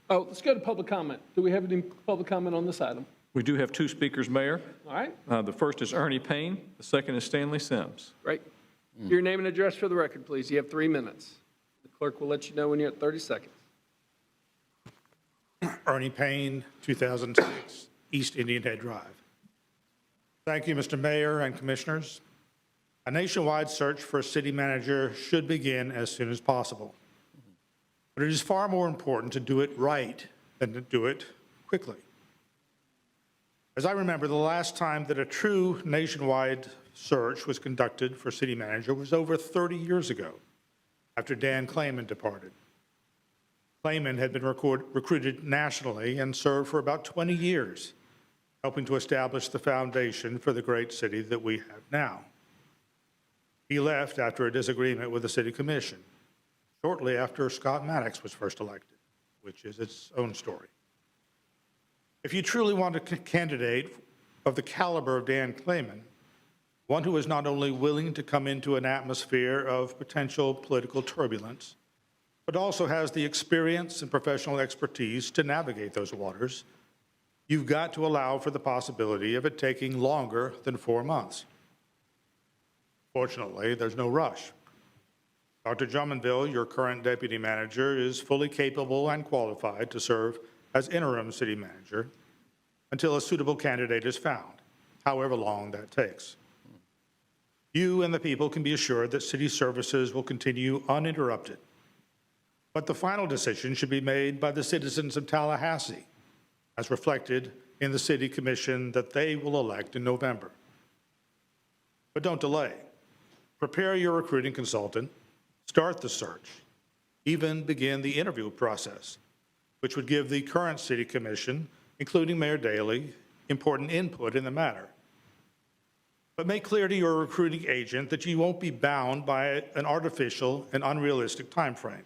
Oh, let's go to public comment. Do we have any public comment on this item? We do have 2 speakers, Mayor. All right. The first is Ernie Payne. The second is Stanley Sims. Great. Your name and address for the record, please. You have 3 minutes. The clerk will let you know when you're at 30 seconds. Ernie Payne, 2006, East Indian Head Drive. Thank you, Mr. Mayor and Commissioners. A nationwide search for a city manager should begin as soon as possible. But it is far more important to do it right than to do it quickly. As I remember, the last time that a true nationwide search was conducted for city manager was over 30 years ago, after Dan Clayman departed. Clayman had been recruited nationally and served for about 20 years, helping to establish the foundation for the great city that we have now. He left after a disagreement with the city commission, shortly after Scott Maddox was first elected, which is its own story. If you truly want a candidate of the caliber of Dan Clayman, one who is not only willing to come into an atmosphere of potential political turbulence, but also has the experience and professional expertise to navigate those waters, you've got to allow for the possibility of it taking longer than 4 months. Fortunately, there's no rush. Dr. Drummondville, your current deputy manager, is fully capable and qualified to serve as interim city manager until a suitable candidate is found, however long that takes. You and the people can be assured that city services will continue uninterrupted. But the final decision should be made by the citizens of Tallahassee, as reflected in the city commission that they will elect in November. But don't delay. Prepare your recruiting consultant, start the search, even begin the interview process, which would give the current city commission, including Mayor Daley, important input in the matter. But make clear to your recruiting agent that you won't be bound by an artificial and unrealistic timeframe.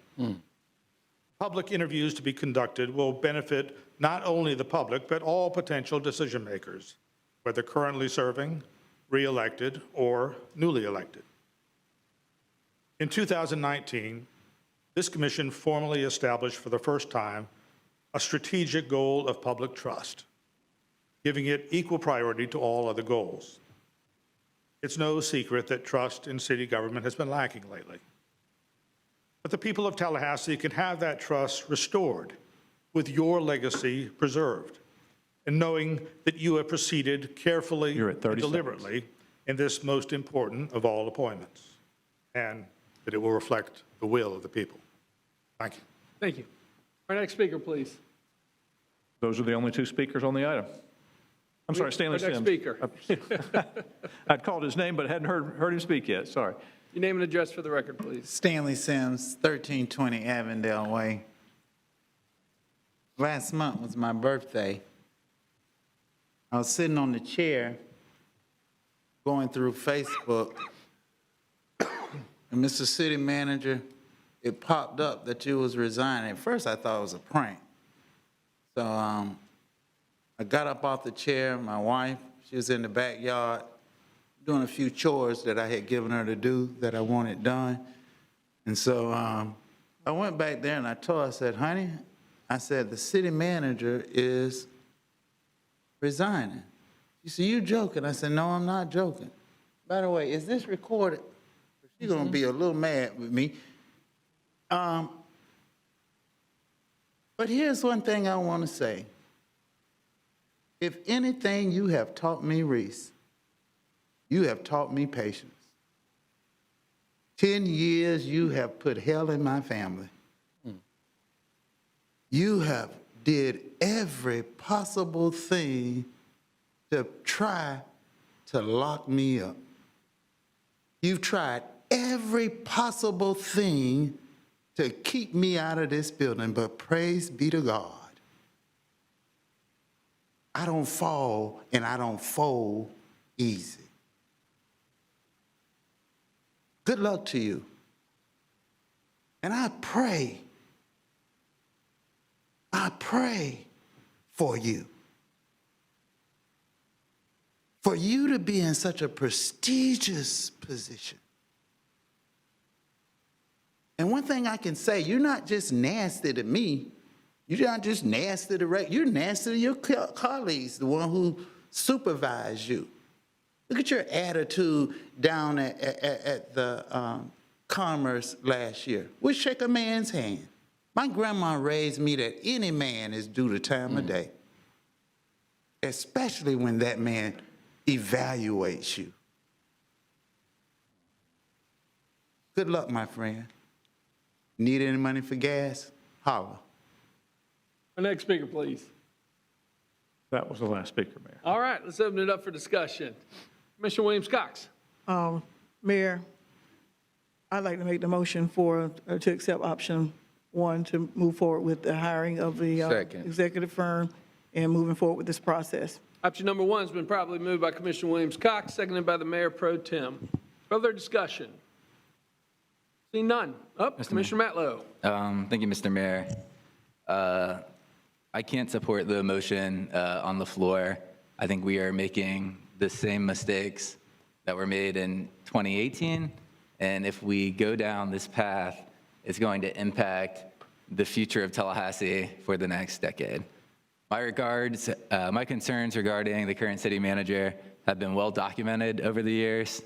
Public interviews to be conducted will benefit not only the public, but all potential decision makers, whether currently serving, re-elected, or newly elected. In 2019, this commission formally established for the first time a strategic goal of public trust, giving it equal priority to all other goals. It's no secret that trust in city government has been lacking lately. But the people of Tallahassee can have that trust restored with your legacy preserved, and knowing that you have proceeded carefully and deliberately in this most important of all appointments, and that it will reflect the will of the people. Thank you. Thank you. Our next speaker, please. Those are the only 2 speakers on the item. I'm sorry, Stanley Our next Sims. speaker. I'd called his name, but hadn't heard him speak yet, sorry. Your name and address for the record, please. Stanley Sims, 1320 Avondale Way. Last month was my birthday. I was sitting on the chair going through Facebook, and Mr. City Manager, it popped up that you was resigning. At first, I thought it was a prank. So I got up off the chair. My wife, she was in the backyard doing a few chores that I had given her to do that I wanted done. And so I went back there and I told her, I said, honey, I said, the city manager is resigning. She said, you joking? I said, no, I'm not joking. By the way, is this recorded? She's gonna be a little mad with me. But here's one thing I wanna say. If anything you have taught me, Reese, you have taught me patience. 10 years you have put hell in my family. You have did every possible thing to try to lock me up. You've tried every possible thing to keep me out of this building, but praise be to God. I don't fall and I don't fold easy. Good luck to you. And I pray for you. For you to be in such a prestigious position. And one thing I can say, you're not just nasty to me. You're not just nasty to you're nasty to your colleagues, the one who supervise you. Look at your attitude down at the Commerce last year. We'll shake a man's hand. My grandma raised me that any man is due the time of day, especially when that man evaluates you. Good luck, my friend. Need any money for gas? Holla. Our next speaker, please. That was the last speaker, Mayor. All right, let's open it up for discussion. Commissioner Williams-Cox. Mayor, I'd like to make the motion to accept option 1 to move forward with the hiring of the executive firm and moving forward with this process. Option number 1 has been properly moved by Commissioner Williams-Cox, seconded by the Mayor Pro Tem. Further discussion? Seeing none. Commissioner Matlow. Thank you, Mr. Mayor. I can't support the motion on the floor. I think we are making the same mistakes that were made in 2018. And if we go down this path, it's going to impact the future of Tallahassee for the next decade. My concerns regarding the current city manager have been well documented over the years.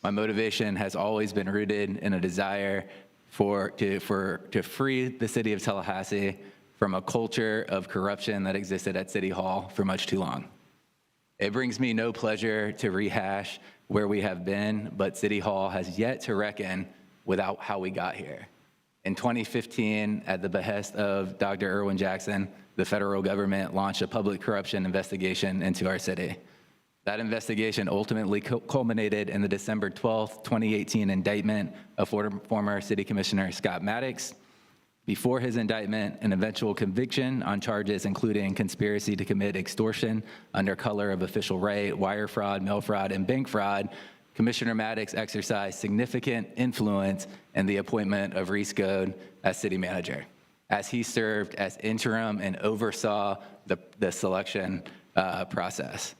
My motivation has always been rooted in a desire to free the city of Tallahassee from a culture of corruption that existed at City Hall for much too long. It brings me no pleasure to rehash where we have been, but City Hall has yet to reckon without how we got here. In 2015, at the behest of Dr. Irwin Jackson, the federal government launched a public corruption investigation into our city. That investigation ultimately culminated in the December 12th, 2018 indictment of former City Commissioner Scott Maddox. Before his indictment, an eventual conviction on charges including conspiracy to commit extortion under color of official right, wire fraud, mail fraud, and bank fraud, Commissioner Maddox exercised significant influence in the appointment of Reese Goad as city manager, as he served as interim and oversaw the selection process.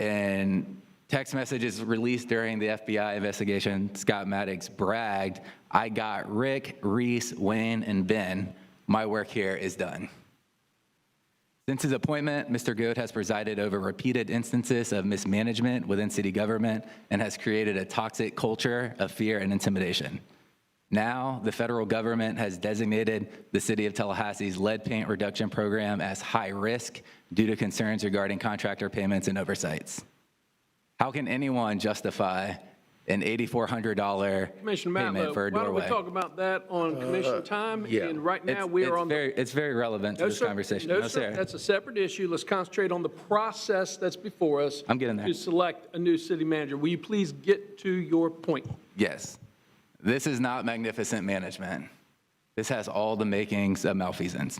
In text messages released during the FBI investigation, Scott Maddox bragged, "I got Rick, Reese, Wayne, and Ben. My work here is done." Since his appointment, Mr. Goad has presided over repeated instances of mismanagement within city government and has created a toxic culture of fear and intimidation. Now, the federal government has designated the city of Tallahassee's lead paint reduction program as high risk due to concerns regarding contractor payments and oversights. How can anyone justify an $8,400 Commissioner payment Matlow, for a why don't we doorway. talk about that on commission time? yeah. And right now, we are on the... It's very relevant to No, this sir. conversation. No, sir. That's a separate issue. Let's concentrate on the process that's before us. I'm getting there. To select a new city manager. Will you please get to your point? Yes. This is not magnificent management. This has all the makings of malfeasance.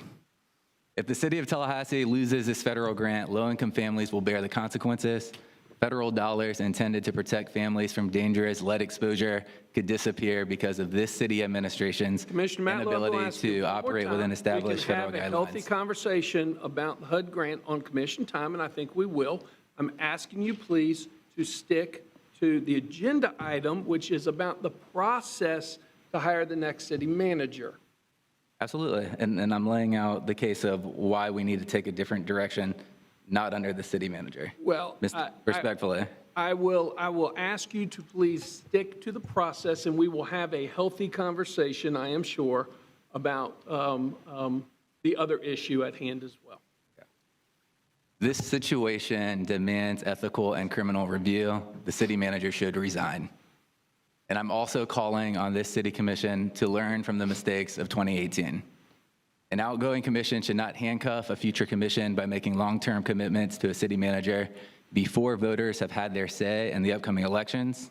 If the city of Tallahassee loses this federal grant, low-income families will bear the consequences. Federal dollars intended to protect families from dangerous lead exposure could disappear because of this city administration's Commissioner Matlow, I'm gonna inability ask you to one more operate time. within established federal We can have a healthy guidelines. conversation about the HUD grant on commission time, and I think we will. I'm asking you, please, to stick to the agenda item, which is about the process to hire the next city manager. Absolutely. And I'm laying out the case of why we need to take a different direction, not under the city manager. Well, Respectfully. I will ask you to please stick to the process, and we will have a healthy conversation, I am sure, about the other issue at hand as well. This situation demands ethical and criminal review. The city manager should resign. And I'm also calling on this city commission to learn from the mistakes of 2018. An outgoing commission should not handcuff a future commission by making long-term commitments to a city manager before voters have had their say in the upcoming elections.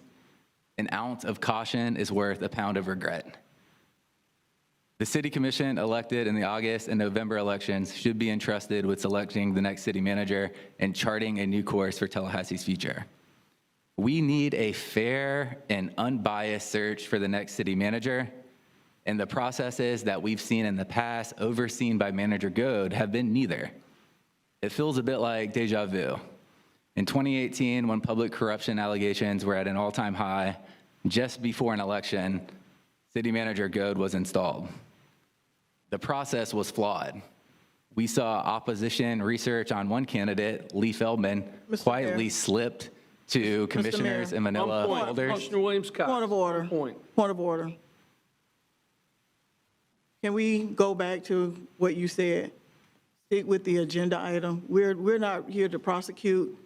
An ounce of caution is worth a pound of regret. The city commission elected in the August and November elections should be entrusted with selecting the next city manager and charting a new course for Tallahassee's future. We need a fair and unbiased search for the next city manager, and the processes that we've seen in the past, overseen by Manager Goad, have been neither. It feels a bit like deja vu. In 2018, when public corruption allegations were at an all-time high, just before an election, City Manager Goad was installed. The process was flawed. We saw opposition research on one candidate, Lee Feldman, quietly slipped to commissioners in Manila folders. Commissioner Williams-Cox. Point of order. Point of order. Can we go back to what you said? Stick with the agenda item. We're not here to prosecute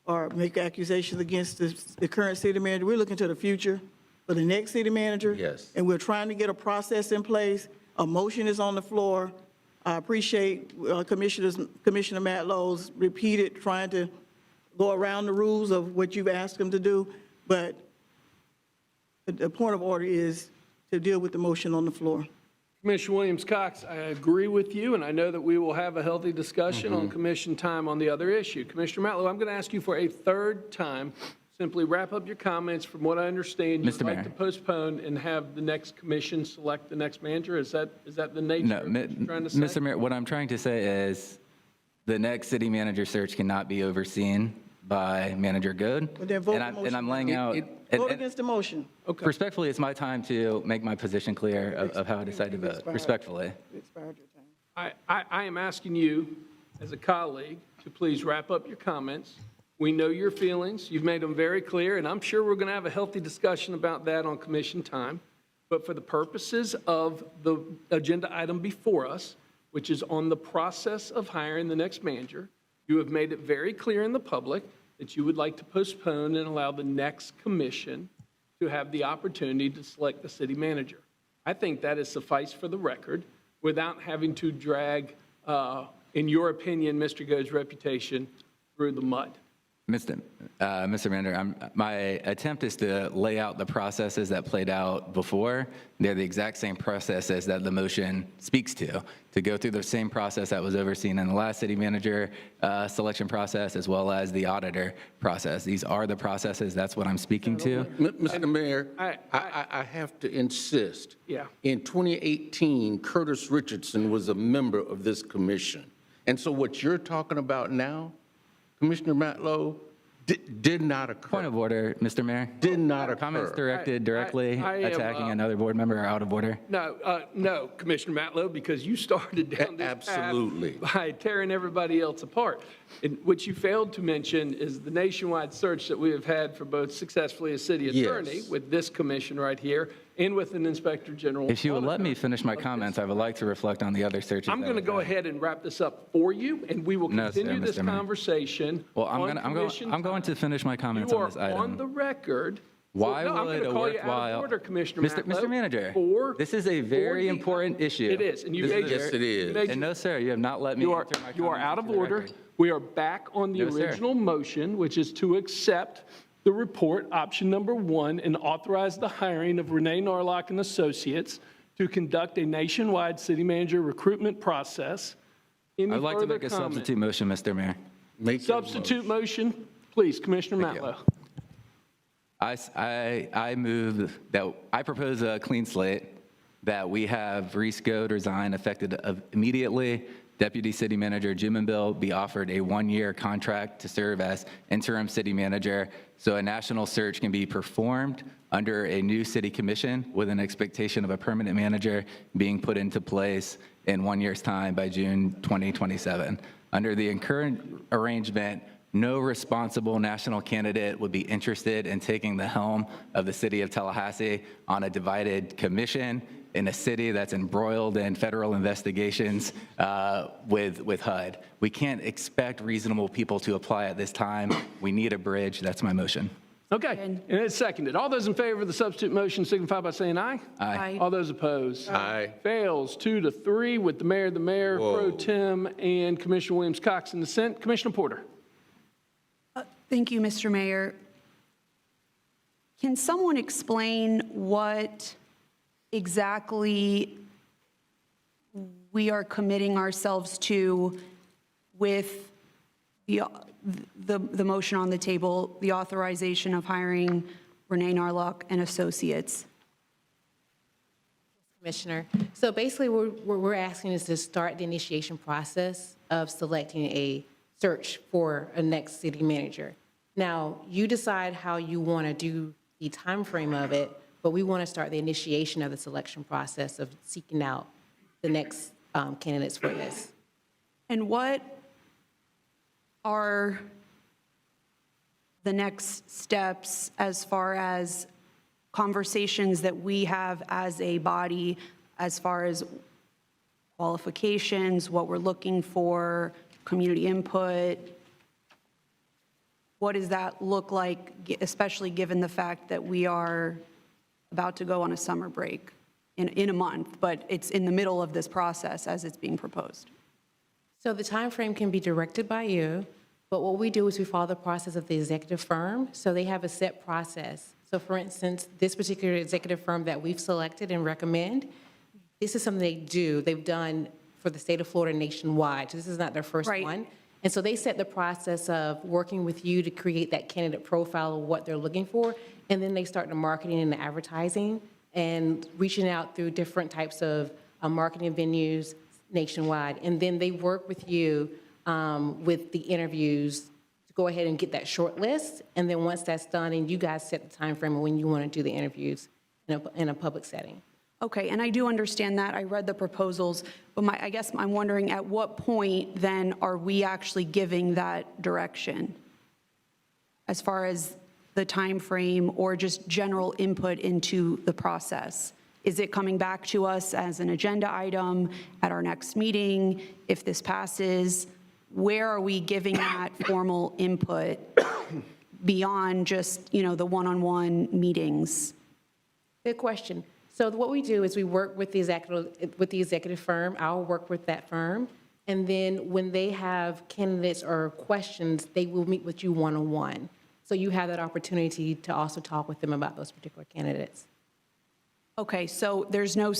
or make accusations against the current city manager. We're looking to the future for the next city manager. Yes. And we're trying to get a process in place. A motion is on the floor. I appreciate Commissioner Matlow's repeated trying to go around the rules of what you've asked him to do, but the point of order is to deal with the motion on the floor. Commissioner Williams-Cox, I agree with you, and I know that we will have a healthy discussion on commission time on the other issue. Commissioner Matlow, I'm going to ask you for a third time, simply wrap up your comments. From what I understand, you'd like to postpone and have the next commission select the next manager. Is that the nature of what you're trying to say? Mr. Mayor, what I'm trying to say is the next city manager search cannot be overseen by Manager Goad. But then vote the motion. And I'm laying out. Vote against the motion. Okay. Respectfully, it's my time to make my position clear of how I decide to vote. Respectfully. Expired your time. I am asking you, as a colleague, to please wrap up your comments. We know your feelings. You've made them very clear, and I'm sure we're going to have a healthy discussion about that on commission time. But for the purposes of the agenda item before us, which is on the process of hiring the next manager, you have made it very clear in the public that you would like to postpone and allow the next commission to have the opportunity to select the city manager. I think that is suffice for the record without having to drag, in your opinion, Mr. Goad's reputation through the mud. Mr. Manager, my attempt is to lay out the processes that played out before. They're the exact same processes that the motion speaks to go through the same process that was overseen in the last city manager selection process, as well as the auditor process. These are the processes. That's what I'm speaking to. Mr. Mayor, I have to insist. Yeah. In 2018, Curtis Richardson was a member of this commission. And so what you're talking about now, Commissioner Matlow, did not occur. Point of order, Mr. Mayor. Did not occur. Comments directed directly attacking another board member are out of order. No, Commissioner Matlow, because you started down this Absolutely. path by tearing everybody else apart. And what you failed to mention is the nationwide search that we have had for both successfully a city attorney with this commission right here and with an inspector general. If you will let me finish my comments, I would like to reflect on the other searches. I'm going to go ahead and wrap this up for you, and we will continue this conversation. Well, I'm going to finish my comments on this item. You are on the record Why No, I'm would gonna a call you out of worthwhile... order, Commissioner Matlow. Mr. Manager, For- this is a very important issue. It is, and you This made is your- Yes, it is. you made And your- no, sir, you have not let me You are, enter my you are comments out of into the order. record. We are back on the No, sir. original motion, which is to accept the report, option number 1, and authorize the hiring of Renee Narlock and Associates to conduct a nationwide city manager recruitment process. Any I'd like to further make a comment? substitute motion, Mr. Mayor. Make that Substitute motion, please, Commissioner Matlow. I move that, I propose a clean slate, that we have Reese Goad resign effective immediately. Deputy City Manager Jim and Bill be offered a 1-year contract to serve as interim city manager, so a national search can be performed under a new city commission with an expectation of a permanent manager being put into place in 1 year's time by June 2027. Under the current arrangement, no responsible national candidate would be interested in taking the helm of the city of Tallahassee on a divided commission in a city that's embroiled in federal investigations with HUD. We can't expect reasonable people to apply at this time. We need a bridge. That's my motion. Okay, and it's seconded. All those in favor of the substitute motion signify by saying aye. Aye. All those opposed? Aye. Fails 2-3 with the mayor, pro tem, and Commissioner Williams-Cox in dissent. Commissioner Porter. Thank you, Mr. Mayor. Can someone explain what exactly we are committing ourselves to with the motion on the table, the authorization of hiring Renee Narlock and Associates? Commissioner. So basically, what we're asking is to start the initiation process of selecting a search for a next city manager. Now, you decide how you want to do the timeframe of it, but we want to start the initiation of the selection process of seeking out the next candidates for this. And what are the next steps as far as conversations that we have as a body, as far as qualifications, what we're looking for, community input? What does that look like, especially given the fact that we are about to go on a summer break in a month, but it's in the middle of this process as it's being proposed? So the timeframe can be directed by you, but what we do is we follow the process of the executive firm. So they have a set process. So for instance, this particular executive firm that we've selected and recommend, this is something they do. They've done for the state of Florida nationwide. So this is not their first one. And so they set the process of working with you to create that candidate profile of what they're looking for. And then they start the marketing and the advertising and reaching out through different types of marketing venues nationwide. And then they work with you with the interviews to go ahead and get that short list. And then once that's done, and you guys set the time frame of when you want to do the interviews in a public setting. Okay, and I do understand that. I read the proposals, but I guess I'm wondering at what point then are we actually giving that direction as far as the time frame or just general input into the process? Is it coming back to us as an agenda item at our next meeting? If this passes, where are we giving that formal input beyond just, the one-on-one meetings? Good question. So what we do is we work with the executive firm. I'll work with that firm. And then when they have candidates or questions, they will meet with you one-on-one. So you have that opportunity to also talk with them about those particular candidates. Okay, so there's no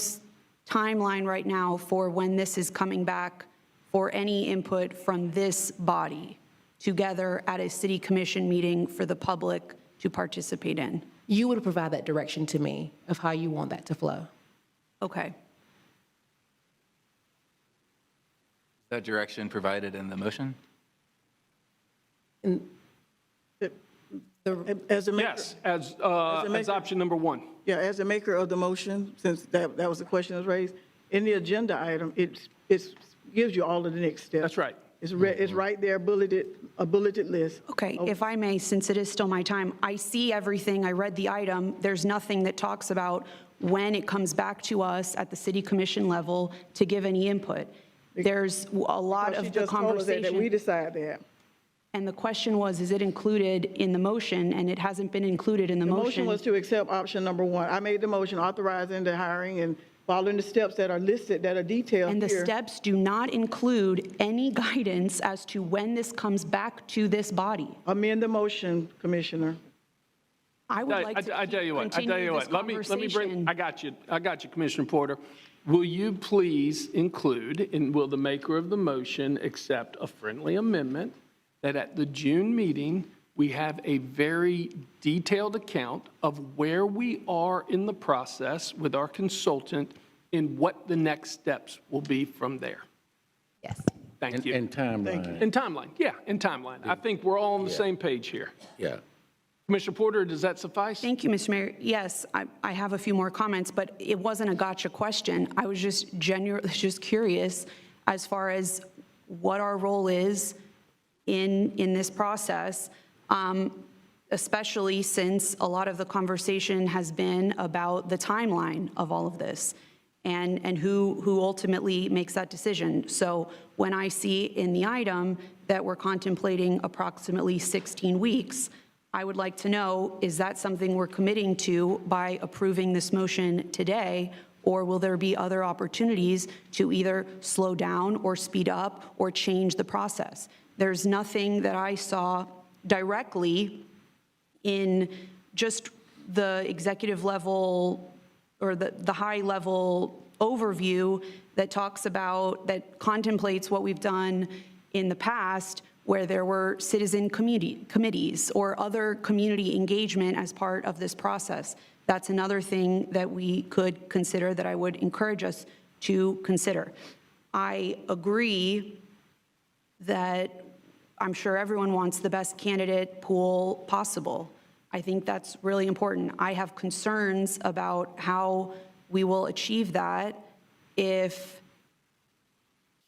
timeline right now for when this is coming back for any input from this body together at a city commission meeting for the public to participate in? You would provide that direction to me of how you want that to flow. Okay. Is that direction provided in the motion? As a maker, Yes, as option number 1. yeah, as a maker of the motion, since that was the question that was raised, in the agenda item, it gives you all of the next steps. That's right. It's right there, a bulleted list. Okay, if I may, since it is still my time, I see everything, I read the item, there's nothing that talks about when it comes back to us at the city commission level to give any input. There's a lot She of the just told us that we conversation, decide that. And the question was, is it included in the motion? And it hasn't been included in the The motion. motion was to accept option number 1. I made the motion authorizing the hiring and following the steps that are listed, that are detailed And the here. steps do not include any guidance as to when this comes back to this body. Amend the motion, Commissioner. I would like to I tell you what, continue this let me bring, conversation. I got you, Commissioner Porter. Will you please include, and will the maker of the motion accept a friendly amendment that at the June meeting, we have a very detailed account of where we are in the process with our consultant and what the next steps will be from there? Yes. Thank you. And timeline. And timeline, yeah, and timeline. I think we're all on the same page here. Yeah. Commissioner Porter, does that suffice? Thank you, Mr. Mayor. Yes, I have a few more comments, but it wasn't a gotcha question. I was just just curious as far as what our role is in this process, especially since a lot of the conversation has been about the timeline of all of this and who ultimately makes that decision. So when I see in the item that we're contemplating approximately 16 weeks, I would like to know, is that something we're committing to by approving this motion today, or will there be other opportunities to either slow down or speed up or change the process? There's nothing that I saw directly in just the executive level or the high level overview that talks about, that contemplates what we've done in the past where there were citizen committees or other community engagement as part of this process. That's another thing that we could consider, that I would encourage us to consider. I agree that I'm sure everyone wants the best candidate pool possible. I think that's really important. I have concerns about how we will achieve that if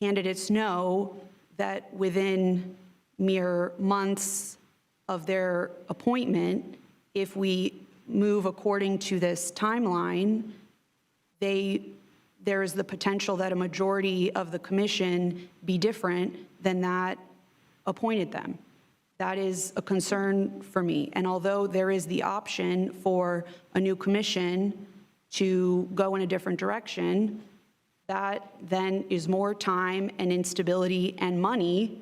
candidates know that within mere months of their appointment, if we move according to this timeline, there is the potential that a majority of the commission be different than that appointed them. That is a concern for me. And although there is the option for a new commission to go in a different direction, that then is more time and instability and money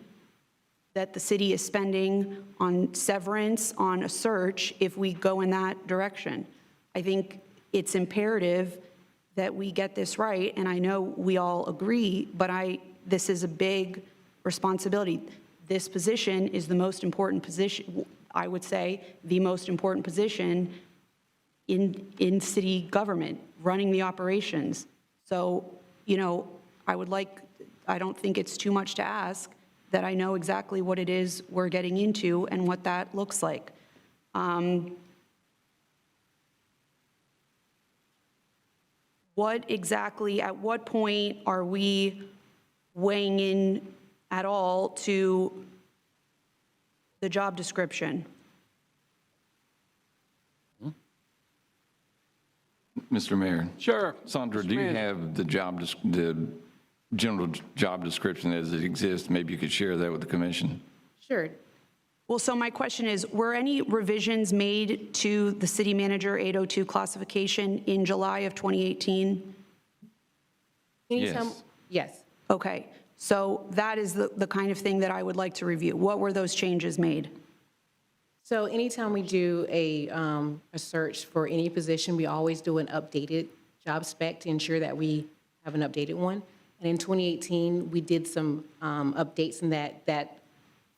that the city is spending on severance, on a search, if we go in that direction. I think it's imperative that we get this right, and I know we all agree, but this is a big responsibility. This position is the most important position, I would say, the most important position in city government, running the operations. So, I don't think it's too much to ask that I know exactly what it is we're getting into and what that looks like. At what point are we weighing in at all to the job description? Mr. Mayor. Sure. Sandra, Mr. do you Mayor. have the general job description as it exists? Maybe you could share that with the commission. Sure. Well, so my question is, were any revisions made to the city manager 802 classification in July of 2018? Yes. Okay, so that is the kind of thing that I would like to review. What were those changes made? So anytime we do a search for any position, we always do an updated job spec to ensure that we have an updated one. And in 2018, we did some updates in that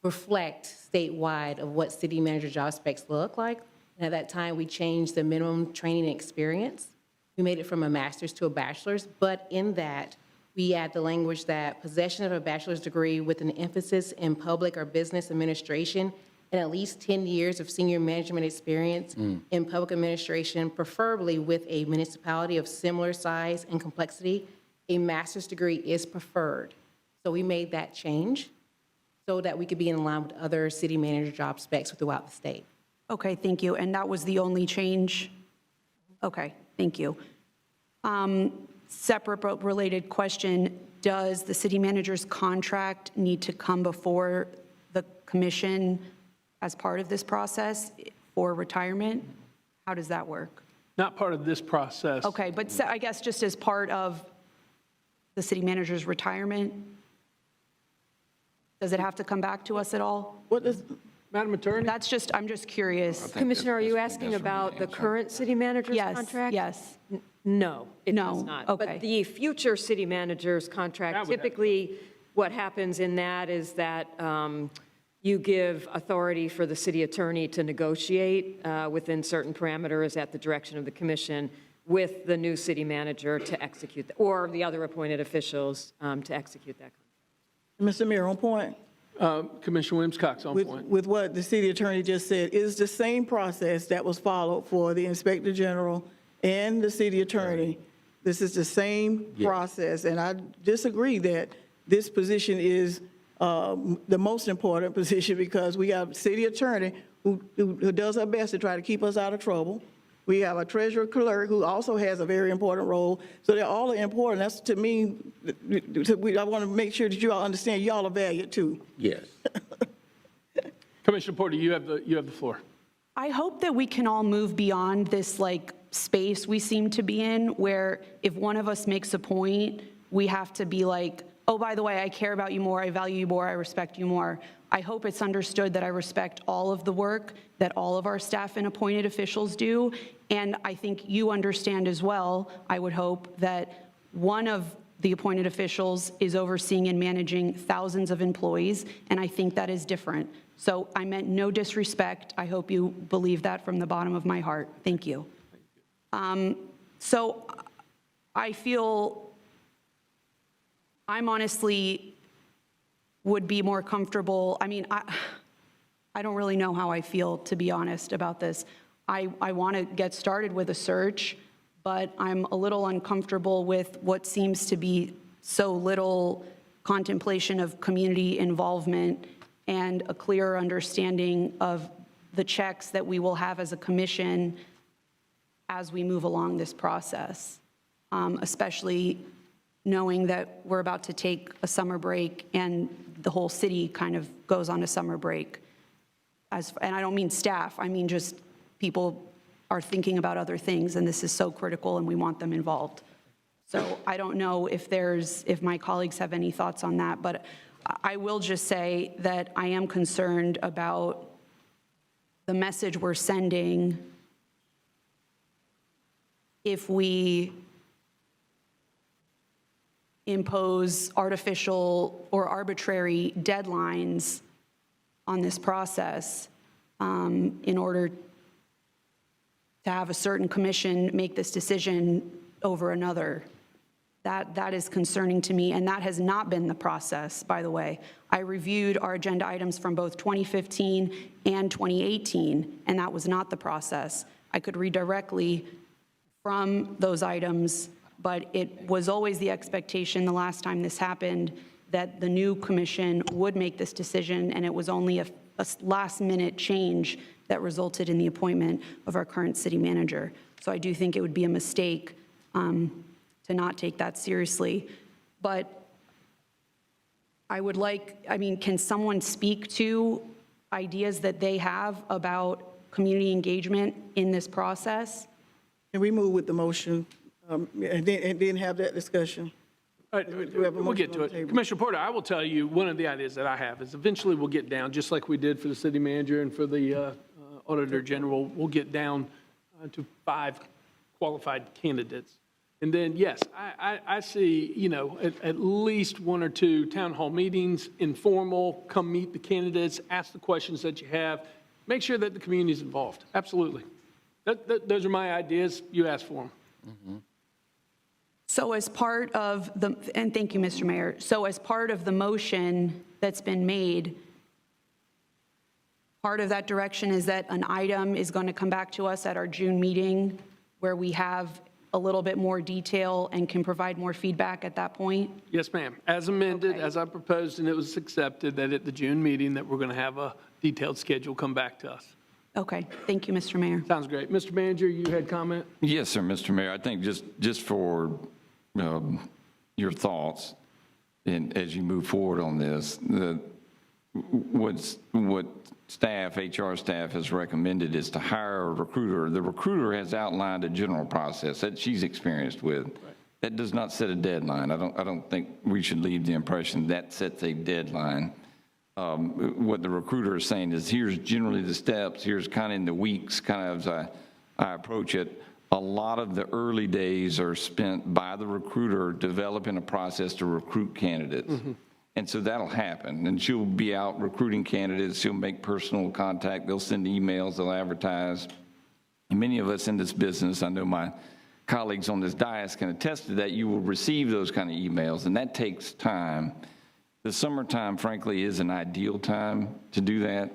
reflect statewide of what city manager job specs look like. And at that time, we changed the minimum training and experience. We made it from a master's to a bachelor's, but in that, we add the language that possession of a bachelor's degree with an emphasis in public or business administration and at least 10 years of senior management experience in public administration, preferably with a municipality of similar size and complexity, a master's degree is preferred. So we made that change so that we could be in line with other city manager job specs throughout the state. Okay, thank you. And that was the only change? Okay, thank you. Separate but related question, does the city manager's contract need to come before the commission as part of this process for retirement? How does that work? Not part of this process. Okay, but I guess just as part of the city manager's retirement? Does it have to come back to us at all? What does, Madam Attorney? I'm just curious. Commissioner, are you asking about the current city manager's Yes, contract? yes. No, it No, does not. okay. But the future city manager's That contract, would have to typically, what happens in that is that you give authority for the city attorney to negotiate within certain parameters at the direction of the commission with the new city manager to execute, or the other appointed officials to execute that contract. Mr. Mayor, on point? Commissioner Williams-Cox on point. With what the city attorney just said, is the same process that was followed for the inspector general and the city attorney. This is the same process, and I disagree that this position is the most important position because we have a city attorney who does her best to try to keep us out of trouble. We have a treasurer clerk who also has a very important role. So they're all important. That's, to me, I want to make sure that you all understand y'all are valued too. Yes. Commissioner Porter, you have the floor. I hope that we can all move beyond this space we seem to be in where if one of us makes a point, we have to be like, oh, by the way, I care about you more, I value you more, I respect you more. I hope it's understood that I respect all of the work that all of our staff and appointed officials do. And I think you understand as well, I would hope, that one of the appointed officials is overseeing and managing thousands of employees, and I think that is different. So I meant no disrespect. I hope you believe that from the bottom of my heart. Thank you. So I feel I'm honestly would be more comfortable. I mean, I don't really know how I feel, to be honest, about this. I want to get started with a search, but I'm a little uncomfortable with what seems to be so little contemplation of community involvement and a clearer understanding of the checks that we will have as a commission as we move along this process, especially knowing that we're about to take a summer break and the whole city kind of goes on a summer break. And I don't mean staff, I mean just people are thinking about other things, and this is so critical and we want them involved. So I don't know if my colleagues have any thoughts on that, but I will just say that I am concerned about the message we're sending if we impose artificial or arbitrary deadlines on this process in order to have a certain commission make this decision over another. That is concerning to me, and that has not been the process, by the way. I reviewed our agenda items from both 2015 and 2018, and that was not the process. I could read directly from those items, but it was always the expectation the last time this happened that the new commission would make this decision, and it was only a last-minute change that resulted in the appointment of our current city manager. So I do think it would be a mistake to not take that seriously. But I would can someone speak to ideas that they have about community engagement in this process? Can we move with the motion and then have that discussion? All right, we'll get to it. Commissioner Porter, I will tell you, one of the ideas that I have is eventually we'll get down, just like we did for the city manager and for the auditor general, we'll get down to 5 qualified candidates. And then, yes, I see, at least 1 or 2 town hall meetings, informal, come meet the candidates, ask the questions that you have, make sure that the community is involved. Absolutely. Those are my ideas. You asked for them. Mm-hmm. So as part of and thank you, Mr. Mayor. So as part of the motion that's been made, part of that direction is that an item is going to come back to us at our June meeting where we have a little bit more detail and can provide more feedback at that point? Yes, ma'am. As amended, as I proposed, and it was accepted, that at the June meeting that we're going to have a detailed schedule come back to us. Okay. Thank you, Mr. Mayor. Sounds great. Mr. Manager, you had comment? Yes, sir, Mr. Mayor. I think just for your thoughts and as you move forward on this, what staff, HR staff has recommended is to hire a recruiter. The recruiter has outlined a general process that she's experienced with. That does not set a deadline. I don't think we should leave the impression that sets a deadline. What the recruiter is saying is, here's generally the steps, here's kind of in the weeks, kind of as I approach it. A lot of the early days are spent by the recruiter developing a process to recruit candidates. And so that'll happen. And she'll be out recruiting candidates. She'll make personal contact. They'll send emails. They'll advertise. And many of us in this business, I know my colleagues on this dais can attest to that, you will receive those kind of emails, and that takes time. The summertime, frankly, is an ideal time to do that.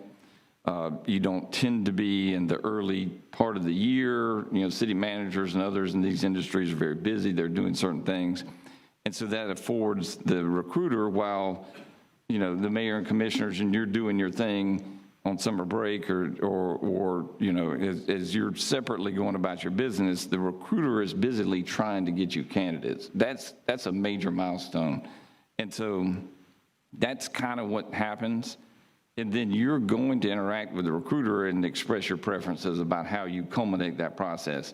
You don't tend to be in the early part of the year. You know, city managers and others in these industries are very busy. They're doing certain things. And so that affords the recruiter, while, you know, the mayor and commissioners and you're doing your thing on summer break or you know, as you're separately going about your business, the recruiter is busily trying to get you candidates. That's a major milestone. And so that's kind of what happens. And then you're going to interact with the recruiter and express your preferences about how you culminate that process.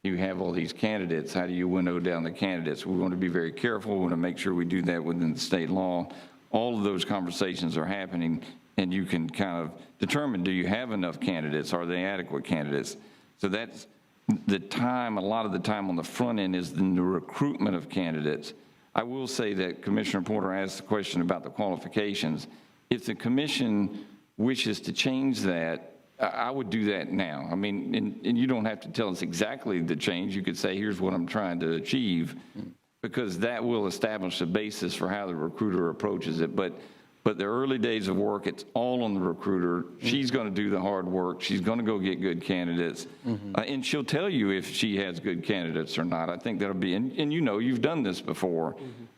You have all these candidates. How do you winnow down the candidates? We're going to be very careful. We want to make sure we do that within the state law. All of those conversations are happening, and you can kind of determine, do you have enough candidates? Are they adequate candidates? So that's the time, a lot of the time on the front end is in the recruitment of candidates. I will say that Commissioner Porter asked the question about the qualifications. If the commission wishes to change that, I would do that now. I mean, and you don't have to tell us exactly the change. You could say, here's what I'm trying to achieve, because that will establish a basis for how the recruiter approaches it. But the early days of work, it's all on the recruiter. She's going to do the hard work. She's going to go get good candidates. And she'll tell you if she has good candidates or not. I think that'll be, and you know, you've done this before.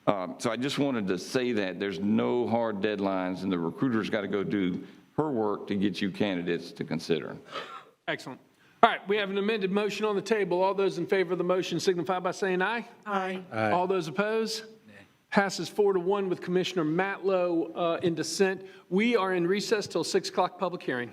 So I just wanted to say that there's no hard deadlines, and the recruiter's got to go do her work to get you candidates to consider. Excellent. All right, we have an amended motion on the table. All those in favor of the motion signify by saying aye. Aye. All those opposed? Passes 4-1 with Commissioner Matlow in dissent. We are in recess till 6 o'clock public hearing.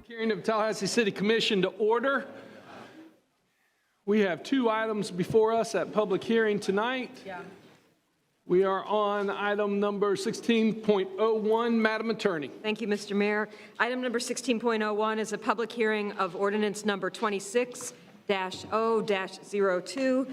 Hearing of Tallahassee City Commission to order. We have 2 items before us at public hearing tonight. We are on item number 16.01. Madam Attorney. Thank you, Mr. Mayor. Item number 16.01 is a public hearing of ordinance number 26-0-02,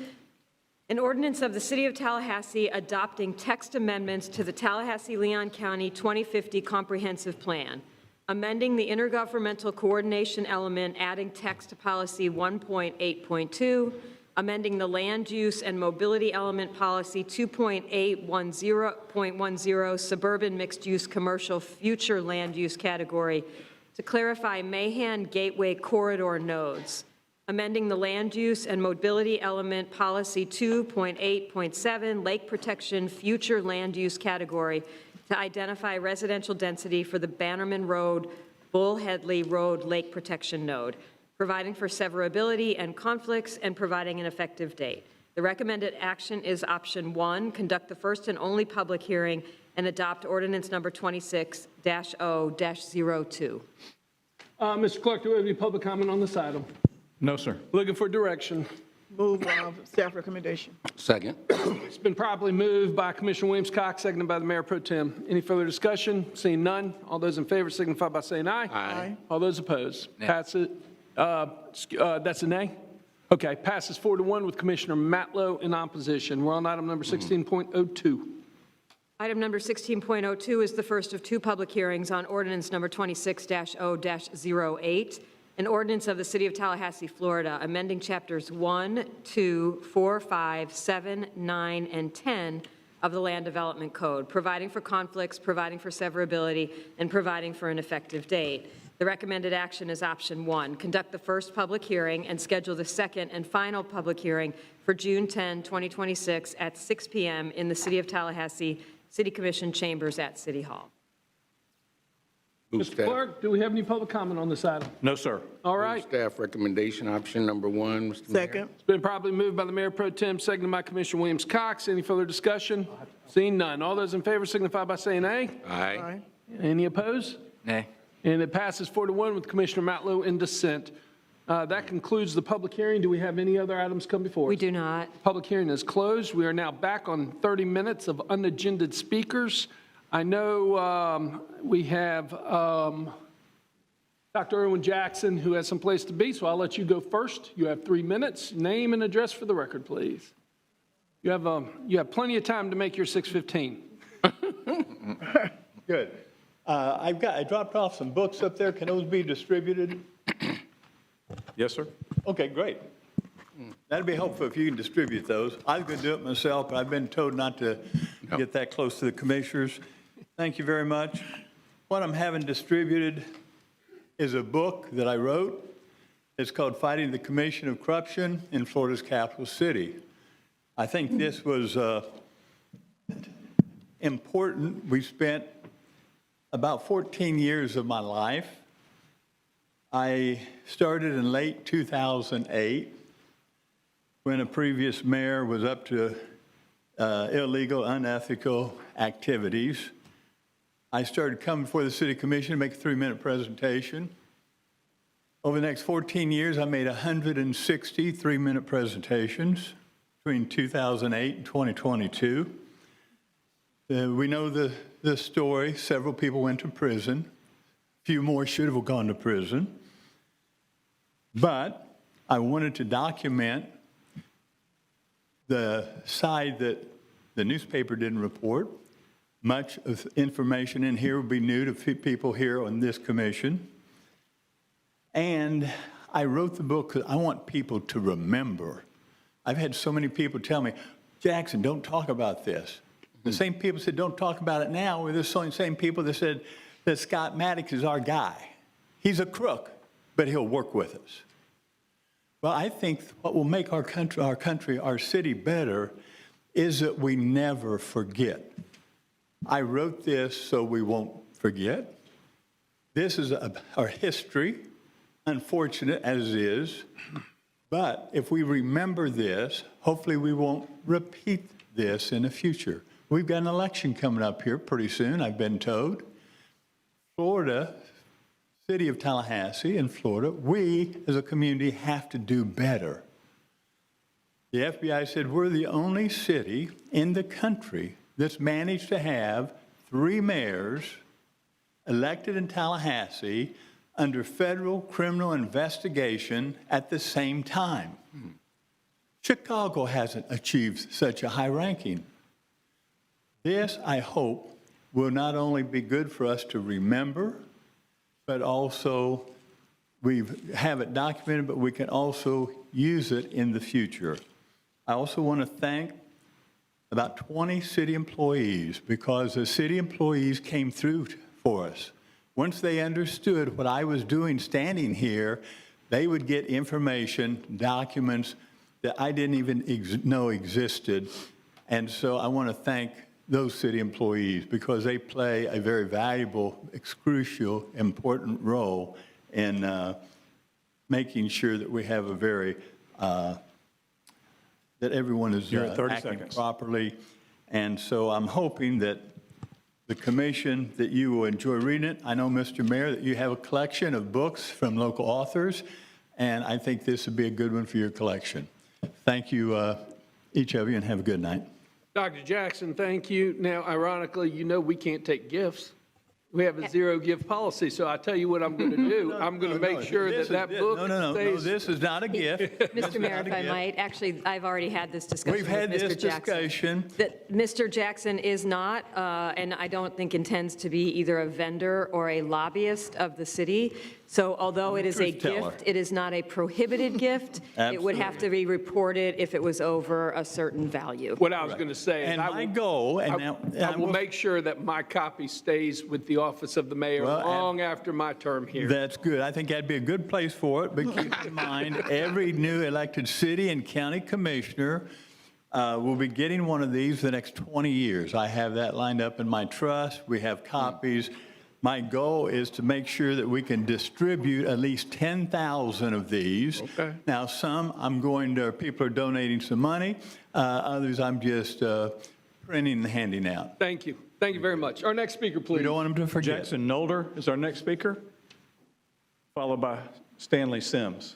an ordinance of the City of Tallahassee adopting text amendments to the Tallahassee-Leon County 2050 Comprehensive Plan, amending the intergovernmental coordination element, adding text to policy 1.8.2, amending the land use and mobility element policy 2.810.10 suburban mixed-use commercial future land use category to clarify Mahan Gateway corridor nodes, amending the land use and mobility element policy 2.8.7 lake protection future land use category to identify residential density for the Bannerman Road, Bull Headley Road lake protection node, providing for severability and conflicts, and providing an effective date. The recommended action is option 1, conduct the first and only public hearing and adopt ordinance number 26-0-02. Mr. Clerk, do we have any public comment on this item? No, sir. Looking for direction. Move staff recommendation. Second. It's been properly moved by Commissioner Williams-Cox, seconded by the Mayor Pro Tem. Any further discussion? Seeing none, all those in favor signify by saying aye. Aye. All those opposed? Nay. Pass it. That's a nay? Okay, passes 4-1 with Commissioner Matlow in opposition. We're on item number 16.02. Item number 16.02 is the first of 2 public hearings on ordinance number 26-0-08, an ordinance of the City of Tallahassee, Florida, amending chapters 1, 2, 4, 5, 7, 9, and 10 of the Land Development Code, providing for conflicts, providing for severability, and providing for an effective date. The recommended action is option 1, conduct the first public hearing and schedule the second and final public hearing for June 10, 2026 at 6 p.m. in the City of Tallahassee City Commission chambers at City Hall. Mr. Clerk, do we have any public comment on this item? No, sir. All right. Staff recommendation, option number 1, Mr. Mayor. Second. It's been properly moved by the Mayor Pro Tem, seconded by Commissioner Williams-Cox. Any further discussion? Seeing none. All those in favor signify by saying aye. Aye. Any opposed? Nay. And it passes 4-1 with Commissioner Matlow in dissent. That concludes the public hearing. Do we have any other items come before us? We do not. Public hearing is closed. We are now back on 30 minutes of unagended speakers. I know we have Dr. Irwin Jackson, who has some place to be, so I'll let you go first. You have 3 minutes. Name and address for the record, please. You have plenty of time to make your 6:15. Good. I dropped off some books up there. Can those be distributed? Yes, sir. Okay, great. That'd be helpful if you can distribute those. I was going to do it myself, but I've been told not to get that close to the commissioners. Thank you very much. What I'm having distributed is a book that I wrote. It's called Fighting the Commission of Corruption in Florida's Capital City. I think this was important. We spent about 14 years of my life. I started in late 2008 when a previous mayor was up to illegal, unethical activities. I started coming before the City Commission to make a 3-minute presentation. Over the next 14 years, I made 160 3-minute presentations between 2008 and 2022. We know the story. Several people went to prison. A few more should have gone to prison. But I wanted to document the side that the newspaper didn't report. Much of information in here will be new to people here on this commission. And I wrote the book because I want people to remember. I've had so many people tell me, Jackson, don't talk about this. The same people said, don't talk about it now. Well, there's the same people that said that Scott Maddox is our guy. He's a crook, but he'll work with us. Well, I think what will make our country, our city better is that we never forget. I wrote this so we won't forget. This is our history, unfortunate as it is. But if we remember this, hopefully we won't repeat this in the future. We've got an election coming up here pretty soon, I've been told. Florida, City of Tallahassee in Florida, we as a community have to do better. The FBI said we're the only city in the country that's managed to have 3 mayors elected in Tallahassee under federal criminal investigation at the same time. Chicago hasn't achieved such a high ranking. This, I hope, will not only be good for us to remember, but also we have it documented, but we can also use it in the future. I also want to thank about 20 city employees because the city employees came through for us. Once they understood what I was doing standing here, they would get information, documents that I didn't even know existed. And so I want to thank those city employees because they play a very valuable, crucial, important role in making sure that we have a very, that everyone is acting properly. And so I'm hoping that the commission, that you will enjoy reading it. I know, Mr. Mayor, that you have a collection of books from local authors, and I think this would be a good one for your collection. Thank you, each of you, and have a good night. Dr. Jackson, thank you. Now, ironically, you know we can't take gifts. We have a zero-gift policy, so I tell you what I'm going to do. I'm going to make sure that book stays. No, this is not a gift. Mr. Mayor, if I might, actually, I've already had this discussion We've had with Mr. this Jackson. discussion. That Mr. Jackson is not, and I don't think intends to be either a vendor or a lobbyist of the city. So although it is a gift, it is not a prohibited gift. It would have to be reported if it was over a certain value. What I was going to say is And my goal, I will make sure that my copy stays with the office of the mayor long after my term here. That's good. I think that'd be a good place for it, but keep in mind, every new elected city and county commissioner will be getting one of these the next 20 years. I have that lined up in my trust. We have copies. My goal is to make sure that we can distribute at least 10,000 of these. Okay. Now, some people are donating some money. Others I'm just printing and handing out. Thank you. Thank you very much. Our next speaker, please. We don't want them to forget. Jackson Nolder is our next speaker, followed by Stanley Sims.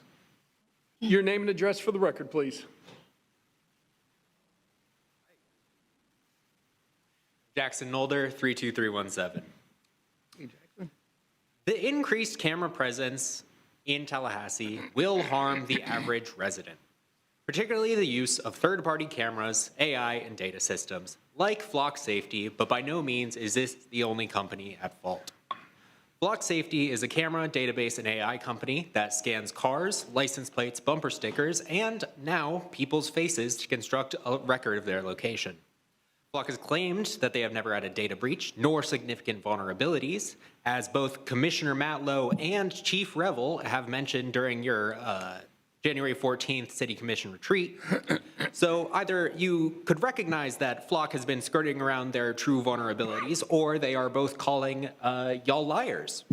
Your name and address for the record, please. Jackson Nolder, 32317. The increased camera presence in Tallahassee will harm the average resident, particularly the use of third-party cameras, AI, and data systems, like Flock Safety, but by no means is this the only company at fault. Flock Safety is a camera, database, and AI company that scans cars, license plates, bumper stickers, and now people's faces to construct a record of their location. Flock has claimed that they have never had a data breach nor significant vulnerabilities, as both Commissioner Matlow and Chief Revel have mentioned during your January 14th City Commission retreat. So either you could recognize that Flock has been skirting around their true vulnerabilities, or they are both calling y'all liars.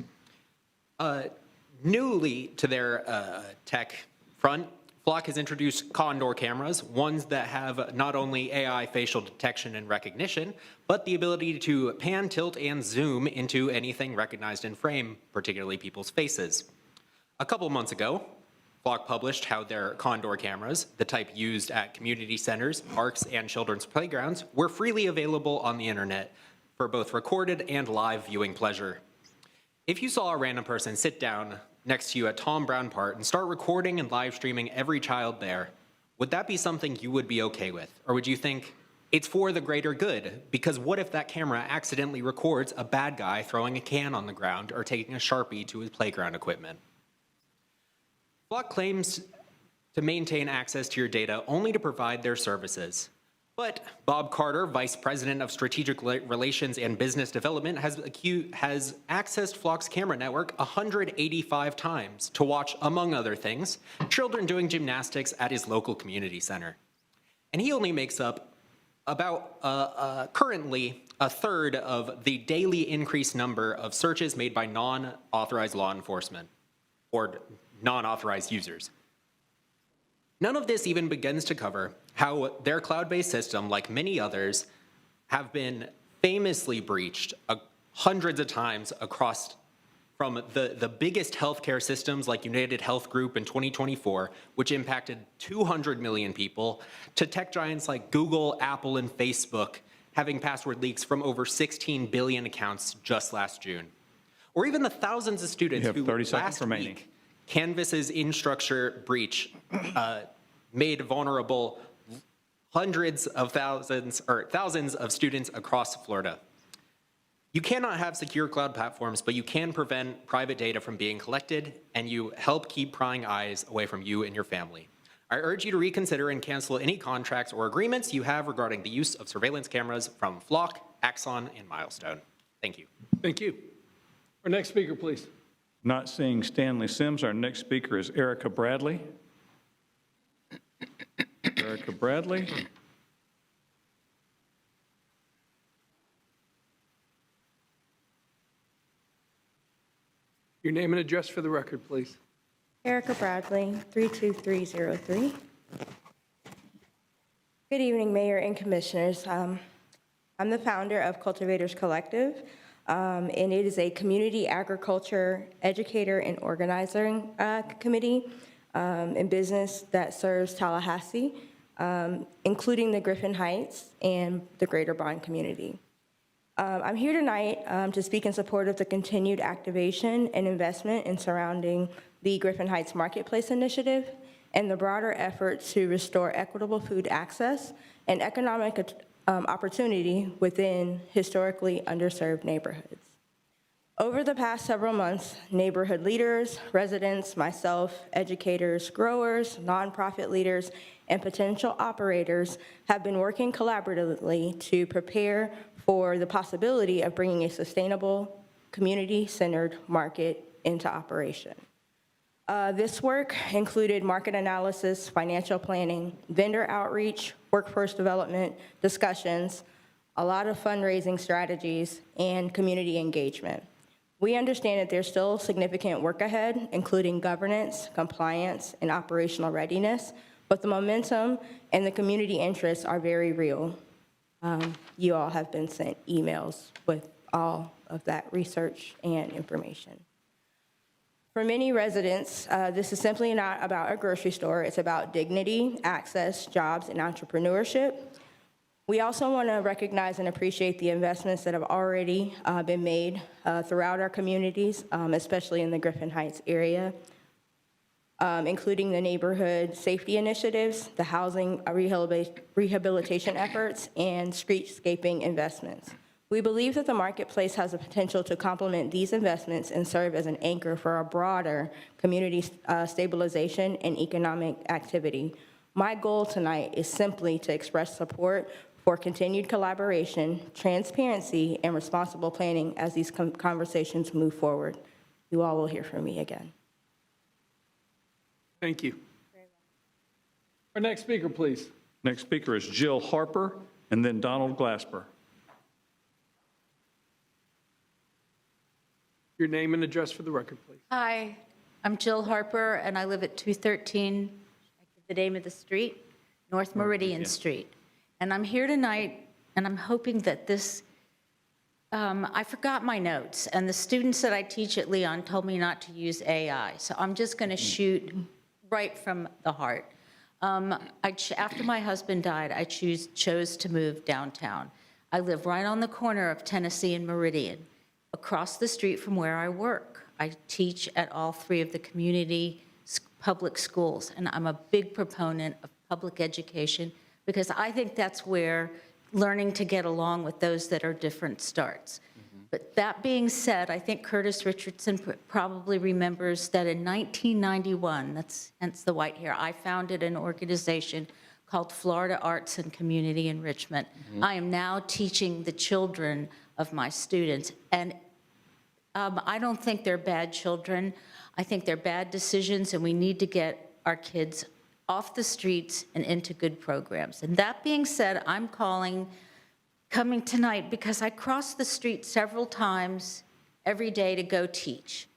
Newly to their tech front, Flock has introduced Condor cameras, ones that have not only AI facial detection and recognition, but the ability to pan, tilt, and zoom into anything recognized in frame, particularly people's faces. A couple months ago, Flock published how their Condor cameras, the type used at community centers, parks, and children's playgrounds, were freely available on the internet for both recorded and live viewing pleasure. If you saw a random person sit down next to you at Tom Brown Park and start recording and live streaming every child there, would that be something you would be okay with? Or would you think it's for the greater good? Because what if that camera accidentally records a bad guy throwing a can on the ground or taking a Sharpie to his playground equipment? Flock claims to maintain access to your data only to provide their services. But Bob Carter, Vice President of Strategic Relations and Business Development, has accessed Flock's camera network 185 times to watch, among other things, children doing gymnastics at his local community center. And he only makes up about currently a third of the daily increased number of searches made by non-authorized law enforcement or non-authorized users. None of this even begins to cover how their cloud-based system, like many others, have been famously breached hundreds of times across from the biggest healthcare systems like United Health Group in 2024, which impacted 200 million people, to tech giants like Google, Apple, and Facebook having password leaks from over 16 billion accounts just last June. Or even the thousands of students who last week Canvas's infrastructure breach made vulnerable hundreds of thousands of students across Florida. You cannot have secure cloud platforms, but you can prevent private data from being collected, and you help keep prying eyes away from you and your family. I urge you to reconsider and cancel any contracts or agreements you have regarding the use of surveillance cameras from Flock, Axon, and Milestone. Thank you. Thank you. Our next speaker, please. Not seeing Stanley Sims, our next speaker is Erica Bradley. Erica Bradley. Your name and address for the record, please. Erica Bradley, 32303. Good evening, Mayor and Commissioners. I'm the founder of Cultivators Collective, and it is a community agriculture educator and organizing committee and business that serves Tallahassee, including the Griffin Heights and the greater Bond community. I'm here tonight to speak in support of the continued activation and investment in surrounding the Griffin Heights Marketplace Initiative and the broader efforts to restore equitable food access and economic opportunity within historically underserved neighborhoods. Over the past several months, neighborhood leaders, residents, myself, educators, growers, nonprofit leaders, and potential operators have been working collaboratively to prepare for the possibility of bringing a sustainable, community-centered market into operation. This work included market analysis, financial planning, vendor outreach, workforce development, discussions, a lot of fundraising strategies, and community engagement. We understand that there's still significant work ahead, including governance, compliance, and operational readiness, but the momentum and the community interests are very real. You all have been sent emails with all of that research and information. For many residents, this is simply not about a grocery store. It's about dignity, access, jobs, and entrepreneurship. We also want to recognize and appreciate the investments that have already been made throughout our communities, especially in the Griffin Heights area, including the neighborhood safety initiatives, the housing rehabilitation efforts, and streetscaping investments. We believe that the marketplace has the potential to complement these investments and serve as an anchor for a broader community stabilization and economic activity. My goal tonight is simply to express support for continued collaboration, transparency, and responsible planning as these conversations move forward. You all will hear from me again. Thank you. Our next speaker, please. Next speaker is Jill Harper, and then Donald Glasper. Your name and address for the record, please. Hi, I'm Jill Harper, and I live at 213, the name of the street, North Meridian Street. And I'm here tonight, and I'm hoping that this, I forgot my notes, and the students that I teach at Leon told me not to use AI, so I'm just going to shoot right from the heart. After my husband died, I chose to move downtown. I live right on the corner of Tennessee and Meridian, across the street from where I work. I teach at all three of the community public schools, and I'm a big proponent of public education because I think that's where learning to get along with those that are different starts. But that being said, I think Curtis Richardson probably remembers that in 1991, that's hence the white hair, I founded an organization called Florida Arts and Community Enrichment. I am now teaching the children of my students, and I don't think they're bad children. I think they're bad decisions, and we need to get our kids off the streets and into good programs. And that being said, I'm coming tonight because I cross the street several times every day to go teach.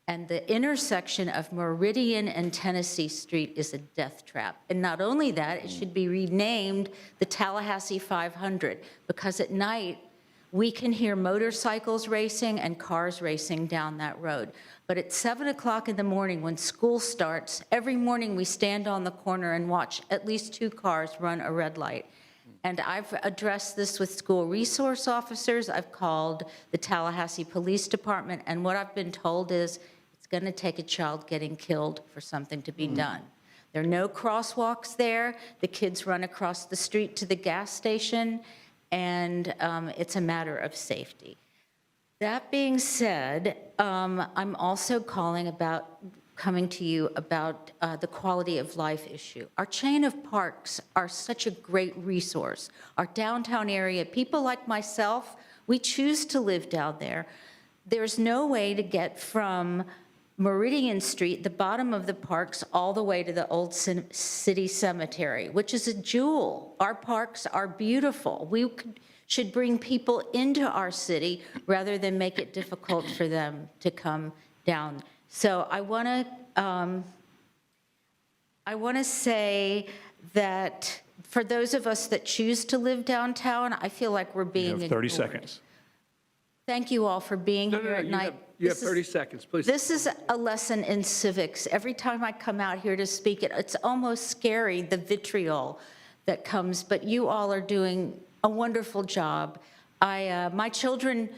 And the intersection of Meridian and Tennessee Street is a death trap. And not only that, it should be renamed the Tallahassee 500, because at night, we can hear motorcycles racing and cars racing down that road. But at 7 o'clock in the morning when school starts, every morning we stand on the corner and watch at least 2 cars run a red light. And I've addressed this with school resource officers. I've called the Tallahassee Police Department, and what I've been told is it's going to take a child getting killed for something to be done. There are no crosswalks there. The kids run across the street to the gas station, and it's a matter of safety. That being said, I'm also coming to you about the quality of life issue. Our chain of parks are such a great resource. Our downtown area, people like myself, we choose to live down there. There's no way to get from Meridian Street, the bottom of the parks, all the way to the old city cemetery, which is a jewel. Our parks are beautiful. We should bring people into our city rather than make it difficult for them to come down. So I want to say that for those of us that choose to live downtown, I feel like we're being You have 30 ignored. seconds. Thank you all for being here at night. You have 30 seconds, please. This is a lesson in civics. Every time I come out here to speak, it's almost scary, the vitriol that comes, but you all are doing a wonderful job. My children,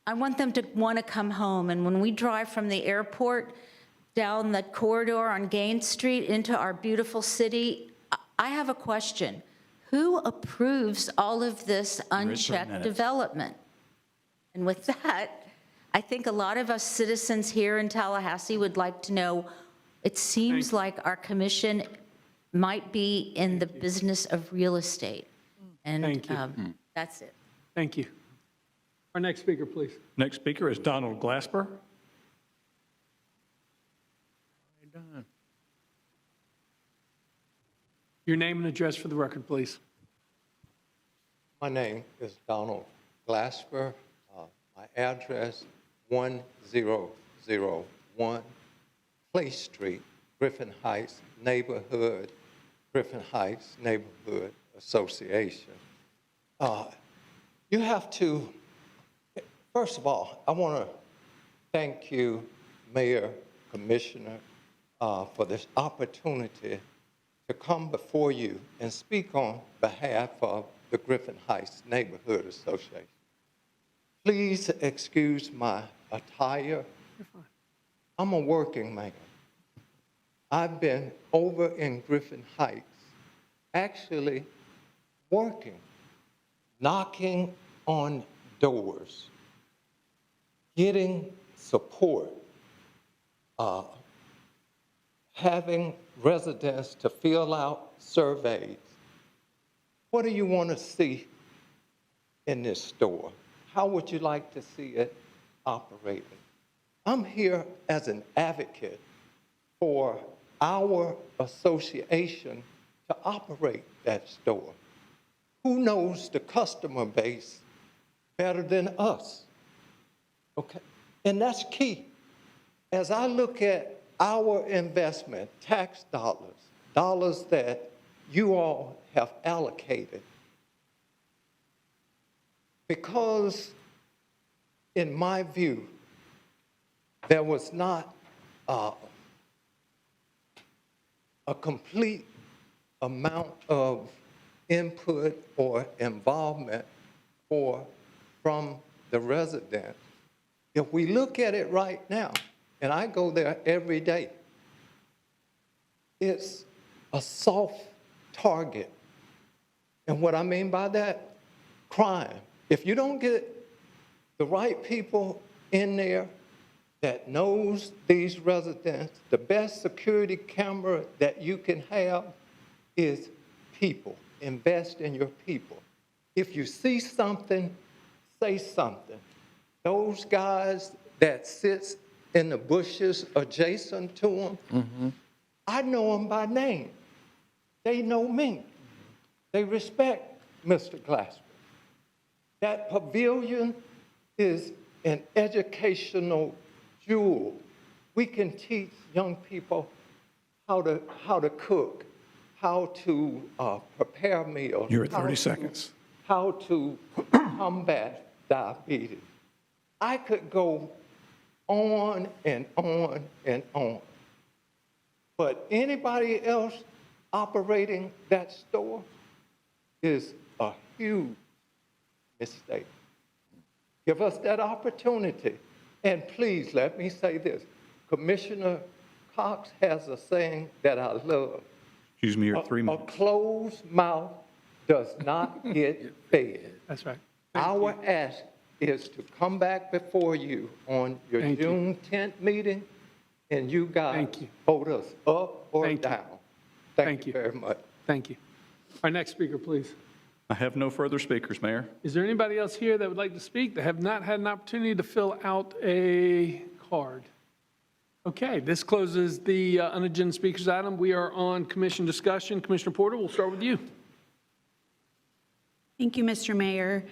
I want them to want to come home, and when we drive from the airport down the corridor on Gaines Street into our beautiful city, I have a question. Who approves all of this unchecked development? And with that, I think a lot of us citizens here in Tallahassee would like to know, it seems like our commission might be in the business of real estate. And Thank you. That's it. Thank you. Our next speaker, please. Next speaker is Donald Glasper. Your name and address for the record, please. My name is Donald Glasper. My address, 1001 Clay Street, Griffin Heights Neighborhood Association. You have to, first of all, I want to thank you, Mayor, Commissioner, for this opportunity to come before you and speak on behalf of the Griffin Heights Neighborhood Association. Please excuse my attire. I'm a working man. I've been over in Griffin Heights, actually working, knocking on doors, getting support, having residents to fill out surveys. What do you want to see in this store? How would you like to see it operating? I'm here as an advocate for our association to operate that store. Who knows the customer base better than us? Okay, and that's key. As I look at our investment, tax dollars, dollars that you all have allocated, because in my view, there was not a complete amount of input or involvement from the residents. If we look at it right now, and I go there every day, it's a soft target. And what I mean by that, crime. If you don't get the right people in there that knows these residents, the best security camera that you can have is people. Invest in your people. If you see something, say something. Those guys that sits in the bushes adjacent to them, I know them by name. They know me. They respect Mr. Glassman. That pavilion is an educational jewel. We can teach young people how to cook, how to prepare meals. You're at 30 seconds. How to combat diabetes. I could go on and on and on. But anybody else operating that store is a huge mistake. Give us that opportunity. And please, let me say this. Commissioner Cox has a saying that I love. Excuse me, you're at 3 minutes. A closed mouth does not get fed. That's right. Our ask is to come back before you on your June 10th meeting, and you guys vote us up or down. Thank you very much. Thank you. Our next speaker, please. I have no further speakers, Mayor. Is there anybody else here that would like to speak that have not had an opportunity to fill out a card? Okay, this closes the unagenda speakers item. We are on commission discussion. Commissioner Porter, we'll start with you. Thank you, Mr. Mayor.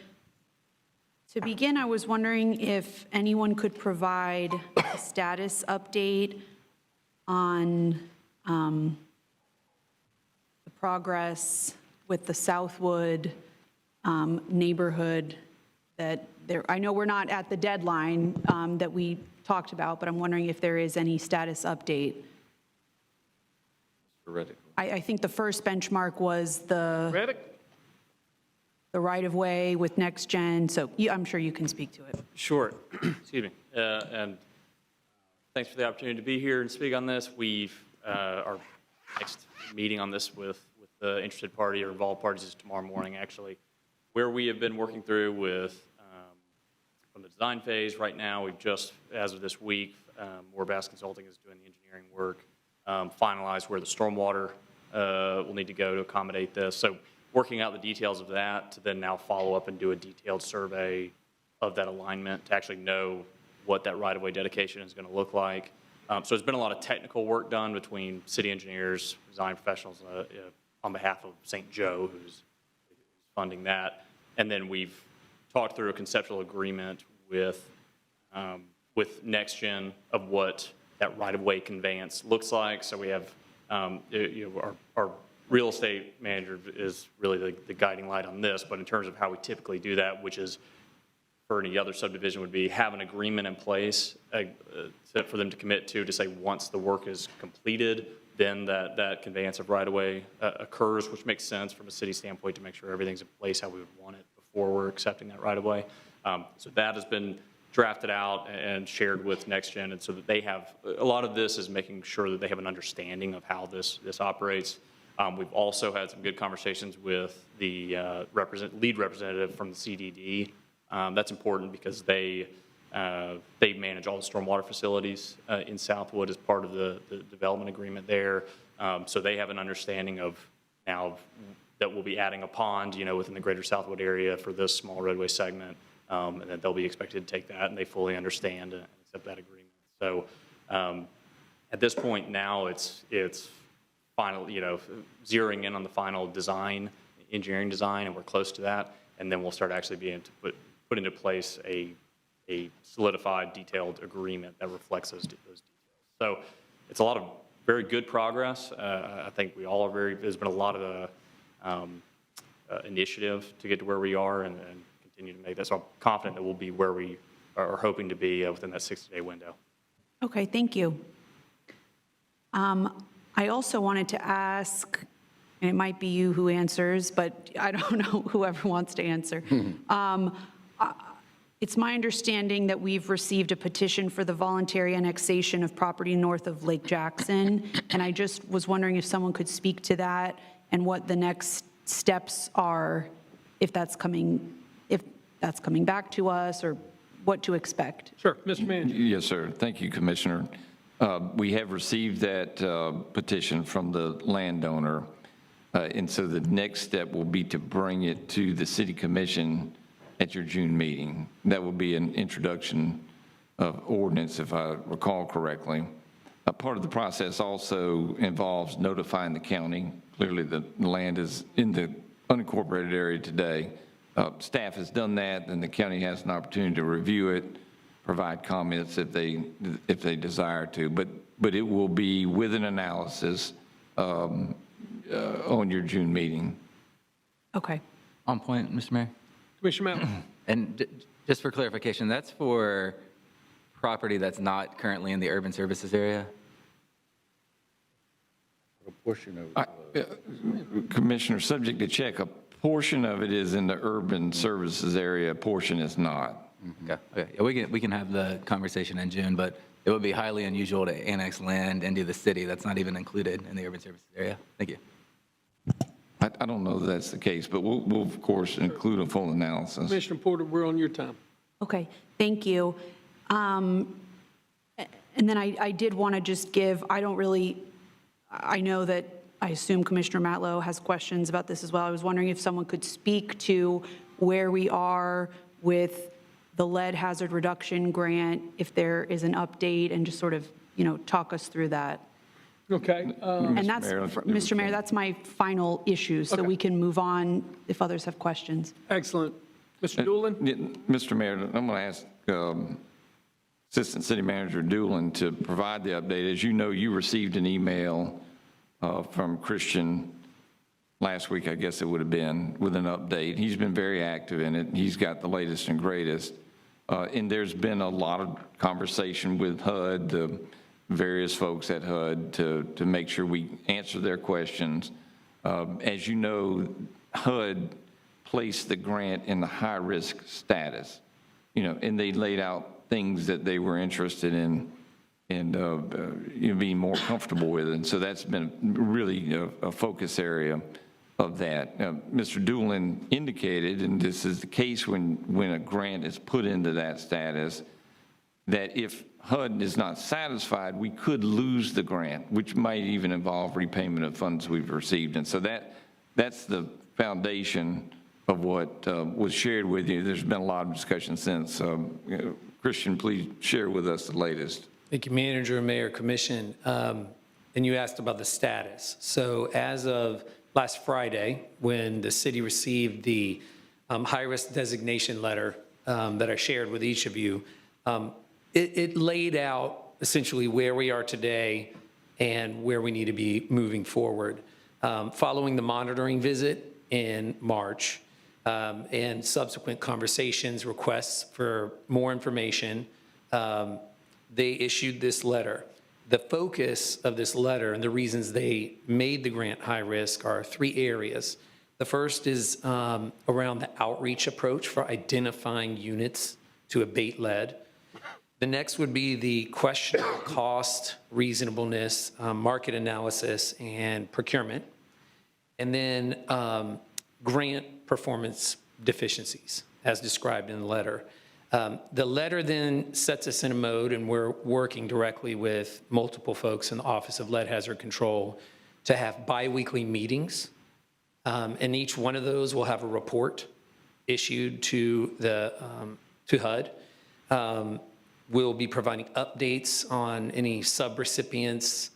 To begin, I was wondering if anyone could provide a status update on the progress with the Southwood neighborhood that there, I know we're not at the deadline that we talked about, but I'm wondering if there is any status update. I think the first benchmark was the right-of-way with Next Gen, so I'm sure you can speak to it. Sure. Excuse me. And thanks for the opportunity to be here and speak on this. We've our next meeting on this with the interested party or involved parties is tomorrow morning, actually, where we have been working through with from the design phase. Right now, we've just, as of this week, Warbass Consulting is doing the engineering work, finalize where the stormwater will need to go to accommodate this. So working out the details of that to then now follow up and do a detailed survey of that alignment to actually know what that right-of-way dedication is going to look like. So there's been a lot of technical work done between city engineers, design professionals on behalf of St. Joe, who's funding that. And then we've talked through a conceptual agreement with with NextGen of what that right-of-way conveyance looks like. So we have, our real estate manager is really the guiding light on this, but in terms of how we typically do that, which is for any other subdivision, would be have an agreement in place for them to commit to say once the work is completed, then that conveyance of right-of-way occurs, which makes sense from a city standpoint to make sure everything's in place how we would want it before we're accepting that right-of-way. So that has been drafted out and shared with NextGen, and so that they have, a lot of this is making sure that they have an understanding of how this operates. We've also had some good conversations with the lead representative from the CDD. That's important because they manage all the stormwater facilities in Southwood as part of the development agreement there. So they have an understanding of now that we'll be adding a pond, within the greater Southwood area for this small roadway segment, and that they'll be expected to take that, and they fully understand and accept that agreement. So at this point now, it's final, zeroing in on the final design, engineering design, and we're close to that, and then we'll start actually being able to put into place a solidified, detailed agreement that reflects those details. So it's a lot of very good progress. I think we all are there's been a lot of initiative to get to where we are and continue to make that. So I'm confident that we'll be where we are hoping to be within that 60-day window. Okay, thank you. I also wanted to ask, and it might be you who answers, but I don't know, whoever wants to answer. It's my understanding that we've received a petition for the voluntary annexation of property north of Lake Jackson, and I just was wondering if someone could speak to that and what the next steps are, if that's coming back to us, or what to expect. Sure, Mr. Manager. Yes, sir. Thank you, Commissioner. We have received that petition from the landowner, and so the next step will be to bring it to the City Commission at your June meeting. That will be an introduction of ordinance, if I recall correctly. A part of the process also involves notifying the county. Clearly, the land is in the unincorporated area today. Staff has done that, and the county has an opportunity to review it, provide comments if they desire to. But it will be with an analysis on your June meeting. Okay. On point, Mr. Mayor. Commissioner Malley. And just for clarification, that's for property that's not currently in the urban services area? A portion of it. Commissioner, subject to check, a portion of it is in the urban services area, a portion is not. Okay. Yeah, we can have the conversation in June, but it would be highly unusual to annex land into the city that's not even included in the urban services area. Thank you. I don't know that that's the case, but we'll of course include a full analysis. Commissioner Porter, we're on your time. Okay, thank you. And then I did want to just give, I know that I assume Commissioner Matlow has questions about this as well. I was wondering if someone could speak to where we are with the lead hazard reduction grant, if there is an update, and just sort of, talk us through that. Okay. And that's, Mr. Mayor, that's my final issue, so Okay. we can move on if others have questions. Excellent. Mr. Doolin? Mr. Mayor, I'm going to ask Assistant City Manager Doolin to provide the update. As you know, you received an email from Christian last week, I guess it would have been, with an update. He's been very active in it. He's got the latest and greatest. And there's been a lot of conversation with HUD, the various folks at HUD, to make sure we answer their questions. As you know, HUD placed the grant in the high-risk status, and they laid out things that they were interested in and being more comfortable with. And so that's been really a focus area of that. Mr. Doolin indicated, and this is the case when a grant is put into that status, that if HUD is not satisfied, we could lose the grant, which might even involve repayment of funds we've received. And so that's the foundation of what was shared with you. There's been a lot of discussion since. Christian, please share with us the latest. Thank you, Manager, Mayor, Commission. And you asked about the status. So as of last Friday, when the city received the high-risk designation letter that I shared with each of you, it laid out essentially where we are today and where we need to be moving forward. Following the monitoring visit in March and subsequent conversations, requests for more information, they issued this letter. The focus of this letter and the reasons they made the grant high risk are 3 areas. The first is around the outreach approach for identifying units to abate lead. The next would be the question of cost, reasonableness, market analysis, and procurement. And then grant performance deficiencies, as described in the letter. The letter then sets us in a mode, and we're working directly with multiple folks in the Office of Lead Hazard Control to have biweekly meetings. And each one of those will have a report issued to HUD. We'll be providing updates on any subrecipients,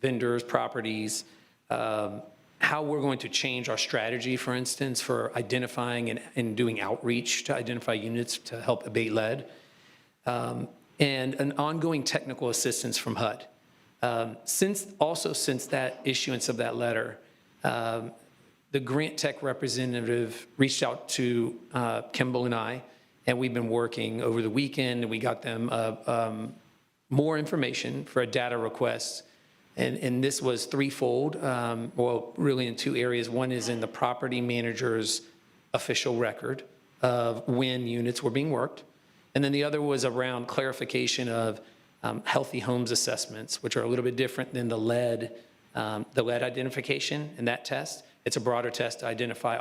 vendors, properties, how we're going to change our strategy, for instance, for identifying and doing outreach to identify units to help abate lead, and an ongoing technical assistance from HUD. Since that issuance of that letter, the grant tech representative reached out to Kimball and I, and we've been working over the weekend, and we got them more information for a data request. And this was threefold, well, really in 2 areas. One is in the property manager's official record of when units were being worked. And then the other was around clarification of healthy homes assessments, which are a little bit different than the lead identification in that test. It's a broader test to identify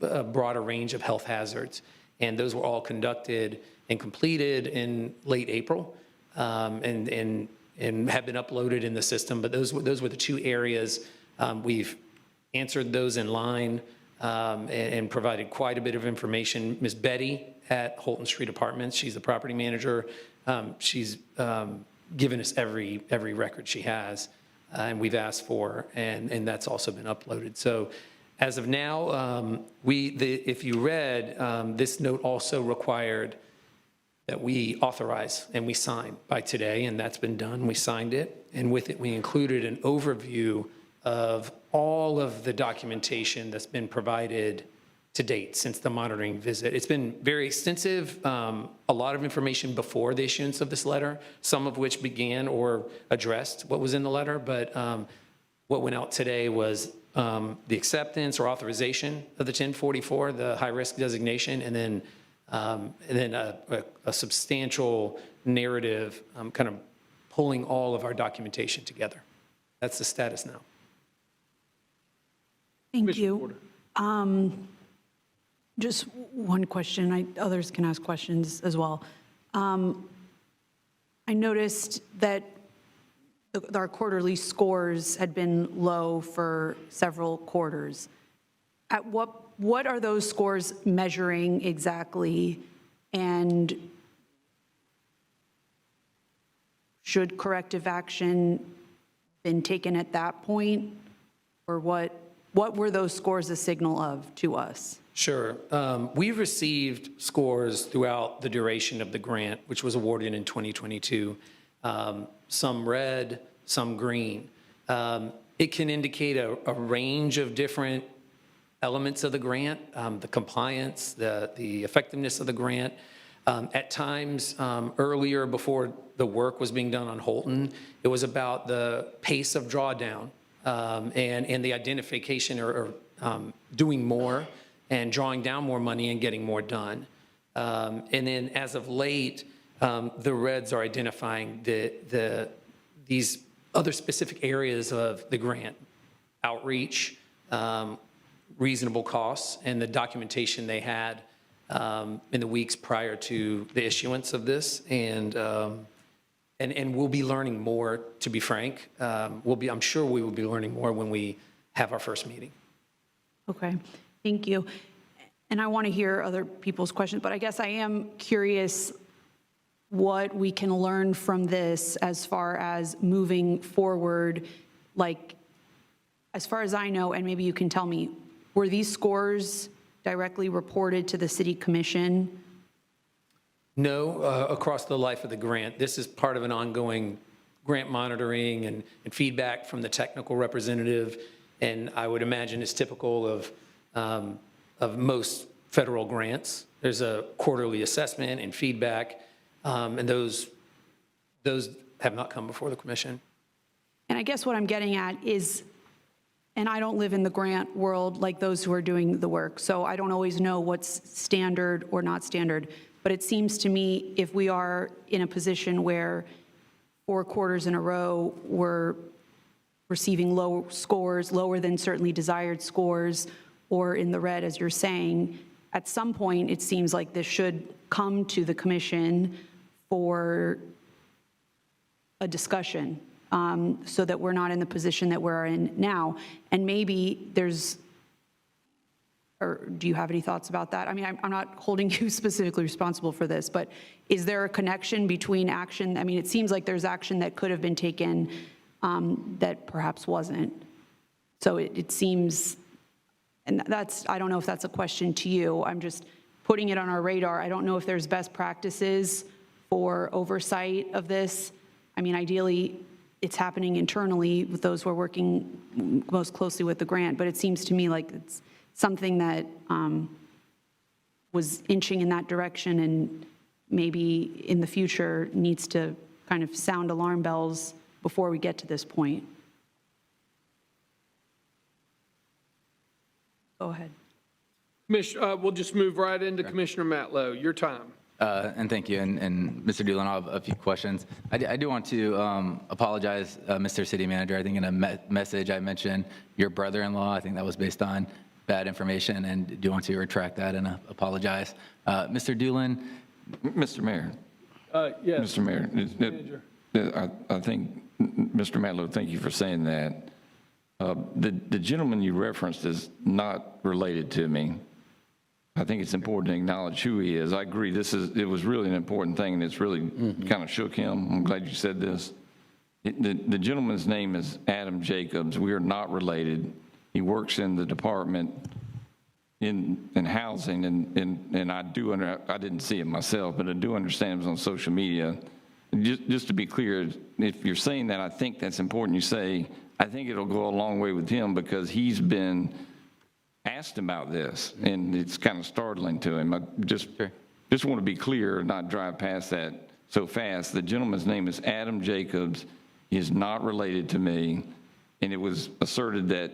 a broader range of health hazards. And those were all conducted and completed in late April. And have been uploaded in the system, but those were the 2 areas. We've answered those in line and provided quite a bit of information. Ms. Betty at Holton Street Apartments, she's the property manager. She's given us every record she has, and we've asked for, and that's also been uploaded. So as of now, if you read, this note also required that we authorize and we sign by today, and that's been done. We signed it, and with it, we included an overview of all of the documentation that's been provided to date since the monitoring visit. It's been very extensive, a lot of information before the issuance of this letter, some of which began or addressed what was in the letter, but what went out today was the acceptance or authorization of the 1044, the high-risk designation, and then a substantial narrative kind of pulling all of our documentation together. That's the status now. Thank you. Just one question. Others can ask questions as well. I noticed that our quarterly scores had been low for several quarters. At what are those scores measuring exactly, and should corrective action been taken at that point, or what were those scores a signal of to us? Sure. We've received scores throughout the duration of the grant, which was awarded in 2022, some red, some green. It can indicate a range of different elements of the grant, the compliance, the effectiveness of the grant. At times, earlier before the work was being done on Holton, it was about the pace of drawdown and the identification or doing more and drawing down more money and getting more done. And then as of late, the reds are identifying these other specific areas of the grant: outreach, reasonable costs, and the documentation they had in the weeks prior to the issuance of this. And we'll be learning more, to be frank. I'm sure we will be learning more when we have our first meeting. Okay, thank you. And I want to hear other people's questions, but I guess I am curious what we can learn from this as far as moving forward. Like, as far as I know, and maybe you can tell me, were these scores directly reported to the city commission? No, across the life of the grant. This is part of an ongoing grant monitoring and feedback from the technical representative, and I would imagine it's typical of most federal grants. There's a quarterly assessment and feedback, and those have not come before the commission. And I guess what I'm getting at is, and I don't live in the grant world like those who are doing the work, so I don't always know what's standard or not standard. But it seems to me if we are in a position where 4 quarters in a row we're receiving low scores, lower than certainly desired scores, or in the red, as you're saying, at some point it seems like this should come to the commission for a discussion, so that we're not in the position that we're in now. And maybe there's, or do you have any thoughts about that? I mean, I'm not holding you specifically responsible for this, but is there a connection between action? I mean, it seems like there's action that could have been taken that perhaps wasn't. So it seems, and that's, I don't know if that's a question to you. I'm just putting it on our radar. I don't know if there's best practices for oversight of this. I mean, ideally, it's happening internally with those who are working most closely with the grant, but it seems to me like it's something that was inching in that direction and maybe in the future needs to kind of sound alarm bells before we get to this point. Go ahead. We'll just move right into Commissioner Matlow. Your time. And thank you. And Mr. Doolin, I have a few questions. I do want to apologize, Mr. City Manager. I think in a message I mentioned your brother-in-law. I think that was based on bad information, and do want to retract that and apologize. Mr. Doolin. Mr. Mayor. Yes. Mr. Mayor. I think, Mr. Matlow, thank you for saying that. The gentleman you referenced is not related to me. I think it's important to acknowledge who he is. I agree. It was really an important thing, and it's really kind of shook him. I'm glad you said this. The gentleman's name is Adam Jacobs. We are not related. He works in the department in housing, and I didn't see it myself, but I do understand it was on social media. Just to be clear, if you're saying that, I think that's important. You say, I think it'll go a long way with him because he's been asked about this, and it's kind of startling to him. I just want to be clear and not drive past that so fast. The gentleman's name is Adam Jacobs. He is not related to me, and it was asserted that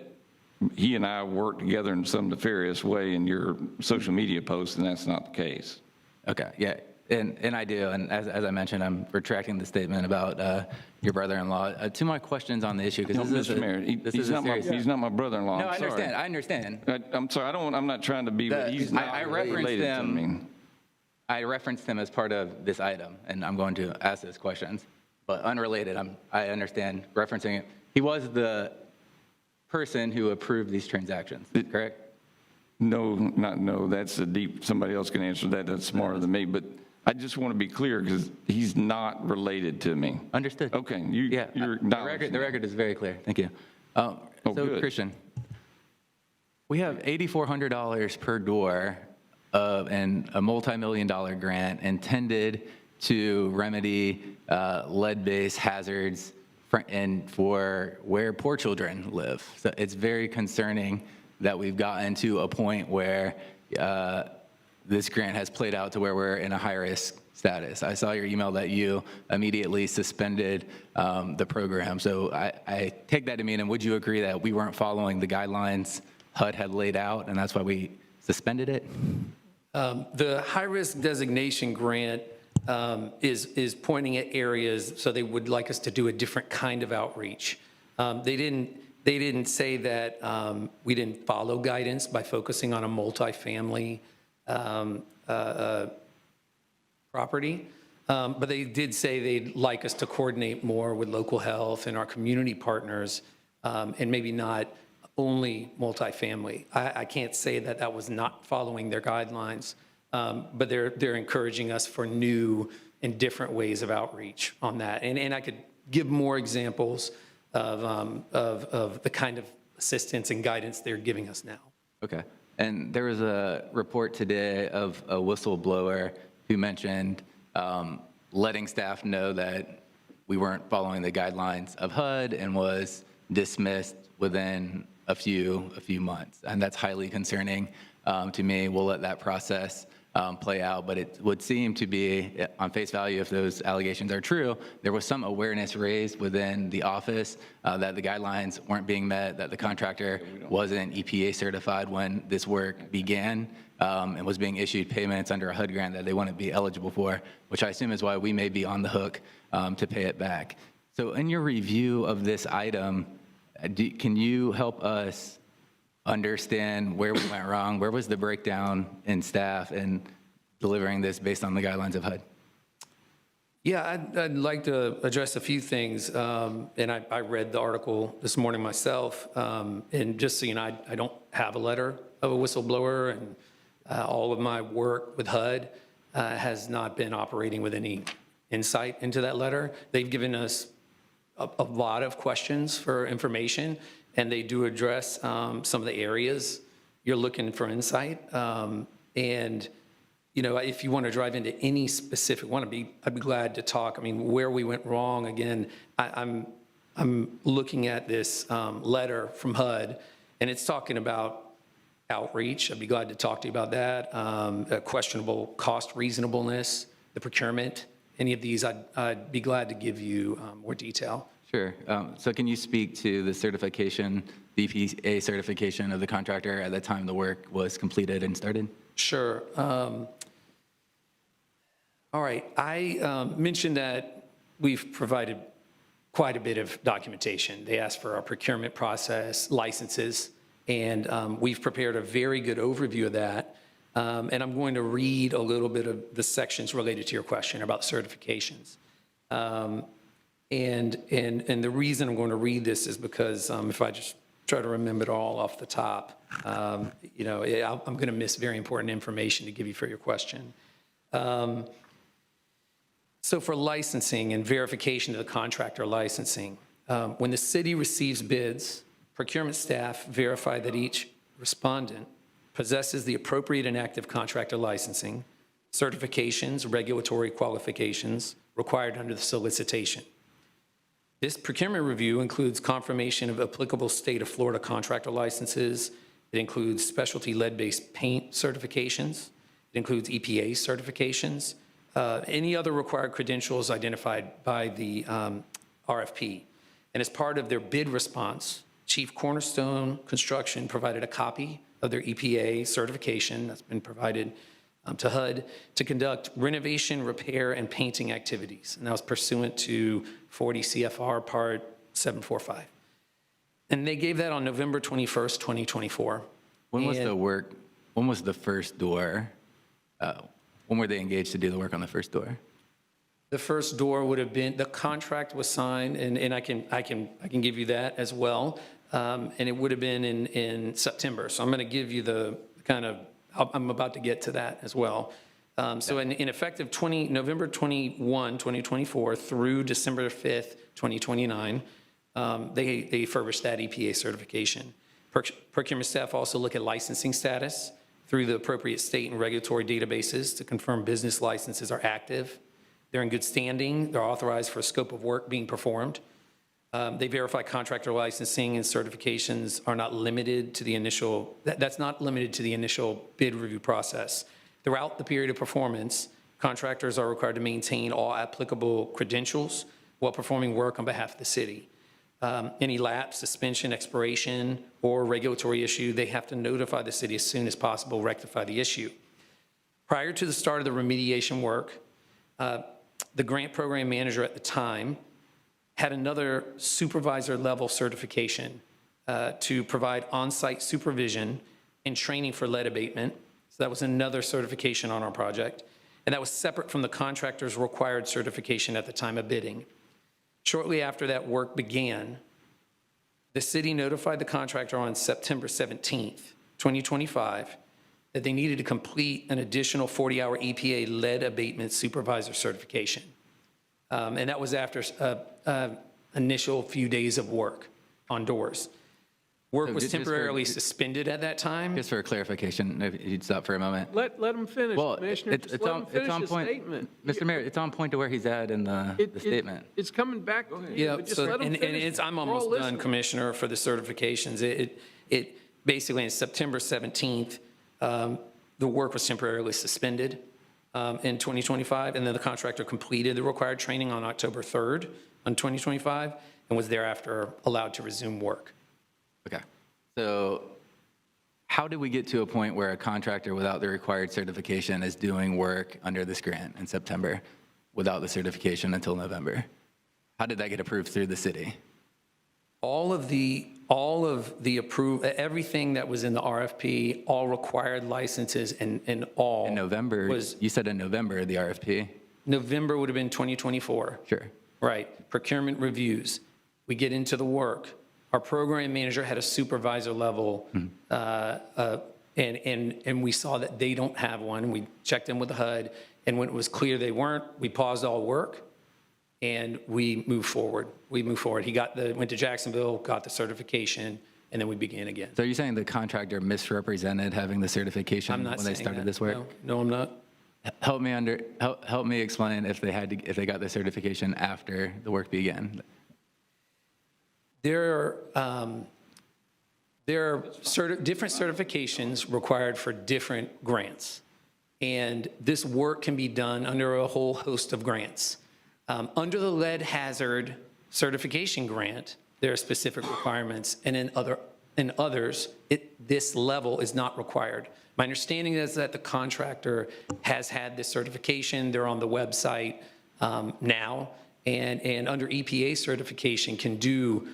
he and I worked together in some nefarious way in your social media posts, and that's not the case. Okay, yeah, and I do, and as I mentioned, I'm retracting the statement about your brother-in-law. To my questions on the issue, because Mr. Mayor, he's not my brother-in-law. No, I understand. I'm sorry. I'm not trying to be. He's not related to me. I referenced him as part of this item, and I'm going to ask those questions, but unrelated. I understand referencing it. He was the person who approved these transactions, correct? No, that's a deep, somebody else can answer that. That's smarter than me, but I just want to be clear because he's not related to me. Understood. Okay, you're acknowledging. The record is very clear. Thank you. So, good. Christian, we have $8,400 per door and a multi-million-dollar grant intended to remedy lead-based hazards for where poor children live. So it's very concerning that we've gotten to a point where this grant has played out to where we're in a high-risk status. I saw your email that you immediately suspended the program. So I take that to mean, and would you agree that we weren't following the guidelines HUD had laid out, and that's why we suspended it? The high-risk designation grant is pointing at areas, so they would like us to do a different kind of outreach. They didn't say that we didn't follow guidance by focusing on a multifamily property, but they did say they'd like us to coordinate more with local health and our community partners, and maybe not only multifamily. I can't say that that was not following their guidelines, but they're encouraging us for new and different ways of outreach on that. And I could give more examples of the kind of assistance and guidance they're giving us now. Okay. And there was a report today of a whistleblower who mentioned letting staff know that we weren't following the guidelines of HUD and was dismissed within a few months. And that's highly concerning to me. We'll let that process play out, but it would seem to be, on face value, if those allegations are true, there was some awareness raised within the office that the guidelines weren't being met, that the contractor wasn't EPA certified when this work began, and was being issued payments under a HUD grant that they wouldn't be eligible for, which I assume is why we may be on the hook to pay it back. So in your review of this item, can you help us understand where we went wrong? Where was the breakdown in staff in delivering this based on the guidelines of HUD? Yeah, I'd like to address a few things. And I read the article this morning myself. And just so you know, I don't have a letter of a whistleblower, and all of my work with HUD has not been operating with any insight into that letter. They've given us a lot of questions for information, and they do address some of the areas you're looking for insight. And, you know, if you want to drive into any specific one, I'd be glad to talk. I mean, where we went wrong, again, I'm looking at this letter from HUD, and it's talking about outreach. I'd be glad to talk to you about that. Questionable cost reasonableness, the procurement, any of these, I'd be glad to give you more detail. Sure. So can you speak to the certification, the EPA certification of the contractor at the time the work was completed and started? Sure. All right. I mentioned that we've provided quite a bit of documentation. They asked for our procurement process, licenses, and we've prepared a very good overview of that. And I'm going to read a little bit of the sections related to your question about certifications. And the reason I'm going to read this is because if I just try to remember it all off the top, you know, I'm going to miss very important information to give you for your question. So for licensing and verification of the contractor licensing, when the city receives bids, procurement staff verify that each respondent possesses the appropriate and active contractor licensing, certifications, regulatory qualifications required under the solicitation. This procurement review includes confirmation of applicable state of Florida contractor licenses. It includes specialty lead-based paint certifications. It includes EPA certifications, any other required credentials identified by the RFP. And as part of their bid response, Chief Cornerstone Construction provided a copy of their EPA certification that's been provided to HUD to conduct renovation, repair, and painting activities. And that was pursuant to 40 CFR Part 745. And they gave that on November 21st, 2024. When was the work, when was the first door, when were they engaged to do the work on the first door? The first door would have been, the contract was signed, and I can give you that as well. And it would have been in September. So I'm going to give you the kind of, I'm about to get to that as well. So in effective November 21, 2024 through December 5th, 2029, they furnished that EPA certification. Procurement staff also look at licensing status through the appropriate state and regulatory databases to confirm business licenses are active, they're in good standing, they're authorized for a scope of work being performed. They verify contractor licensing and certifications are not limited to the initial, that's not limited to the initial bid review process. Throughout the period of performance, contractors are required to maintain all applicable credentials while performing work on behalf of the city. Any lapse, suspension, expiration, or regulatory issue, they have to notify the city as soon as possible, rectify the issue. Prior to the start of the remediation work, the grant program manager at the time had another supervisor level certification to provide on-site supervision and training for lead abatement. So that was another certification on our project. And that was separate from the contractor's required certification at the time of bidding. Shortly after that work began, the city notified the contractor on September 17th, 2025, that they needed to complete an additional 40-hour EPA lead abatement supervisor certification. And that was after initial few days of work on doors. Work So was just for- temporarily suspended at that time. Just for clarification, if you'd stop for a moment. Let him finish, Well, Commissioner. Just let him finish his statement. Mr. Mayor, it's on point to where he's at in the statement. It's coming back to you, Yeah, but just so, let him and finish. it's, I'm We're all almost done, listening. Commissioner, for the certifications. It basically, on September 17th, the work was temporarily suspended in 2025, and then the contractor completed the required training on October 3rd on 2025, and was thereafter allowed to resume work. Okay. So how did we get to a point where a contractor without the required certification is doing work under this grant in September without the certification until November? How did that get approved through the city? All of the everything that was in the RFP, all required licenses and all. In November, you said in November, the RFP? November would have been 2024. Sure. Right. Procurement reviews. We get into the work. Our program manager had a supervisor level, and we saw that they don't have one. We checked in with the HUD, and when it was clear they weren't, we paused all work, and we moved forward. He went to Jacksonville, got the certification, and then we began again. So are you saying the contractor misrepresented having the certification I'm not when they saying started that. this work? No, I'm not. Help me explain if they got the certification after the work began. There are different certifications required for different grants, and this work can be done under a whole host of grants. Under the lead hazard certification grant, there are specific requirements, and in others, this level is not required. My understanding is that the contractor has had this certification. They're on the website now, and under EPA certification can do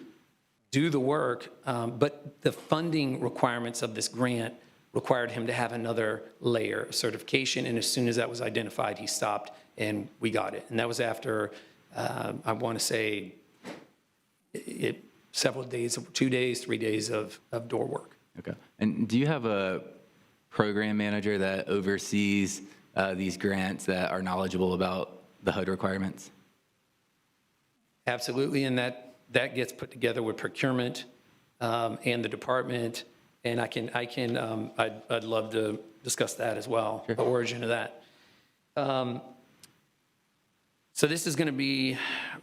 the work, but the funding requirements of this grant required him to have another layer of certification, and as soon as that was identified, he stopped, and we got it. And that was after, I want to say, several days, 2 days, 3 days of door work. Okay. And do you have a program manager that oversees these grants that are knowledgeable about the HUD requirements? Absolutely, and that gets put together with procurement and the department, and I'd love to discuss that as well, the origin of that. So this is going to be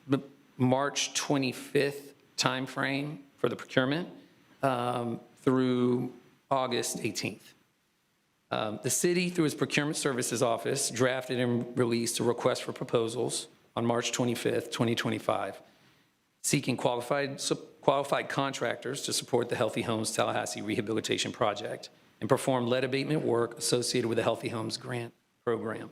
the March 25th timeframe for the procurement through August 18th. The city, through its procurement services office, drafted and released a request for proposals on March 25th, 2025, seeking qualified contractors to support the Healthy Homes Tallahassee Rehabilitation Project and perform lead abatement work associated with the Healthy Homes Grant Program.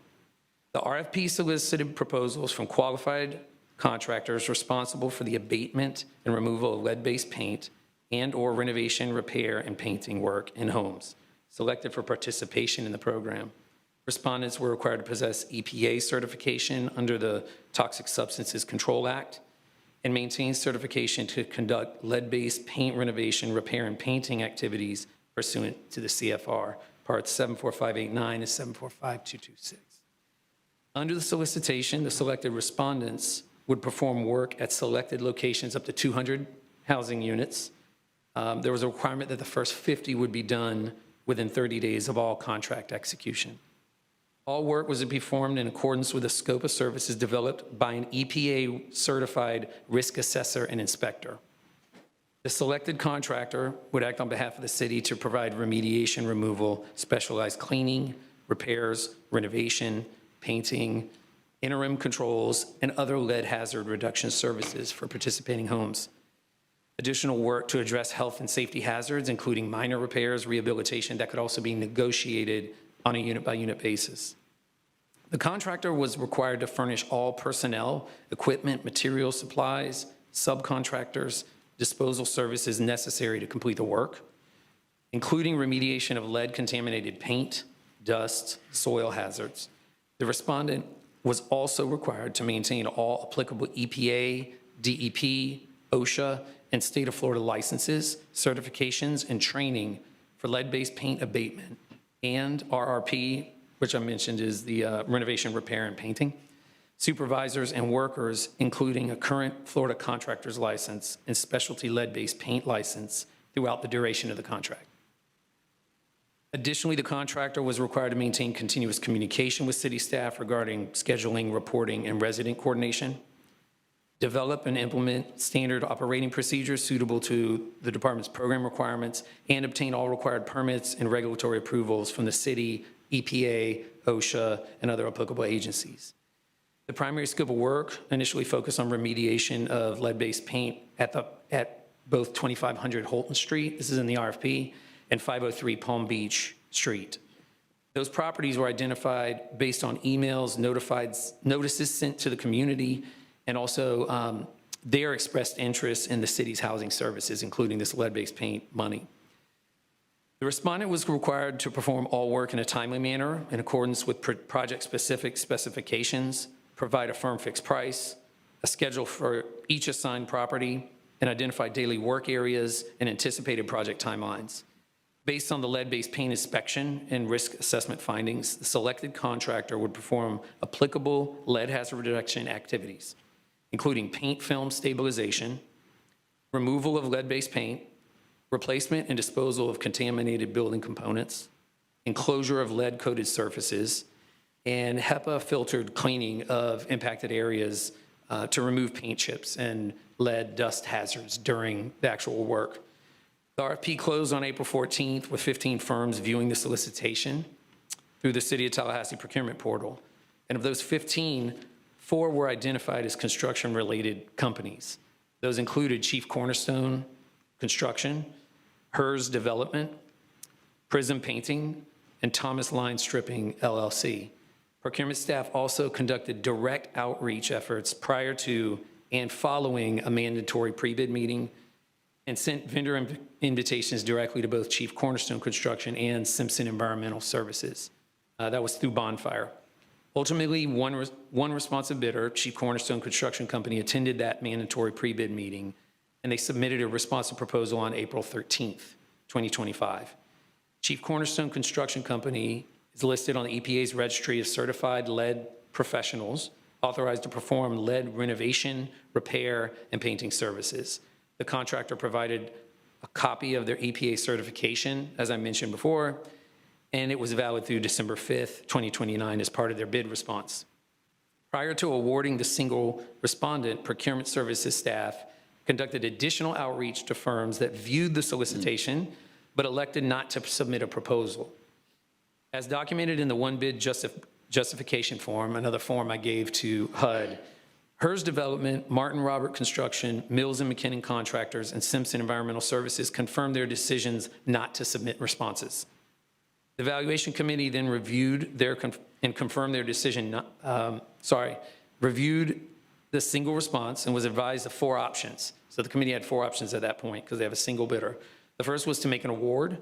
The RFP solicited proposals from qualified contractors responsible for the abatement and removal of lead-based paint and/or renovation, repair, and painting work in homes selected for participation in the program. Respondents were required to possess EPA certification under the Toxic Substances Control Act and maintain certification to conduct lead-based paint renovation, repair, and painting activities pursuant to the CFR, parts 74589 and 745226. Under the solicitation, the selected respondents would perform work at selected locations up to 200 housing units. There was a requirement that the first 50 would be done within 30 days of all contract execution. All work was to be performed in accordance with the scope of services developed by an EPA-certified risk assessor and inspector. The selected contractor would act on behalf of the city to provide remediation, removal, specialized cleaning, repairs, renovation, painting, interim controls, and other lead hazard reduction services for participating homes. Additional work to address health and safety hazards, including minor repairs, rehabilitation, that could also be negotiated on a unit-by-unit basis. The contractor was required to furnish all personnel, equipment, material supplies, subcontractors, disposal services necessary to complete the work, including remediation of lead-contaminated paint, dust, soil hazards. The respondent was also required to maintain all applicable EPA, DEP, OSHA, and state of Florida licenses, certifications, and training for lead-based paint abatement and RRP, which I mentioned is the renovation, repair, and painting, supervisors and workers, including a current Florida contractor's license and specialty lead-based paint license throughout the duration of the contract. Additionally, the contractor was required to maintain continuous communication with city staff regarding scheduling, reporting, and resident coordination, develop and implement standard operating procedures suitable to the department's program requirements, and obtain all required permits and regulatory approvals from the city, EPA, OSHA, and other applicable agencies. The primary scope of work initially focused on remediation of lead-based paint at both 2500 Holton Street, this is in the RFP, and 503 Palm Beach Street. Those properties were identified based on emails, notices sent to the community, and also their expressed interest in the city's housing services, including this lead-based paint money. The respondent was required to perform all work in a timely manner in accordance with project-specific specifications, provide a firm fixed price, a schedule for each assigned property, and identify daily work areas and anticipated project timelines. Based on the lead-based paint inspection and risk assessment findings, the selected contractor would perform applicable lead hazard reduction activities, including paint film stabilization, removal of lead-based paint, replacement and disposal of contaminated building components, enclosure of lead-coated surfaces, and HEPA-filtered cleaning of impacted areas to remove paint chips and lead dust hazards during the actual work. The RFP closed on April 14th with 15 firms viewing the solicitation through the City of Tallahassee procurement portal. And of those 15, 4 were identified as construction-related companies. Those included Chief Cornerstone Construction, Hers Development, Prism Painting, and Thomas Line Stripping, LLC. Procurement staff also conducted direct outreach efforts prior to and following a mandatory pre-bid meeting and sent vendor invitations directly to both Chief Cornerstone Construction and Simpson Environmental Services. That was through Bonfire. Ultimately, one responsive bidder, Chief Cornerstone Construction Company, attended that mandatory pre-bid meeting, and they submitted a responsive proposal on April 13th, 2025. Chief Cornerstone Construction Company is listed on the EPA's Registry of Certified Lead Professionals authorized to perform lead renovation, repair, and painting services. The contractor provided a copy of their EPA certification, as I mentioned before, and it was valid through December 5th, 2029 as part of their bid response. Prior to awarding the single respondent, procurement services staff conducted additional outreach to firms that viewed the solicitation but elected not to submit a proposal. As documented in the one bid justification form, another form I gave to HUD, Hers Development, Martin Robert Construction, Mills and McKinnon Contractors, and Simpson Environmental Services confirmed their decisions not to submit responses. The evaluation committee then reviewed and confirmed their decision, reviewed the single response and was advised of 4 options. So the committee had 4 options at that point because they have a single bidder. The first was to make an award.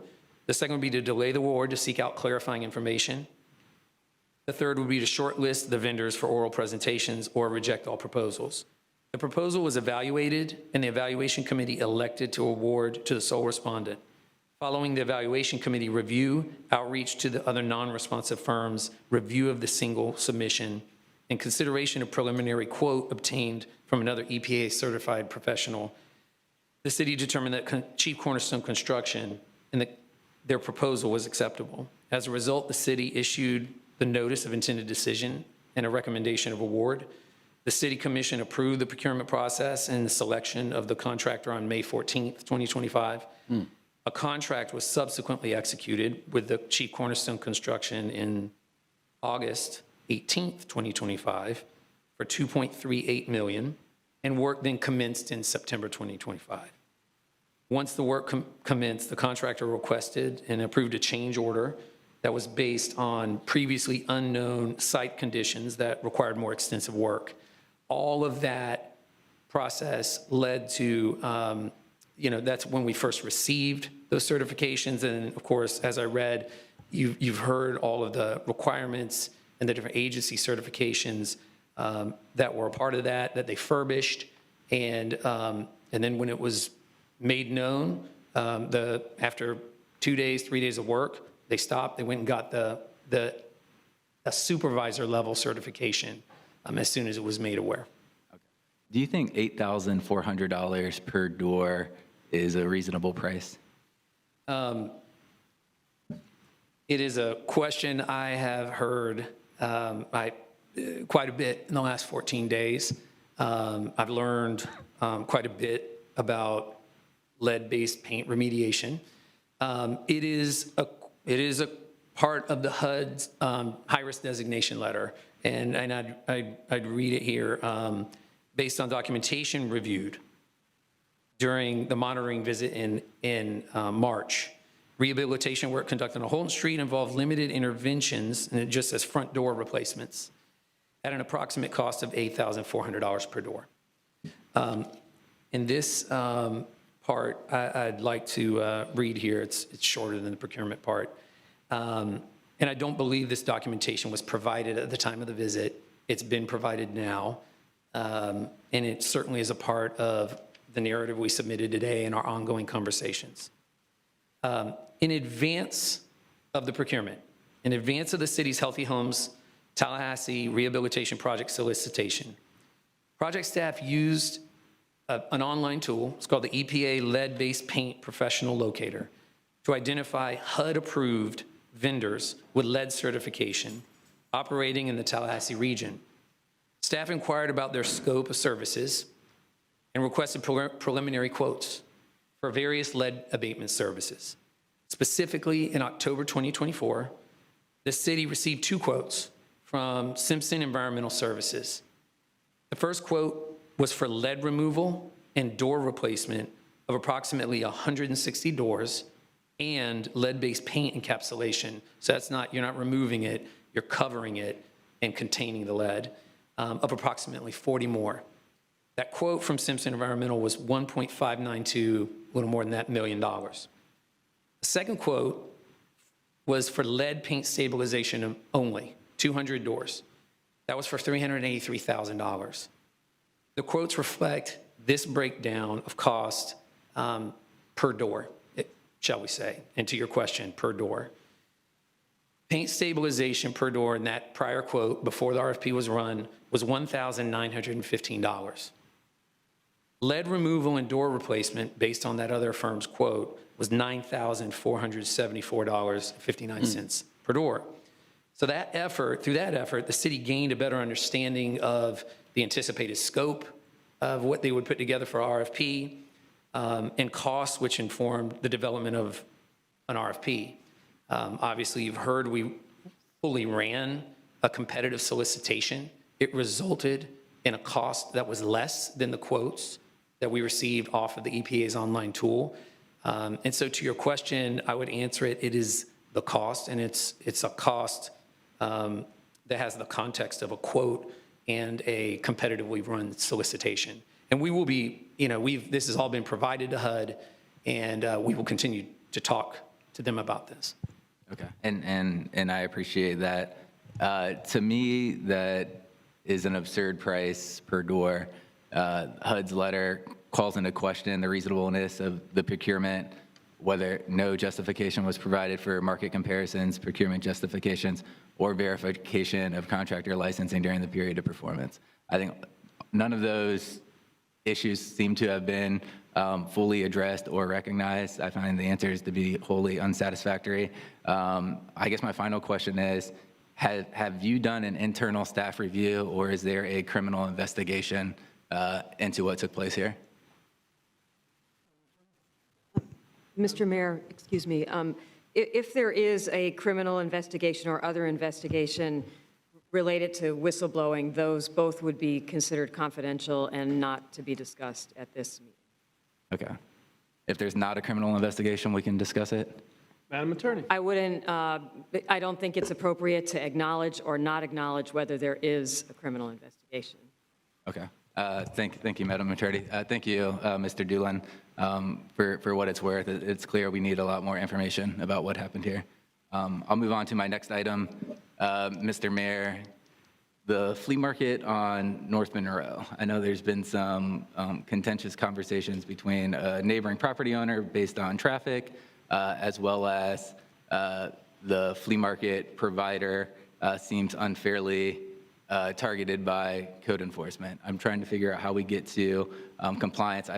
The second would be to delay the award to seek out clarifying information. The third would be to shortlist the vendors for oral presentations or reject all proposals. The proposal was evaluated, and the evaluation committee elected to award to the sole respondent. Following the evaluation committee review, outreach to the other non-responsive firms, review of the single submission, and consideration of preliminary quote obtained from another EPA certified professional, the city determined that Chief Cornerstone Construction and their proposal was acceptable. As a result, the city issued the notice of intended decision and a recommendation of award. The City Commission approved the procurement process and the selection of the contractor on May 14th, 2025. A contract was subsequently executed with the Chief Cornerstone Construction in August 18th, 2025 for $2.38 million, and work then commenced in September 2025. Once the work commenced, the contractor requested and approved a change order that was based on previously unknown site conditions that required more extensive work. All of that process led to, that's when we first received those certifications. And of course, as I read, you've heard all of the requirements and the different agency certifications that were a part of that they furbished. And then when it was made known, after 2 days, 3 days of work, they stopped. They went and got a supervisor level certification as soon as it was made aware. Do you think $8,400 per door is a reasonable price? It is a question I have heard quite a bit in the last 14 days. I've learned quite a bit about lead-based paint remediation. It is a part of the HUD's high-risk designation letter, and I'd read it here. Based on documentation reviewed during the monitoring visit in March, rehabilitation work conducted on Holton Street involved limited interventions, and it just says front door replacements, at an approximate cost of $8,400 per door. In this part, I'd like to read here. It's shorter than the procurement part. And I don't believe this documentation was provided at the time of the visit. It's been provided now. And it certainly is a part of the narrative we submitted today in our ongoing conversations. In advance of the procurement, in advance of the city's Healthy Homes Tallahassee Rehabilitation Project solicitation, project staff used an online tool. It's called the EPA Lead-Based Paint Professional Locator to identify HUD-approved vendors with lead certification operating in the Tallahassee region. Staff inquired about their scope of services and requested preliminary quotes for various lead abatement services. Specifically, in October 2024, the city received 2 quotes from Simpson Environmental Services. The first quote was for lead removal and door replacement of approximately 160 doors and lead-based paint encapsulation. So that's not, you're not removing it, you're covering it and containing the lead, of approximately 40 more. That quote from Simpson Environmental was 1.592, a little more than that, $1 million. The second quote was for lead paint stabilization only, 200 doors. That was for $383,000. The quotes reflect this breakdown of cost per door, shall we say, and to your question, per door. Paint stabilization per door in that prior quote before the RFP was run was $1,915. Lead removal and door replacement, based on that other firm's quote, was $9,474.59 per door. So that effort, through that effort, the city gained a better understanding of the anticipated scope of what they would put together for RFP and costs, which informed the development of an RFP. Obviously, you've heard we fully ran a competitive solicitation. It resulted in a cost that was less than the quotes that we received off of the EPA's online tool. And so to your question, I would answer it, it is the cost, and it's a cost that has the context of a quote and a competitively run solicitation. And we will be, this has all been provided to HUD, and we will continue to talk to them about this. Okay, and I appreciate that. To me, that is an absurd price per door. HUD's letter calls into question the reasonableness of the procurement, whether no justification was provided for market comparisons, procurement justifications, or verification of contractor licensing during the period of performance. I think none of those issues seem to have been fully addressed or recognized. I find the answers to be wholly unsatisfactory. I guess my final question is, have you done an internal staff review, or is there a criminal investigation into what took place here? Mr. Mayor, excuse me, if there is a criminal investigation or other investigation related to whistleblowing, those both would be considered confidential and not to be discussed at this meeting. Okay. If there's not a criminal investigation, we can discuss it? Madam Attorney. I don't think it's appropriate to acknowledge or not acknowledge whether there is a criminal investigation. Okay. Thank you, Madam Attorney. Thank you, Mr. Doolin, for what it's worth. It's clear we need a lot more information about what happened here. I'll move on to my next item. Mr. Mayor, the flea market on North Monroe. I know there's been some contentious conversations between a neighboring property owner based on traffic, as well as the flea market provider seems unfairly targeted by code enforcement. I'm trying to figure out how we get to compliance.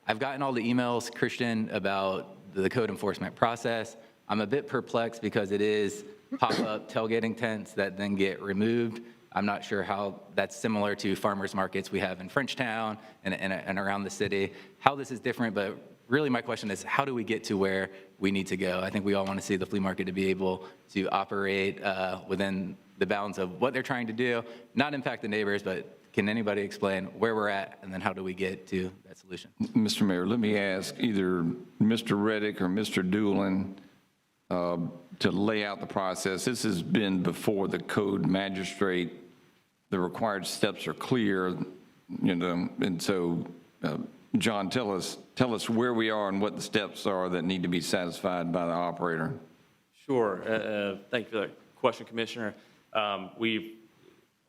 I've gotten all the emails, Christian, about the code enforcement process. I'm a bit perplexed because it is pop-up tailgating tents that then get removed. I'm not sure how that's similar to farmers markets we have in Frenchtown and around the city, how this is different, but really my question is, how do we get to where we need to go? I think we all want to see the flea market to be able to operate within the bounds of what they're trying to do, not impact the neighbors, but can anybody explain where we're at and then how do we get to that solution? Mr. Mayor, let me ask either Mr. Reddick or Mr. Doolin to lay out the process. This has been before the code magistrate. The required steps are clear, and so, John, tell us where we are and what the steps are that need to be satisfied by the operator. Sure. Thank you for that question, Commissioner. We've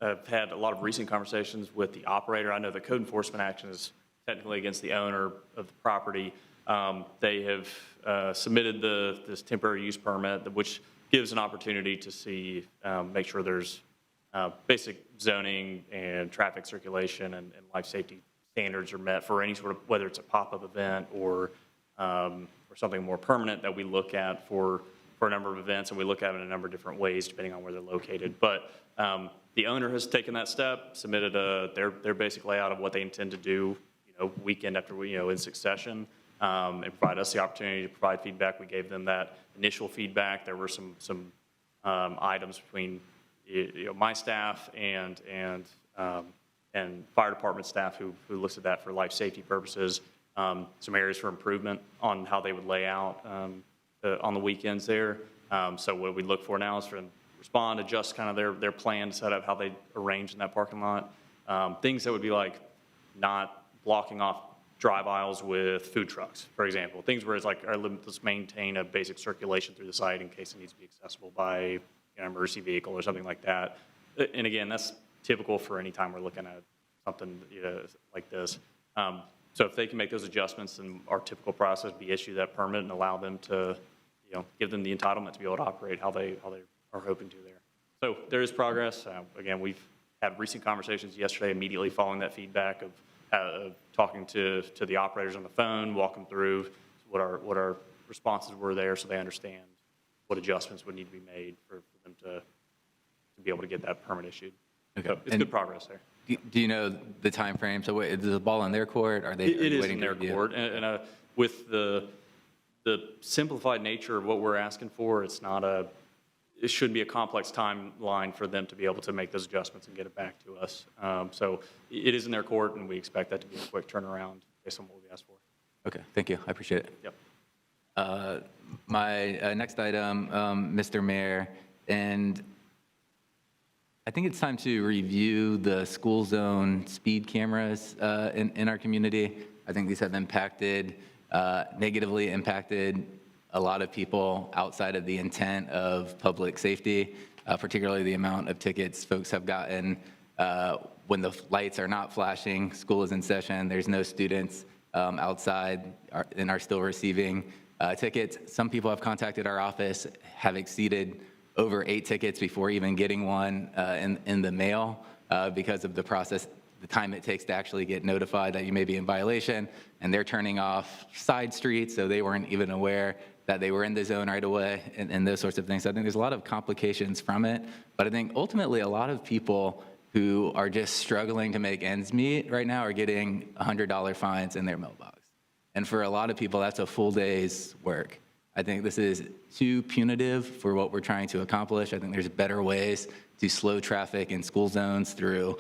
had a lot of recent conversations with the operator. I know the code enforcement action is technically against the owner of the property. They have submitted this temporary use permit, which gives an opportunity to see, make sure there's basic zoning and traffic circulation and life safety standards are met for any sort of, whether it's a pop-up event or something more permanent that we look at for a number of events, and we look at it in a number of different ways depending on where they're located. But the owner has taken that step, submitted their basic layout of what they intend to do, weekend after in succession, and provide us the opportunity to provide feedback. We gave them that initial feedback. There were some items between my staff and fire department staff who looks at that for life safety purposes, some areas for improvement on how they would lay out on the weekends there. So what we look for now is for them to respond, adjust kind of their plan to set up how they arrange in that parking lot. Things that would be like not blocking off drive aisles with food trucks, for example. Things where it's like, let's maintain a basic circulation through the site in case it needs to be accessible by an emergency vehicle or something like that. And again, that's typical for any time we're looking at something like this. So if they can make those adjustments, then our typical process be issue that permit and allow them to, give them the entitlement to be able to operate how they are hoping to there. So there is progress. Again, we've had recent conversations yesterday immediately following that feedback of talking to the operators on the phone, walk them through what our responses were there so they understand what adjustments would need to be made for them to be able to get that permit issued. Okay. So it's good progress there. Do you know the time frame? So is the ball in their court? Are they It is waiting in their to review? court, and with the simplified nature of what we're asking for, it shouldn't be a complex timeline for them to be able to make those adjustments and get it back to us. So it is in their court, and we expect that to be a quick turnaround based on what we asked for. Okay, thank you. I appreciate it. Yep. My next item, Mr. Mayor, and I think it's time to review the school zone speed cameras in our community. I think these have negatively impacted a lot of people outside of the intent of public safety, particularly the amount of tickets folks have gotten when the lights are not flashing, school is in session, there's no students outside and are still receiving tickets. Some people have contacted our office, have exceeded over 8 tickets before even getting one in the mail because of the process, the time it takes to actually get notified that you may be in violation, and they're turning off side streets, so they weren't even aware that they were in the zone right away, and those sorts of things. So I think there's a lot of complications from it, but I think ultimately a lot of people who are just struggling to make ends meet right now are getting $100 fines in their mailbox. And for a lot of people, that's a full day's work. I think this is too punitive for what we're trying to accomplish. I think there's better ways to slow traffic in school zones through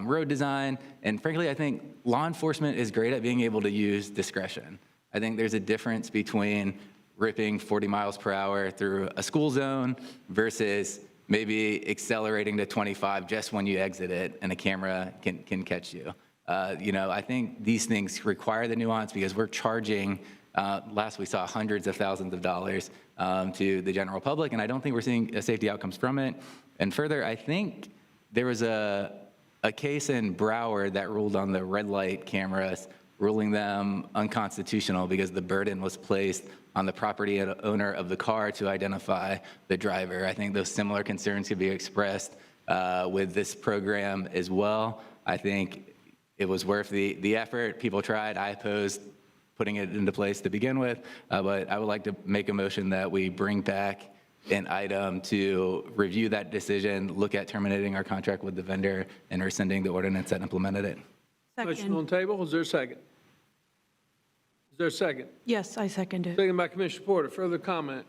road design. And frankly, I think law enforcement is great at being able to use discretion. I think there's a difference between ripping 40 miles per hour through a school zone versus maybe accelerating to 25 just when you exit it and a camera can catch you. I think these things require the nuance because we're charging, last we saw hundreds of thousands of dollars to the general public, and I don't think we're seeing safety outcomes from it. And further, I think there was a case in Broward that ruled on the red light cameras, ruling them unconstitutional because the burden was placed on the property owner of the car to identify the driver. I think those similar concerns could be expressed with this program as well. I think it was worth the effort. People tried. I opposed putting it into place to begin with. But I would like to make a motion that we bring back an item to review that decision, look at terminating our contract with the vendor, and rescinding the ordinance that implemented it. Motion on the table. Is there a second? Is there a second? Yes, I second it. Second by Commissioner Porter. Further comment?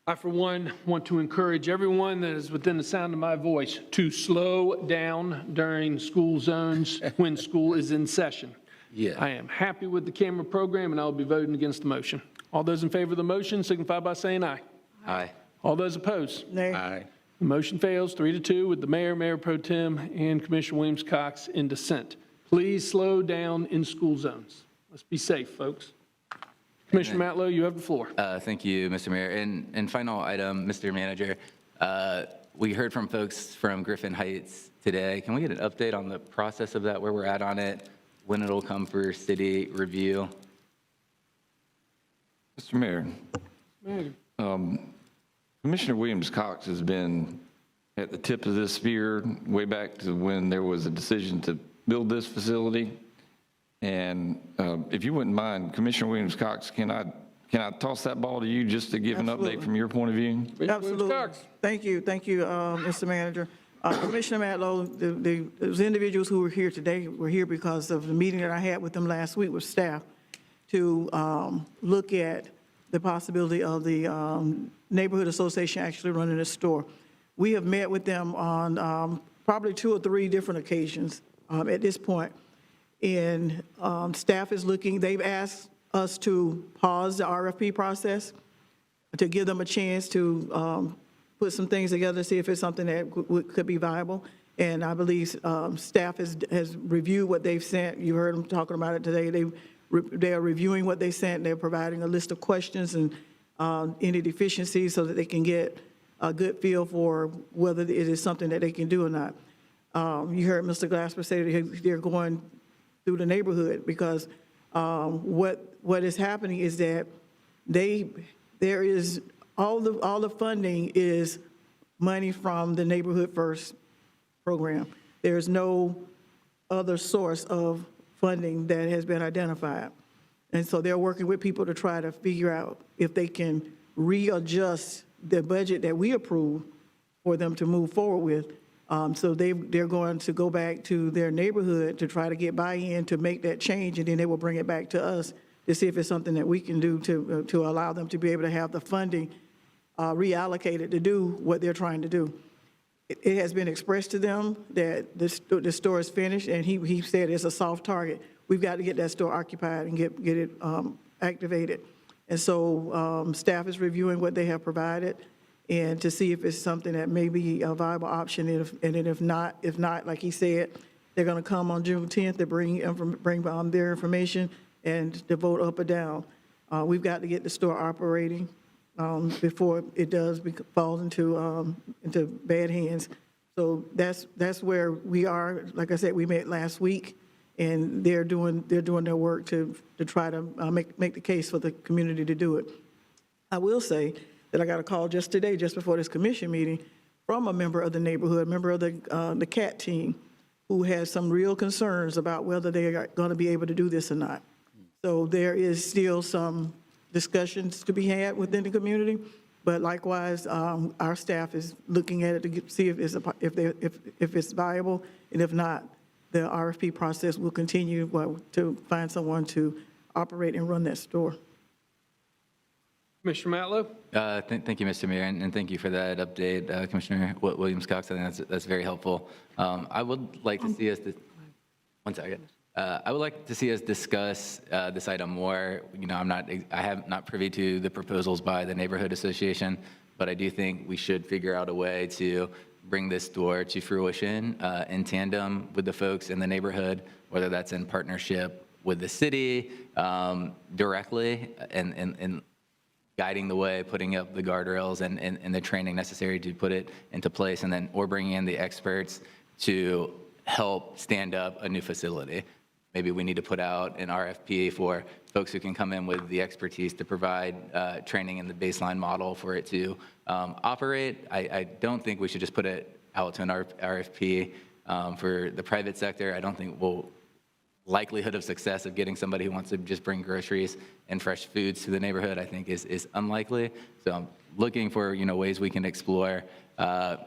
I, for one, want to encourage everyone that is within the sound of my voice to slow down during school zones when school is in session. Yeah. I am happy with the camera program, and I will be voting against the motion. All those in favor of the motion signify by saying aye. Aye. All those opposed? Nay. Aye. The motion fails 3-2 with the mayor, Mayor Pro Tem, and Commissioner Williams-Cox in dissent. Please slow down in school zones. Let's be safe, folks. Commissioner Matlow, you have the floor. Thank you, Mr. Mayor. And final item, Mr. Manager, we heard from folks from Griffin Heights today. Can we get an update on the process of that, where we're at on it, when it'll come for city review? Mr. Mayor, Commissioner Williams-Cox has been at the tip of this spear way back to when there was a decision to build this facility. And if you wouldn't mind, Commissioner Williams-Cox, can I toss that ball to you just to give an update from your point of view? Absolutely. Thank you, Mr. Manager. Commissioner Matlow, those individuals who were here today were here because of the meeting that I had with them last week with staff to look at the possibility of the neighborhood association actually running a store. We have met with them on probably 2 or 3 different occasions at this point. And staff is looking, they've asked us to pause the RFP process to give them a chance to put some things together, see if it's something that could be viable. And I believe staff has reviewed what they've sent. You heard them talking about it today. They are reviewing what they sent. They're providing a list of questions and any deficiencies so that they can get a good feel for whether it is something that they can do or not. You heard Mr. Glasper say that they're going through the neighborhood because what is happening is that there is all the funding is money from the Neighborhood First program. There's no other source of funding that has been identified. And so they're working with people to try to figure out if they can readjust the budget that we approve for them to move forward with. So they're going to go back to their neighborhood to try to get buy-in to make that change, and then they will bring it back to us to see if it's something that we can do to allow them to be able to have the funding reallocated to do what they're trying to do. It has been expressed to them that the store is finished, and he said it's a soft target. We've got to get that store occupied and get it activated. And so staff is reviewing what they have provided and to see if it's something that may be a viable option. And then if not, like he said, they're going to come on June 10th to bring their information and to vote up or down. We've got to get the store operating before it does fall into bad hands. So that's where we are. Like I said, we met last week, and they're doing their work to try to make the case for the community to do it. I will say that I got a call just today, just before this commission meeting, from a member of the neighborhood, a member of the CAT team, who has some real concerns about whether they are going to be able to do this or not. So there is still some discussions to be had within the community, but likewise, our staff is looking at it to see if it's viable, and if not, the RFP process will continue to find someone to operate and run that store. Commissioner Matlow? Thank you, Mr. Mayor, and thank you for that update, Commissioner Williams-Cox. I think that's very helpful. I would like to see us, one second. I would like to see us discuss this item more. You know, I have not privy to the proposals by the neighborhood association, but I do think we should figure out a way to bring this store to fruition in tandem with the folks in the neighborhood, whether that's in partnership with the city directly and guiding the way, putting up the guardrails and the training necessary to put it into place, and then or bringing in the experts to help stand up a new facility. Maybe we need to put out an RFP for folks who can come in with the expertise to provide training in the baseline model for it to operate. I don't think we should just put it out to an RFP for the private sector. I don't think we'll likelihood of success of getting somebody who wants to just bring groceries and fresh foods to the neighborhood, I think is unlikely. So I'm looking for, ways we can explore.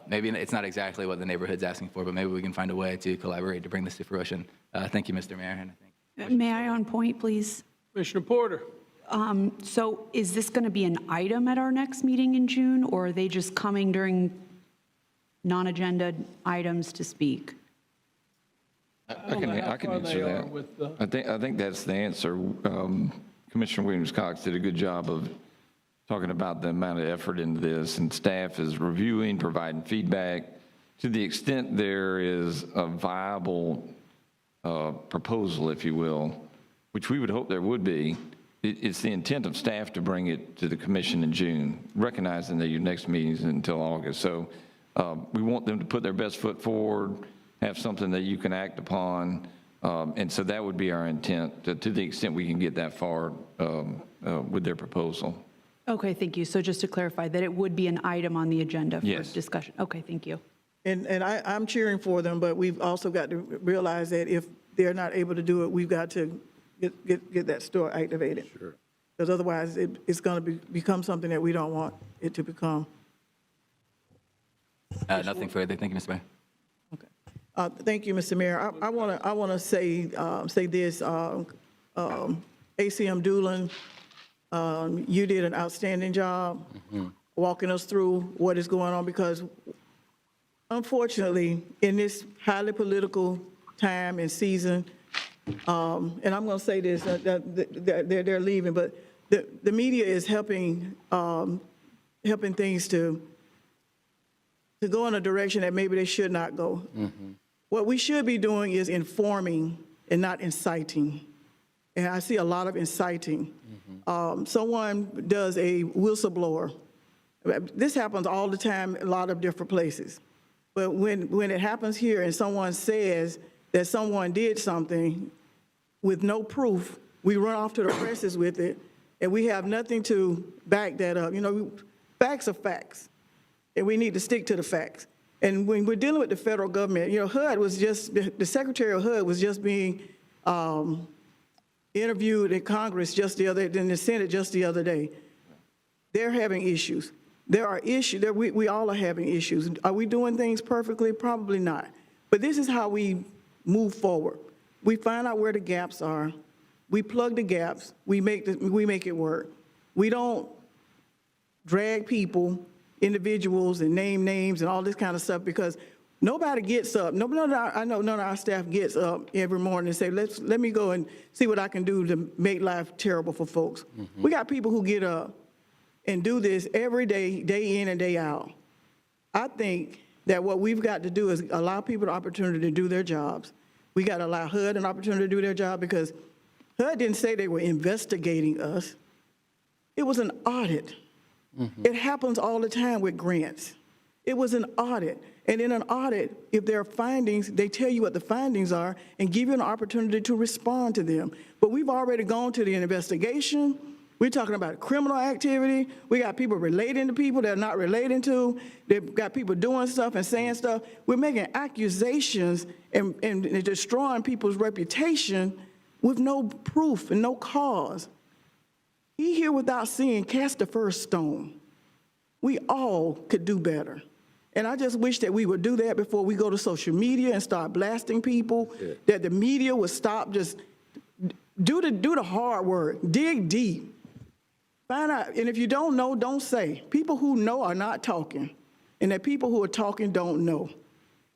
Maybe it's not exactly what the neighborhood's asking for, but maybe we can find a way to collaborate to bring this to fruition. Thank you, Mr. Mayor. And I think May I on point, please? Commissioner Porter. So is this going to be an item at our next meeting in June, or are they just coming during non-agenda items to speak? I can answer that. I think that's the answer. Commissioner Williams-Cox did a good job of talking about the amount of effort into this, and staff is reviewing, providing feedback. To the extent there is a viable proposal, if you will, which we would hope there would be, it's the intent of staff to bring it to the commission in June, recognizing that your next meeting is until August. So we want them to put their best foot forward, have something that you can act upon. And so that would be our intent, to the extent we can get that far with their proposal. Okay, thank you. So just to clarify, that it would be an item on the agenda for Yes. discussion. Okay, thank you. And I'm cheering for them, but we've also got to realize that if they're not able to do it, we've got to get that store activated. Sure. Because otherwise, it's going to become something that we don't want it to become. Nothing further. Thank you, Mr. Mayor. Thank you, Mr. Mayor. I want to say this. ACM Doolin, you did an outstanding job walking us through what is going on, because unfortunately, in this highly political time and season, and I'm going to say this, they're leaving, but the media is helping things to go in a direction that maybe they should not go. What we should be doing is informing and not inciting. And I see a lot of inciting. Someone does a whistleblower. This happens all the time in a lot of different places. But when it happens here and someone says that someone did something with no proof, we run off to the presses with it, and we have nothing to back that up. Facts are facts, and we need to stick to the facts. And when we're dealing with the federal government, HUD was just, the Secretary of HUD was just being interviewed in Congress in the Senate just the other day. They're having issues. There are issues, we all are having issues. Are we doing things perfectly? Probably not. But this is how we move forward. We find out where the gaps are. We plug the gaps. We make it work. We don't drag people, individuals, and name names and all this kind of stuff, because nobody gets up. I know none of our staff gets up every morning and say, let me go and see what I can do to make life terrible for folks. We got people who get up and do this every day, day in and day out. I think that what we've got to do is allow people the opportunity to do their jobs. We got to allow HUD an opportunity to do their job, because HUD didn't say they were investigating us. It was an audit. It happens all the time with grants. It was an audit. And in an audit, if there are findings, they tell you what the findings are and give you an opportunity to respond to them. But we've already gone to the investigation. We're talking about criminal activity. We got people relating to people they're not relating to. They've got people doing stuff and saying stuff. We're making accusations and destroying people's reputation with no proof and no cause. He here without seeing, cast the first stone. We all could do better. And I just wish that we would do that before we go to social media and start blasting people, that the media would stop, just do the hard work, dig deep. Find out, and if you don't know, don't say. People who know are not talking, and that people who are talking don't know.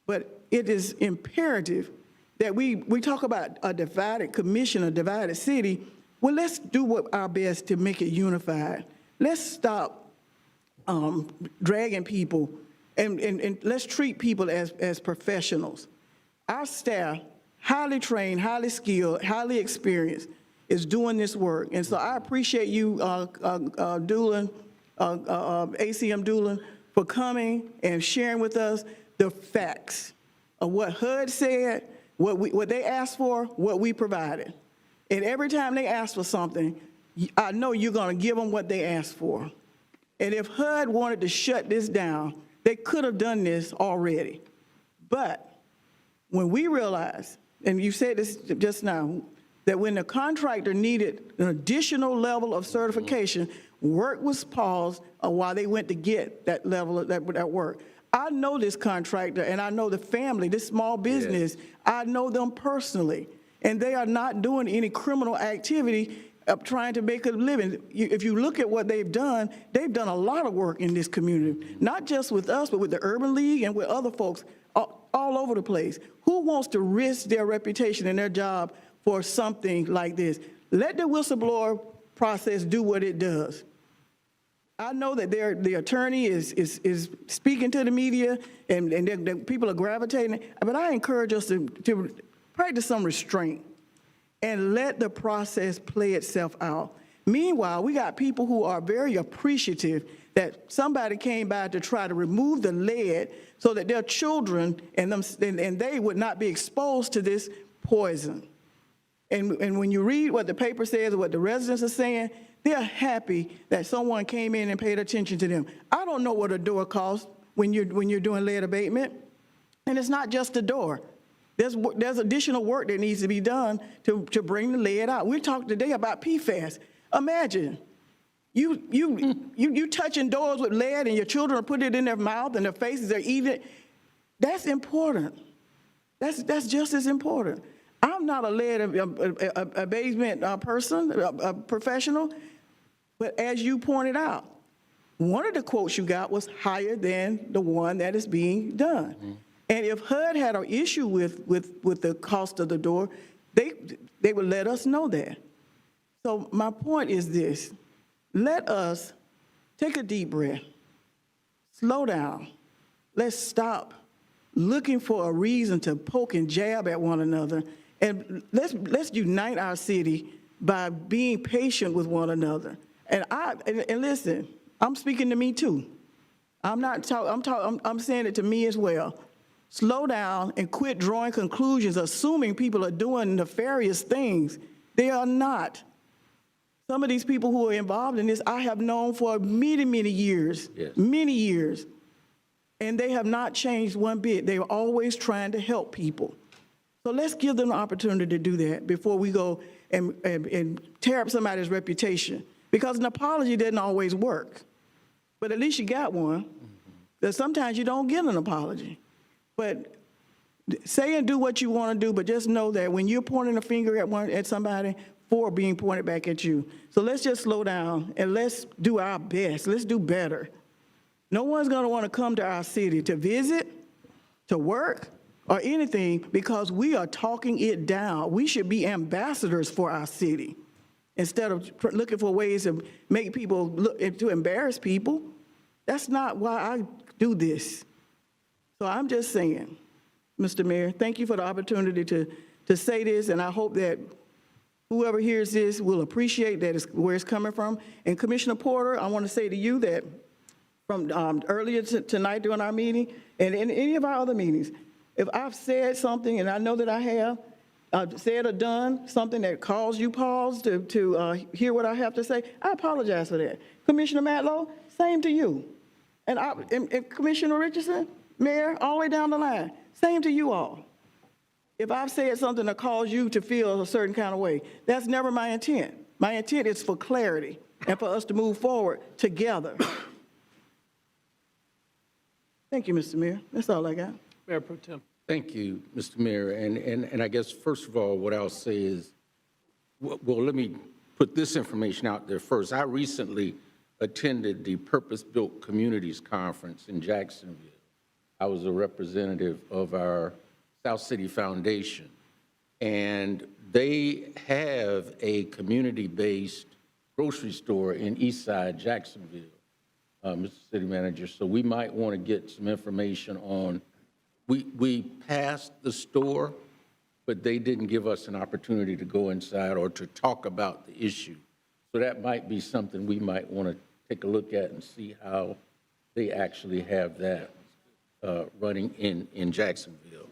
But it is imperative that we talk about a divided commission, a divided city. Well, let's do our best to make it unified. Let's stop dragging people, and let's treat people as professionals. Our staff, highly trained, highly skilled, highly experienced, is doing this work. And so I appreciate you, Doolin, ACM Doolin, for coming and sharing with us the facts of what HUD said, what they asked for, what we provided. And every time they ask for something, I know you're going to give them what they asked for. And if HUD wanted to shut this down, they could have done this already. But when we realized and you said this just now, that when the contractor needed an additional level of certification, work was paused while they went to get that level of that work. I know this contractor, and I know the family, this small business. I know them personally, and they are not doing any criminal activity of trying to make a living. If you look at what they've done a lot of work in this community, not just with us, but with the Urban League and with other folks all over the place. Who wants to risk their reputation and their job for something like this? Let the whistleblower process do what it does. I know that the attorney is speaking to the media, and the people are gravitating, but I encourage us to practice some restraint and let the process play itself out. Meanwhile, we got people who are very appreciative that somebody came by to try to remove the lead so that their children and they would not be exposed to this poison. And when you read what the paper says or what the residents are saying, they're happy that someone came in and paid attention to them. I don't know what a door costs when you're doing lead abatement, and it's not just a door. There's additional work that needs to be done to bring the lead out. We talked today about PFAS. Imagine you touching doors with lead and your children are putting it in their mouth and their faces are eating it. That's important. That's just as important. I'm not a lead abatement person, a professional, but as you pointed out, one of the quotes you got was higher than the one that is being done. Mm-hmm. And if HUD had an issue with the cost of the door, they would let us know that. So my point is this: let us take a deep breath, slow down. Let's stop looking for a reason to poke and jab at one another, and let's unite our city by being patient with one another. And listen, I'm speaking to me too. I'm saying it to me as well. Slow down and quit drawing conclusions, assuming people are doing nefarious things. They are not. Some of these people who are involved in this, I have known for many, many years, many years, and they have not changed one bit. They are always trying to help people. So let's give them the opportunity to do that before we go and tear up somebody's reputation, because an apology doesn't always work, but at least you got one. Because sometimes you don't get an apology. But say and do what you want to do, but just know that when you're pointing a finger at somebody, four being pointed back at you. So let's just slow down and let's do our best. Let's do better. No one's going to want to come to our city to visit, to work, or anything because we are talking it down. We should be ambassadors for our city instead of looking for ways to make people look, to embarrass people. That's not why I do this. So I'm just saying, Mr. Mayor, thank you for the opportunity to say this, and I hope that whoever hears this will appreciate that it's where it's coming from. And Commissioner Porter, I want to say to you that from earlier tonight during our meeting and in any of our other meetings, if I've said something, and I know that I have, said or done something that caused you pause to hear what I have to say, I apologize for that. Commissioner Matlow, same to you. And Commissioner Richardson, Mayor, all the way down the line, same to you all. If I've said something that caused you to feel a certain kind of way, that's never my intent. My intent is for clarity and for us to move forward together. Thank you, Mr. Mayor. That's all I got. Mayor Pro Tem. Thank you, Mr. Mayor. And I guess, first of all, what I'll say is, well, let me put this information out there first. I recently attended the Purpose-Built Communities Conference in Jacksonville. I was a representative of our South City Foundation, and they have a community-based grocery store in Eastside Jacksonville, Mr. City Manager, so we might want to get some information on, we passed the store, but they didn't give us an opportunity to go inside or to talk about the issue. So that might be something we might want to take a look at and see how they actually have that running in Jacksonville.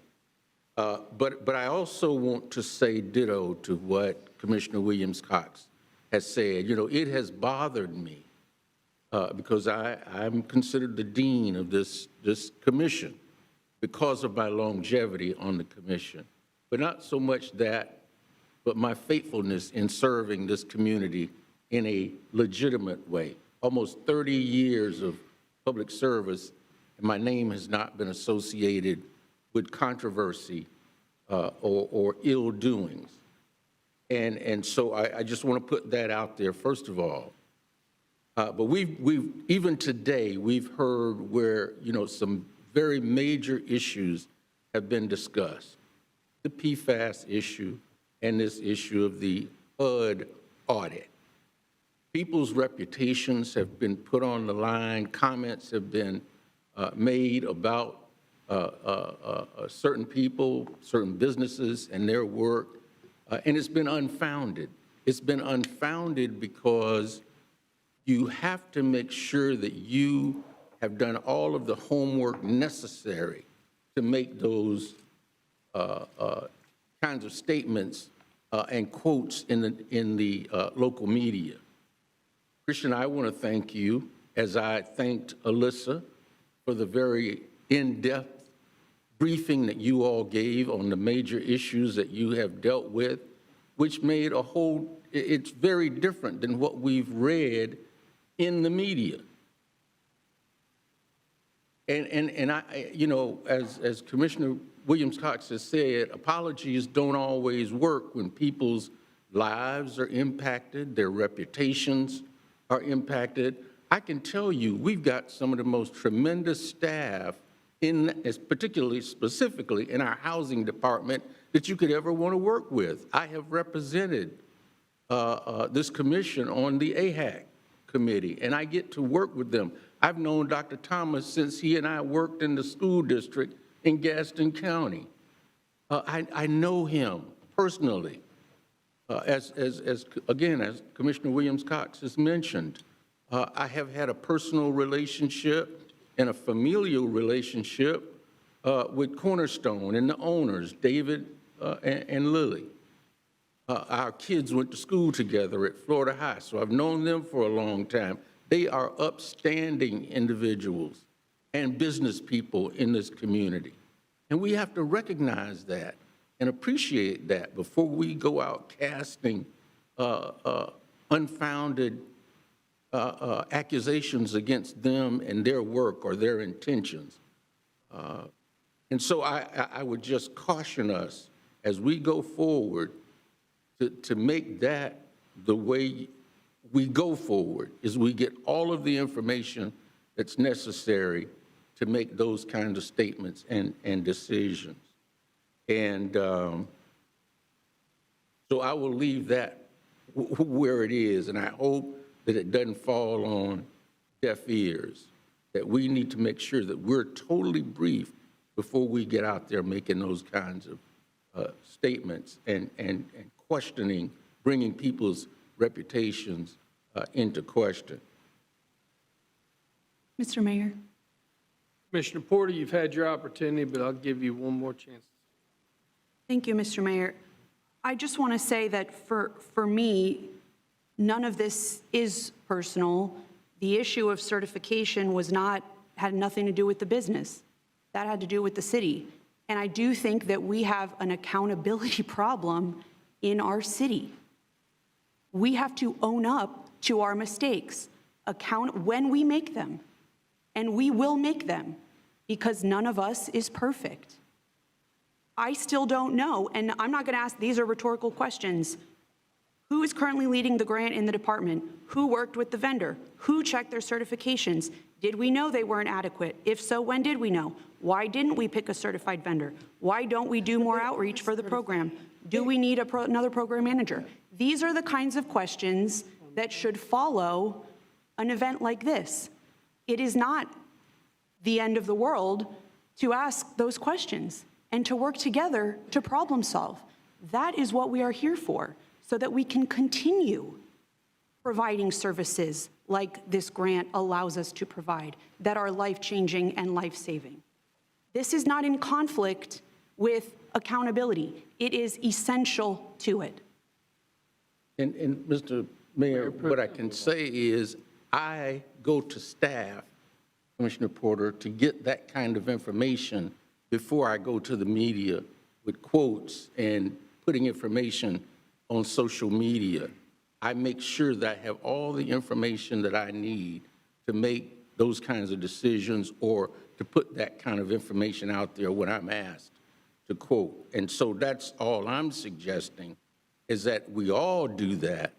But I also want to say ditto to what Commissioner Williams-Cox has said. You know, it has bothered me because I'm considered the dean of this commission because of my longevity on the commission. but not so much that, but my faithfulness in serving this community in a legitimate way. Almost 30 years of public service, and my name has not been associated with controversy or ill doings. And so I just want to put that out there, first of all. But we've even today, we've heard where, some very major issues have been discussed. The PFAS issue and this issue of the HUD audit. People's reputations have been put on the line. Comments have been made about certain people, certain businesses and their work, and it's been unfounded. It's been unfounded because you have to make sure that you have done all of the homework necessary to make those kinds of statements and quotes in the local media. Christian, I want to thank you, as I thanked Alyssa, for the very in-depth briefing that you all gave on the major issues that you have dealt with, which made it's very different than what we've read in the media. And I, as Commissioner Williams-Cox has said, apologies don't always work when people's lives are impacted, their reputations are impacted. I can tell you, we've got some of the most tremendous staff particularly specifically in our housing department that you could ever want to work with. I have represented this commission on the AHAC committee, and I get to work with them. I've known Dr. Thomas since he and I worked in the school district in Gaston County. I know him personally. As Commissioner Williams-Cox has mentioned, I have had a personal relationship and a familial relationship with Cornerstone and the owners, David and Lily. Our kids went to school together at Florida High, so I've known them for a long time. They are upstanding individuals and business people in this community. And we have to recognize that and appreciate that before we go out casting unfounded accusations against them and their work or their intentions. And so I would just caution us as we go forward to make that the way we go forward, is we get all of the information that's necessary to make those kinds of statements and decisions. And so I will leave that where it is, and I hope that it doesn't fall on deaf ears, that we need to make sure that we're totally briefed before we get out there making those kinds of statements and questioning, bringing people's reputations into question. Mr. Mayor. Commissioner Porter, you've had your opportunity, but I'll give you one more chance. Thank you, Mr. Mayor. I just want to say that for me, none of this is personal. The issue of certification had nothing to do with the business. That had to do with the city. And I do think that we have an accountability problem in our city. We have to own up to our mistakes, when we make them. And we will make them, because none of us is perfect. I still don't know, and I'm not going to ask, these are rhetorical questions. Who is currently leading the grant in the department? Who worked with the vendor? Who checked their certifications? Did we know they weren't adequate? If so, when did we know? Why didn't we pick a certified vendor? Why don't we do more outreach for the program? Do we need another program manager? These are the kinds of questions that should follow an event like this. It is not the end of the world to ask those questions and to work together to problem solve. That is what we are here for, so that we can continue providing services like this grant allows us to provide, that are life-changing and life-saving. This is not in conflict with accountability. It is essential to it. And Mr. Mayor, what I can say is I go to staff, Commissioner Porter, to get that kind of information before I go to the media with quotes and putting information on social media, I make sure that I have all the information that I need to make those kinds of decisions or to put that kind of information out there when I'm asked to quote. And so that's all I'm suggesting, is that we all do that.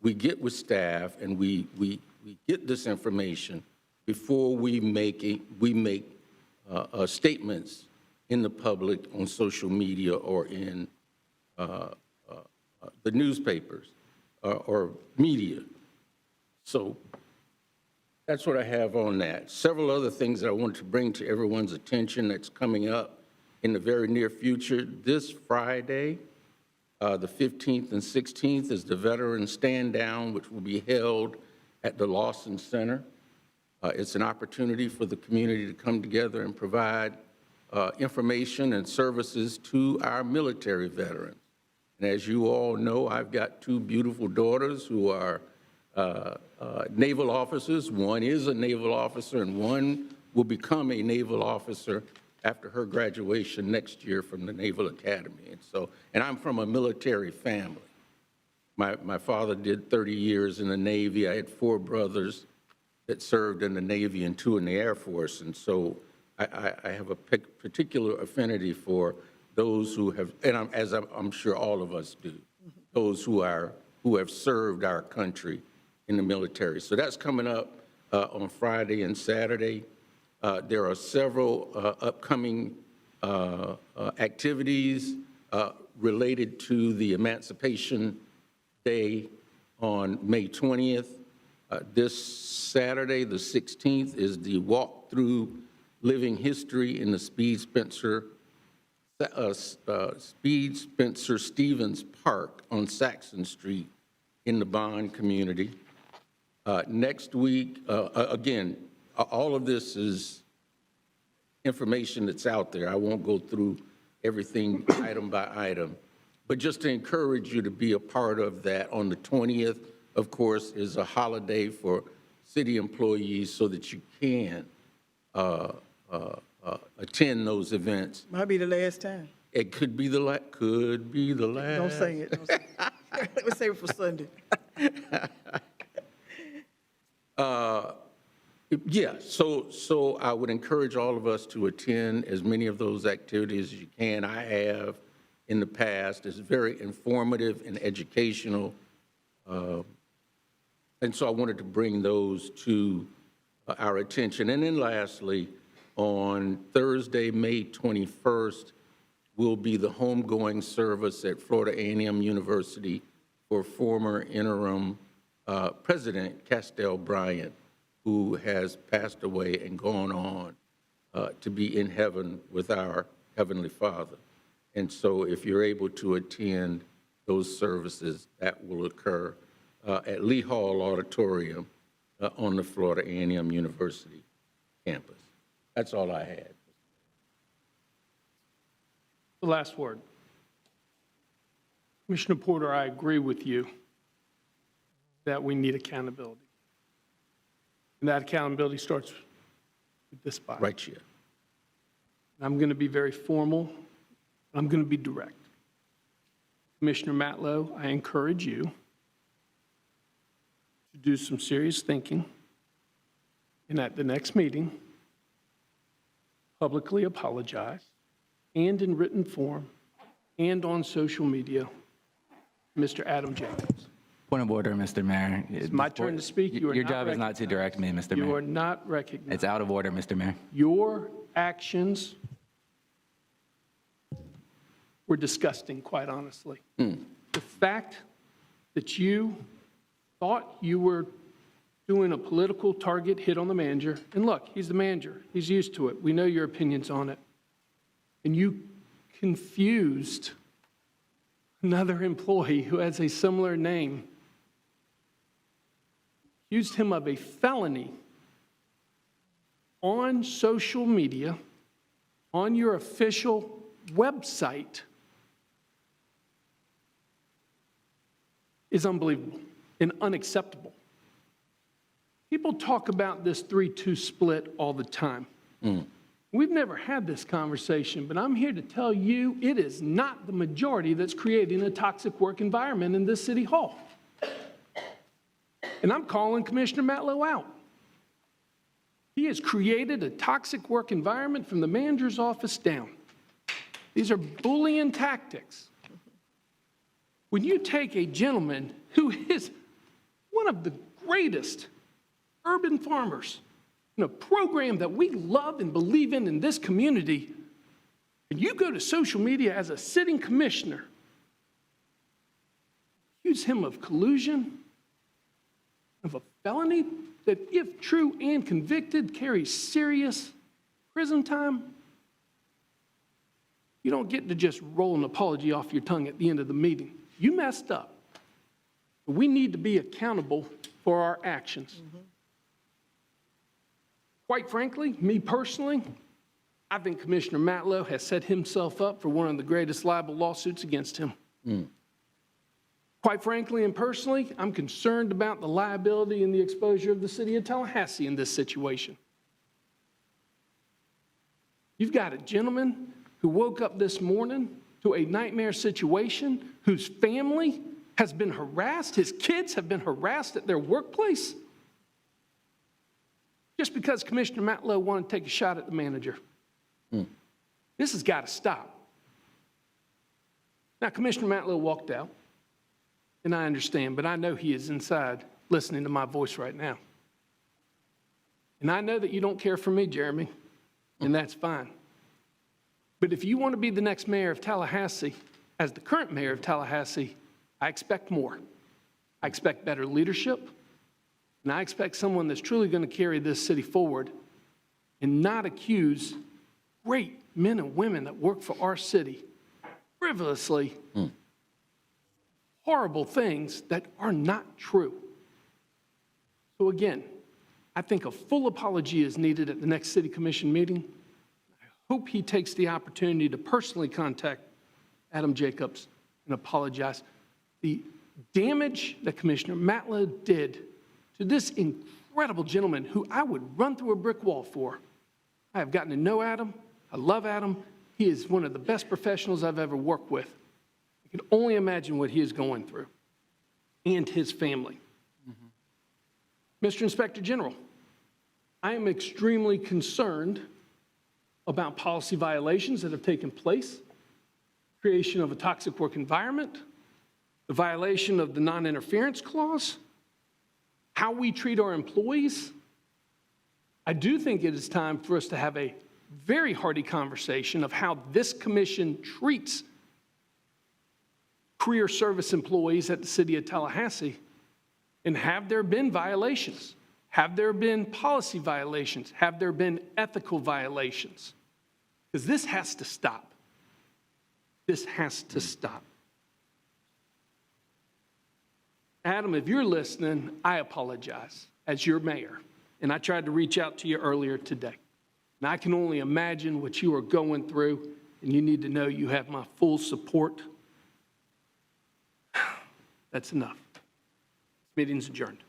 We get with staff and we get this information before we make statements in the public on social media or in the newspapers or media. So that's what I have on that. Several other things that I want to bring to everyone's attention that's coming up in the very near future. This Friday, the 15th and 16th, is the Veteran Stand Down, which will be held at the Lawson Center. It's an opportunity for the community to come together and provide information and services to our military veterans. And as you all know, I've got two beautiful daughters who are naval officers. One is a naval officer, and one will become a naval officer after her graduation next year from the Naval Academy. And I'm from a military family. My father did 30 years in the Navy. I had 4 brothers that served in the Navy and 2 in the Air Force. And so I have a particular affinity for those who have, and as I'm sure all of us do, those who have served our country in the military. So that's coming up on Friday and Saturday. There are several upcoming activities related to the Emancipation Day on May 20th. This Saturday, the 16th, is the walk through living history in the Speed Spencer Stevens Park on Saxon Street in the Bond community. Next week, again, all of this is information that's out there. I won't go through everything item by item, but just to encourage you to be a part of that. On the 20th, of course, is a holiday for city employees so that you can attend those events. Might be the last time. It could be the last. Don't say it. Don't say it. Let's save it for Sunday. Yeah, so I would encourage all of us to attend as many of those activities as you can. I have in the past. It's very informative and educational. And so I wanted to bring those to our attention. And then lastly, on Thursday, May 21st, will be the homegoing service at Florida A&M University for former interim President Castell Bryant, who has passed away and gone on to be in heaven with our Heavenly Father. And so if you're able to attend those services, that will occur at Lee Hall Auditorium on the Florida A&M University campus. That's all I had. The last word. Commissioner Porter, I agree with you that we need accountability. And that accountability starts with this body. Right here. I'm going to be very formal. I'm going to be direct. Commissioner Matlow, I encourage you to do some serious thinking, and at the next meeting, publicly apologize, and in written form, and on social media, Mr. Adam Jacobs. Point of order, Mr. Mayor. It's my turn to speak. You are Your not job is not to direct me, Mr. Mayor. You are not recognized. It's out of order, Mr. Mayor. Your actions were disgusting, quite honestly. The fact that you thought you were doing a political target hit on the manager, and look, he's the manager. He's used to it. We know your opinions on it. And you confused another employee who has a similar name, accused him of a felony on social media, on your official website, is unbelievable and unacceptable. People talk about this 3-2 split all the time. We've never had this conversation, but I'm here to tell you it is not the majority that's creating a toxic work environment in this city hall. And I'm calling Commissioner Matlow out. He has created a toxic work environment from the manager's office down. These are bullying tactics. When you take a gentleman who is one of the greatest urban farmers in a program that we love and believe in this community, and you go to social media as a sitting commissioner, accuse him of collusion, of a felony that, if true and convicted, carries serious prison time, you don't get to just roll an apology off your tongue at the end of the meeting. You messed up. We need to be accountable for our actions. Quite frankly, me personally, I think Commissioner Matlow has set himself up for one of the greatest libel lawsuits against him. Quite frankly and personally, I'm concerned about the liability and the exposure of the city of Tallahassee in this situation. You've got a gentleman who woke up this morning to a nightmare situation, whose family has been harassed, his kids have been harassed at their workplace, just because Commissioner Matlow wanted to take a shot at the manager. This has got to stop. Now, Commissioner Matlow walked out, and I understand, but I know he is inside listening to my voice right now. And I know that you don't care for me, Jeremy, and that's fine. But if you want to be the next mayor of Tallahassee, as the current mayor of Tallahassee, I expect more. I expect better leadership, and I expect someone that's truly going to carry this city forward and not accuse great men and women that work for our city frivolously horrible things that are not true. So again, I think a full apology is needed at the next city commission meeting. I hope he takes the opportunity to personally contact Adam Jacobs and apologize. The damage that Commissioner Matlow did to this incredible gentleman who I would run through a brick wall for. I have gotten to know Adam. I love Adam. He is one of the best professionals I've ever worked with. I can only imagine what he is going through, and his family. Mr. Inspector General, I am extremely concerned about policy violations that have taken place, creation of a toxic work environment, the violation of the non-interference clause, how we treat our employees. I do think it is time for us to have a very hearty conversation of how this commission treats career service employees at the city of Tallahassee. And have there been violations? Have there been policy violations? Have there been ethical violations? Because this has to stop. This has to stop. Adam, if you're listening, I apologize as your mayor. And I tried to reach out to you earlier today. And I can only imagine what you are going through, and you need to know you have my full support. That's enough. This meeting's adjourned.